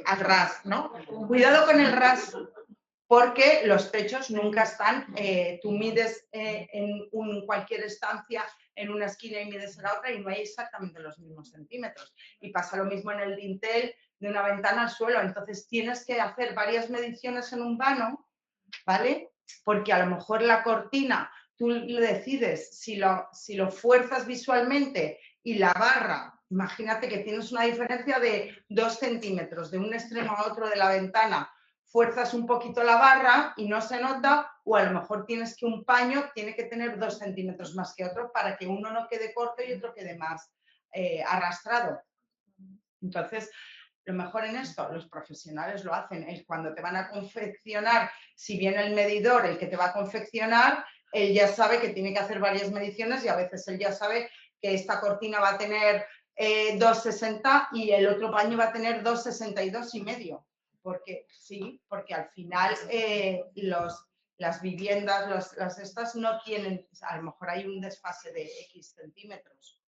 al ras, ¿no? Cuidado con el ras, porque los techos nunca están, tú mides en cualquier estancia en una esquina y mides en la otra y no hay exactamente los mismos centímetros. Y pasa lo mismo en el dintel de una ventana al suelo, entonces tienes que hacer varias mediciones en un vano, ¿vale? Porque a lo mejor la cortina, tú lo decides si lo fuerzas visualmente y la barra, imagínate que tienes una diferencia de 2 centímetros de un extremo a otro de la ventana, fuerzas un poquito la barra y no se nota, o a lo mejor tienes que un paño tiene que tener 2 centímetros más que otro para que uno no quede corto y otro quede más arrastrado. Entonces, lo mejor en esto, los profesionales lo hacen, es cuando te van a confeccionar, si viene el medidor, el que te va a confeccionar, él ya sabe que tiene que hacer varias mediciones y a veces él ya sabe que esta cortina va a tener 2,60 y el otro paño va a tener 2,62 y medio. Porque sí, porque al final las viviendas, estas no tienen, a lo mejor hay un desfase de X centímetros.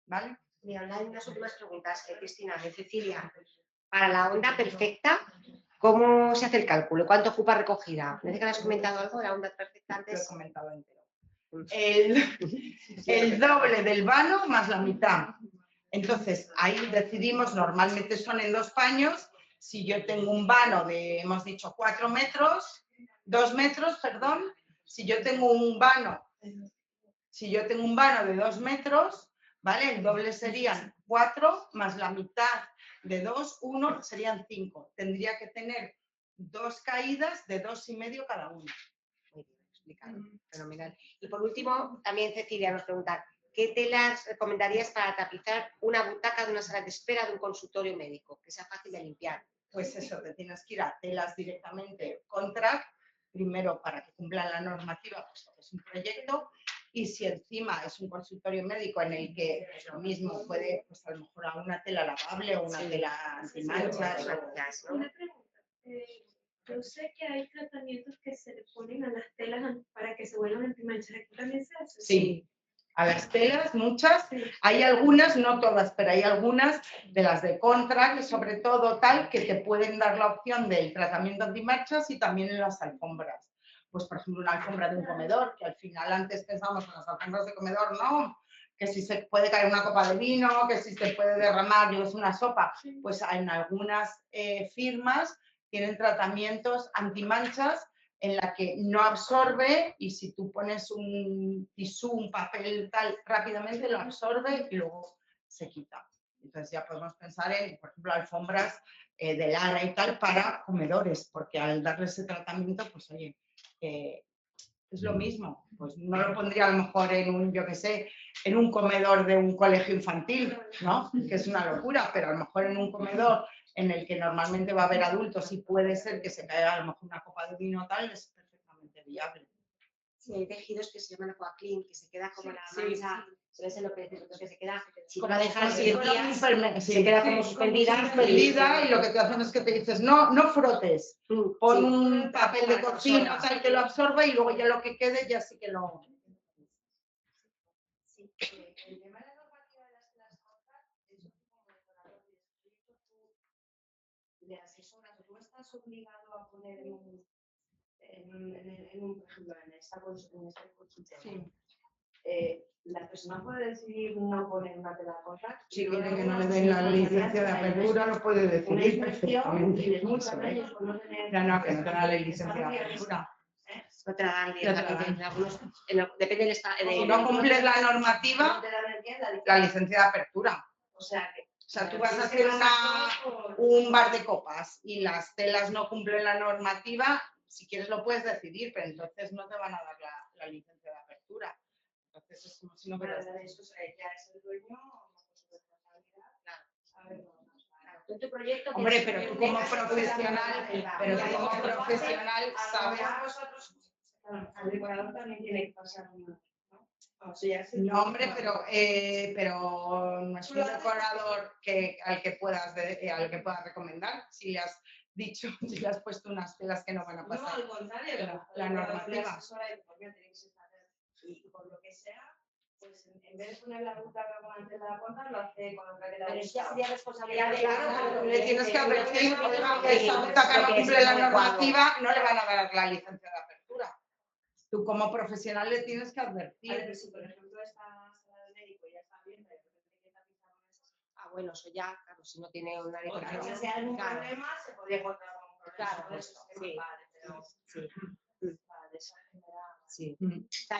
¿Vale?
Mira, hay unas últimas preguntas, Cristina, de Cecilia. Para la onda perfecta, ¿cómo se hace el cálculo? ¿Cuánto ocupa recogida? ¿No sé que has comentado algo de la onda perfecta antes?
Lo he comentado entero. El doble del vano más la mitad. Entonces, ahí decidimos, normalmente son en 2 paños. Si yo tengo un vano de, hemos dicho, 4 metros, 2 metros, perdón. Si yo tengo un vano de 2 metros, ¿vale? El doble serían 4 más la mitad de 2, 1, serían 5. Tendría que tener 2 caídas de 2,5 cada una.
Muy bien explicado, fenomenal. Y por último, también Cecilia nos pregunta, ¿qué telas recomendarías para tapizar una butaca de una sala de espera de un consultorio médico? Que sea fácil de limpiar.
Pues eso, te tienes que ir a telas directamente contract, primero para que cumplan la normativa, puesto que es un proyecto, y si encima es un consultorio médico en el que pues, lo mismo puede, pues a lo mejor a una tela lavable o una tela antimanchas.
¿no?
Una pregunta. Yo sé que hay tratamientos que se le ponen a las telas para que se vuelvan antimanchas. ¿Aquí también se hace?
Sí, a las telas, muchas. Hay algunas, no todas, pero hay algunas de las de contract, sobre todo tal, que te pueden dar la opción del tratamiento antimanchas y también en las alfombras. Pues, por ejemplo, una alfombra de un comedor, que al final antes pensábamos en las alfombras de comedor, no, que si se puede caer una copa de vino, que si se puede derramar, yo es una sopa. Pues en algunas firmas tienen tratamientos antimanchas en la que no absorbe y si tú pones un tisú, un papel tal, rápidamente lo absorbe y luego se quita. Entonces ya podemos pensar en, por ejemplo, alfombras de lana y tal para comedores, porque al darle ese tratamiento, pues oye, es lo mismo. Pues no lo pondría a lo mejor en un, yo qué sé, en un comedor de un colegio infantil, ¿no? Que es una locura, pero a lo mejor en un comedor en el que normalmente va a haber adultos y puede ser que se caiga a lo mejor una copa de vino tal, es perfectamente viable.
Sí, hay tejidos que se llaman aquaclean, que se queda como la
Sí.
mancha, ¿sabes lo que se queda? Si
Como
no la dejas 10 días,
sí,
se queda
sí,
como suspendida.
suspendida y lo que te hacen es que te dices, no, no frotes, pon
Sí.
un papel de
Para que
cocina
absorba.
tal que lo absorba y luego ya lo que quede ya sí que lo...
Sí, el tema de la normativa de las telas cortas, eso como decorador de proyecto, tú le asesoras, o tú estás obligado a poner en un, por ejemplo, en este consultorio. La persona puede decidir no poner una tela corta.
Si quiere que no le den la licencia de apertura, lo puede decidir perfectamente. Eso, ¿eh? No, que no te da la licencia de apertura.
No te la dan
Ya te la dan.
directamente. Algunos, depende del estado.
Si no cumples la normativa, la licencia de apertura.
O sea,
tú vas a hacer un bar de copas y las telas no cumplen la normativa, si quieres lo puedes decidir, pero entonces no te van a dar la licencia de apertura. Entonces es como si no hubieras...
eso ya es el dueño, su responsabilidad. A ver,
En tu proyecto
Hombre, pero tú como profesional sabes...
Al decorador también tiene que pasar una...
No, hombre, pero no es un decorador al que puedas recomendar. Si le has dicho, si le has puesto unas telas que no van a pasar.
No, al contrario,
la normativa.
Y por lo que sea, pues en vez de poner la butaca con la tela corta, lo hace con otra tela.
Pero eso ya sería responsabilidad de
Claro, le tienes que advertir que esa butaca no cumple la normativa, no le van a dar la licencia de apertura. Tú como profesional le tienes que advertir.
Pero si por ejemplo esta sala de médico ya está abierta y de repente que tapizar una
bueno, eso ya, claro, si no tiene una
o sea, algún problema se podría encontrar con un problema.
Claro,
pues,
sí.
vale, pero vale, esa genera...
Sí. O sea,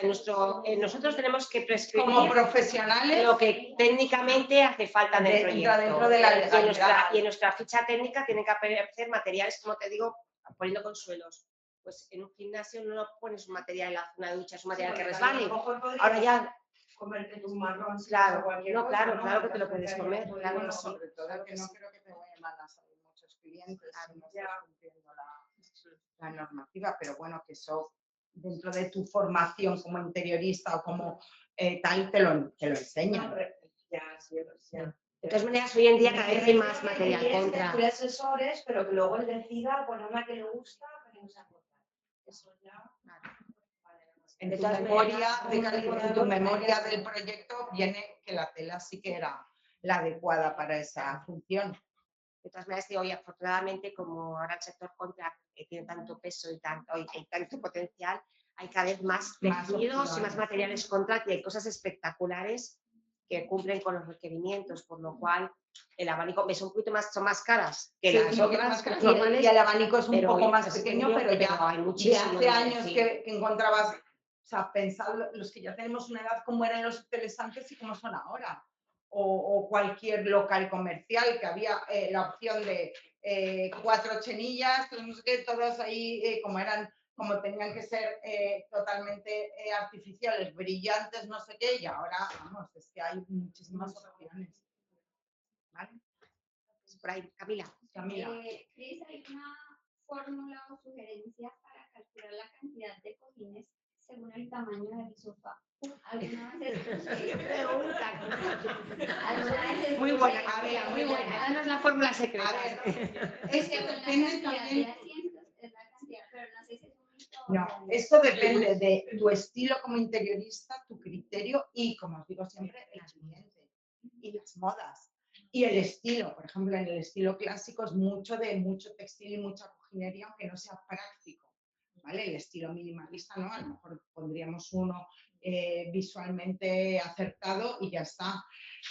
nosotros tenemos que prescribir
Como profesionales,
lo que técnicamente hace falta en el proyecto.
Dentro de la legalidad.
Y en nuestra ficha técnica tienen que aparecer materiales, como te digo, poniendo consuelos. Pues en un gimnasio no pones un material en la zona de ducha, es un material que resbale. Ahora ya...
Comerte un marrón.
Claro,
cualquier
no,
cosa,
claro que te lo puedes comer. Claro que sí.
Sobre todo que no creo que te vayan a salir muchos clientes si no estás cumpliendo la normativa, pero bueno, que eso dentro de tu formación como interiorista o como tal te lo enseñan.
De todas maneras, hoy en día cada vez hay más material contra.
Hay asesores, pero que luego él decida poner una que le gusta, pero no se aporta. Eso ya...
En tu memoria del proyecto viene que la tela sí que era la adecuada para esa función.
De todas maneras, hoy afortunadamente, como ahora el sector contract tiene tanto peso y tanto potencial, hay cada vez más tejidos y más materiales contract y hay cosas espectaculares que cumplen con los requerimientos, por lo cual el abanico son un poquito más, son más caras que las otras normales.
Y el abanico es un
pero
poco
hoy
más
es
pequeño, pero ya
hay
de
muchísimo.
hace años que encontrabas, o sea, pensad los que ya tenemos una edad, cómo eran los hoteles antes y cómo son ahora. o cualquier local comercial, que había la opción de 4 chenillas, no sé qué, todas ahí como tenían que ser totalmente artificiales, brillantes, no sé qué, y ahora, vamos, es que hay muchísimas opciones. ¿Vale?
Pues por ahí, Camila.
Cris, hay una fórmula o sugerencia para calcular la cantidad de cojines según el tamaño del sofá. ¿Alguna vez
Qué pregunta.
¿Alguna vez
Muy buena, Camila, muy buena. Danos la fórmula secreta.
A ver,
Es que
depende
la cantidad
también.
de asientos es la cantidad, pero no sé si es un mito o
No,
realidad.
esto depende de tu estilo como interiorista, tu criterio y, como os digo siempre, el cliente y las modas. Y el estilo, por ejemplo, en el estilo clásico es mucho textil y mucha cojinería, aunque no sea práctico. ¿Vale? El estilo minimalista, ¿no? A lo mejor pondríamos uno visualmente acertado y ya está.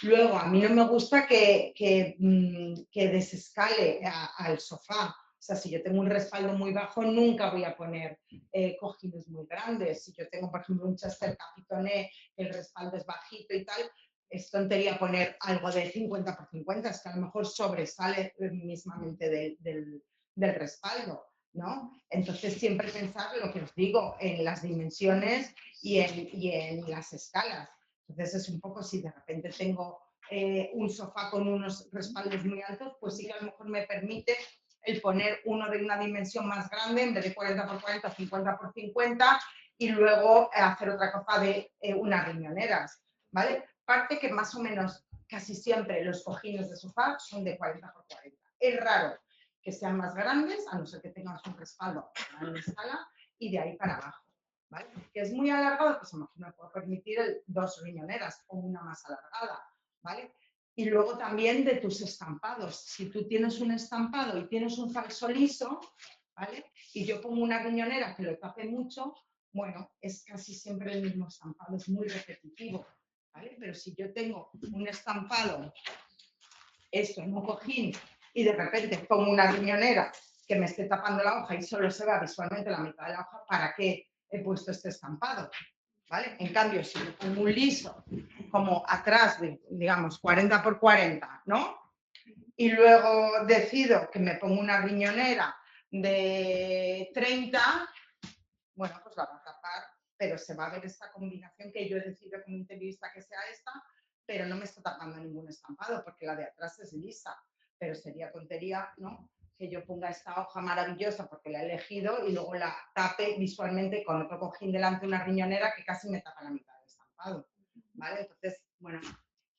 Luego, a mí no me gusta que desescale al sofá. O sea, si yo tengo un respaldo muy bajo, nunca voy a poner cojines muy grandes. Si yo tengo, por ejemplo, un Chester Capitoné, el respaldo es bajito y tal, es tontería poner algo de 50 por 50, es que a lo mejor sobresale mismamente del respaldo, ¿no? Entonces, siempre pensar lo que os digo, en las dimensiones y en las escalas. Entonces, es un poco, si de repente tengo un sofá con unos respaldos muy altos, pues sí que a lo mejor me permite el poner uno de una dimensión más grande, en vez de 40 por 40, 50 por 50, y luego hacer otra cosa de unas riñoneras, ¿vale? Parte que más o menos casi siempre los cojines de sofá son de 40 por 40. Es raro que sean más grandes, a no ser que tengas un respaldo a gran escala, y de ahí para abajo, ¿vale? Que es muy alargado, pues a lo mejor me puedo permitir 2 riñoneras o una más alargada, ¿vale? Y luego también de tus estampados. Si tú tienes un estampado y tienes un falso liso, ¿vale? Y yo pongo una riñonera que lo tape mucho, bueno, es casi siempre el mismo estampado, es muy repetitivo, ¿vale? Pero si yo tengo un estampado, esto en un cojín, y de repente pongo una riñonera que me esté tapando la hoja y solo se vea visualmente la mitad de la hoja, ¿para qué he puesto este estampado? ¿Vale? En cambio, si yo pongo un liso como atrás, digamos, 40 por 40, ¿no? Y luego decido que me pongo una riñonera de 30, bueno, pues la va a tapar, pero se va a ver esta combinación que yo he decidido como interiorista que sea esta, pero no me está tapando ningún estampado porque la de atrás es lisa, pero sería tontería, ¿no? Que yo ponga esta hoja maravillosa porque la he elegido y luego la tape visualmente con otro cojín delante, una riñonera que casi me tapa la mitad del estampado, ¿vale? Entonces, bueno,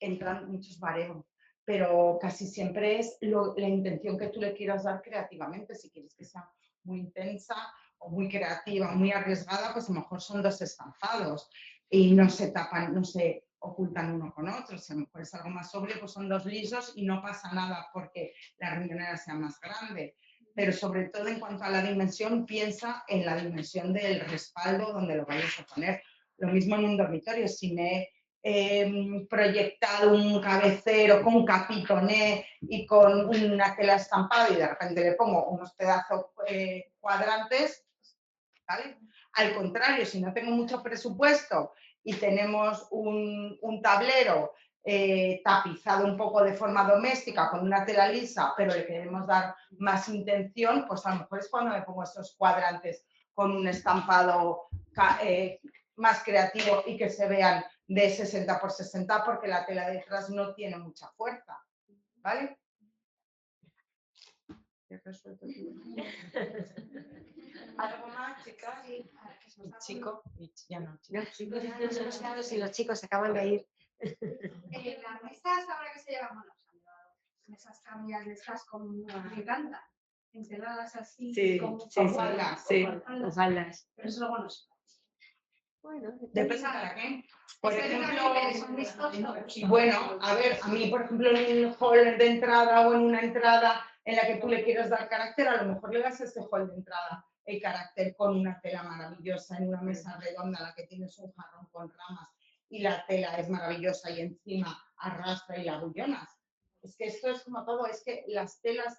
entran muchos baremos, pero casi siempre es la intención que tú le quieras dar creativamente. Si quieres que sea muy intensa o muy creativa, muy arriesgada, pues a lo mejor son 2 estampados y no se tapan, no se ocultan uno con otro. Si a lo mejor es algo más sobrio, pues son 2 lisos y no pasa nada porque la riñonera sea más grande. Pero sobre todo en cuanto a la dimensión, piensa en la dimensión del respaldo donde lo vayas a poner. Lo mismo en un dormitorio, si me proyectado un cabecero con capitoné y con una tela estampada y de repente le pongo unos pedazos cuadrantes, ¿vale? Al contrario, si no tengo mucho presupuesto y tenemos un tablero tapizado un poco de forma doméstica con una tela lisa, pero le queremos dar más intención, pues a lo mejor es cuando me pongo estos cuadrantes con un estampado más creativo y que se vean de 60 por 60 porque la tela detrás no tiene mucha fuerza, ¿vale? ¿Algo más, chicas? Chico, ya no.
Los chicos ya nos hemos quedado sin los chicos, se acaban de ir.
Las mesas ahora que se llevan, bueno, se han llevado mesas cambiadas de estas con me encantan, encerradas así,
Sí,
con
faldas,
sí,
con
con faldas.
pero eso luego no se
Bueno,
Depende para qué. Por ejemplo,
son vistosos.
bueno, a ver, a mí, por ejemplo, en un hall de entrada o en una entrada en la que tú le quieras dar carácter, a lo mejor le das a ese hall de entrada el carácter con una tela maravillosa, en una mesa redonda en la que tienes un jarrón con ramas y la tela es maravillosa y encima arrastra y la abullonas. Es que esto es como todo, es que las telas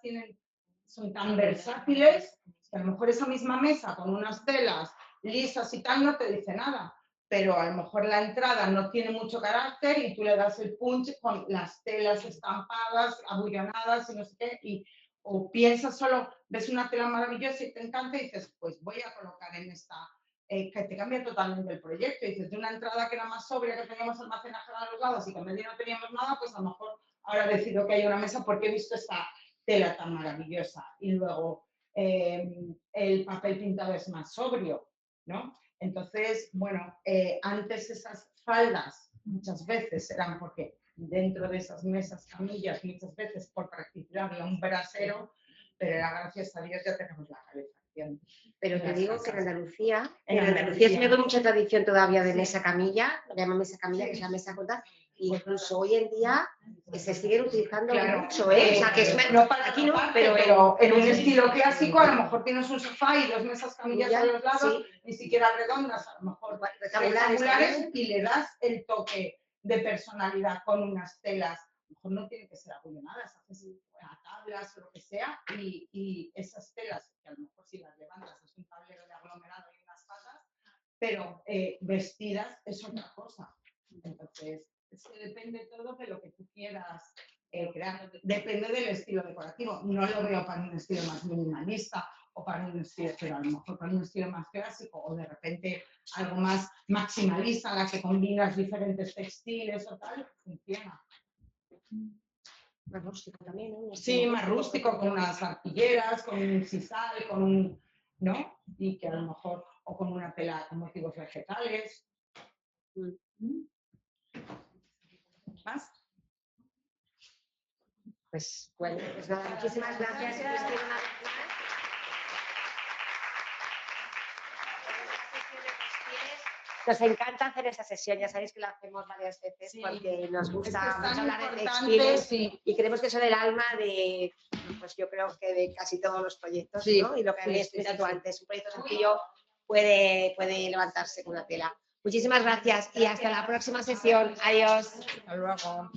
son tan versátiles que a lo mejor esa misma mesa con unas telas lisas y tal no te dice nada, pero a lo mejor la entrada no tiene mucho carácter y tú le das el punch con las telas estampadas, abullonadas y no sé qué, o piensas solo, ves una tela maravillosa y te encanta y dices, pues voy a colocar en esta, que te cambia totalmente el proyecto. Y dices, de una entrada que era más sobria, que teníamos almacenaje a los lados y que en medio no teníamos nada, pues a lo mejor ahora decido que hay una mesa porque he visto esta tela tan maravillosa. Y luego el papel pintado es más sobrio, ¿no? Entonces, bueno, antes esas faldas muchas veces eran porque dentro de esas mesas, camillas, muchas veces por practicidad había un brasero, pero era gracias a Dios ya tenemos la calefacción.
Pero te digo que en Andalucía
Andalucía
se me ve mucha tradición todavía de
Sí.
mesa camilla, lo llaman mesa camilla,
Sí.
que es la mesa corta, e incluso hoy en día se siguen utilizando
Claro.
mucho, ¿eh? O sea, que es
No para
aquí no,
taparte,
pero
en un estilo clásico a lo mejor tienes un sofá y dos mesas camillas a los lados,
sí.
ni siquiera redondas, a lo mejor rectangulares y le das el toque de personalidad con unas telas, a lo mejor no tiene que ser abullonadas, haces a tablas o lo que sea, y esas telas, que a lo mejor si las levantas es un tablero de aglomerado y unas patas, pero vestidas es otra cosa. Entonces, es que depende todo de lo que tú quieras crear, depende del estilo decorativo. No lo veo para un estilo más minimalista o para un estilo, pero a lo mejor para un estilo más clásico o de repente algo más maximalista en la que combinas diferentes textiles o tal, funciona.
Más rústico también, ¿no?
Sí, más rústico, con unas arpilleras, con un sisal, con un, ¿no? Y que a lo mejor, o con una tela con motivos vegetales. ¿Más?
Pues bueno, pues nada, muchísimas gracias, Cristina, una vez más. Nos encanta hacer esta sesión, ya sabéis que la hacemos varias veces
Sí.
porque nos gusta
Es
mucho
tan
hablar de
importante,
textiles
sí.
y creemos que son el alma de, pues yo creo que de casi todos los proyectos,
Sí,
¿no? Y lo que
sí,
habéis
sí,
explicado
sí.
antes, un proyecto sencillo puede levantarse con una tela. Muchísimas gracias y hasta la próxima sesión. Adiós.
Hasta luego.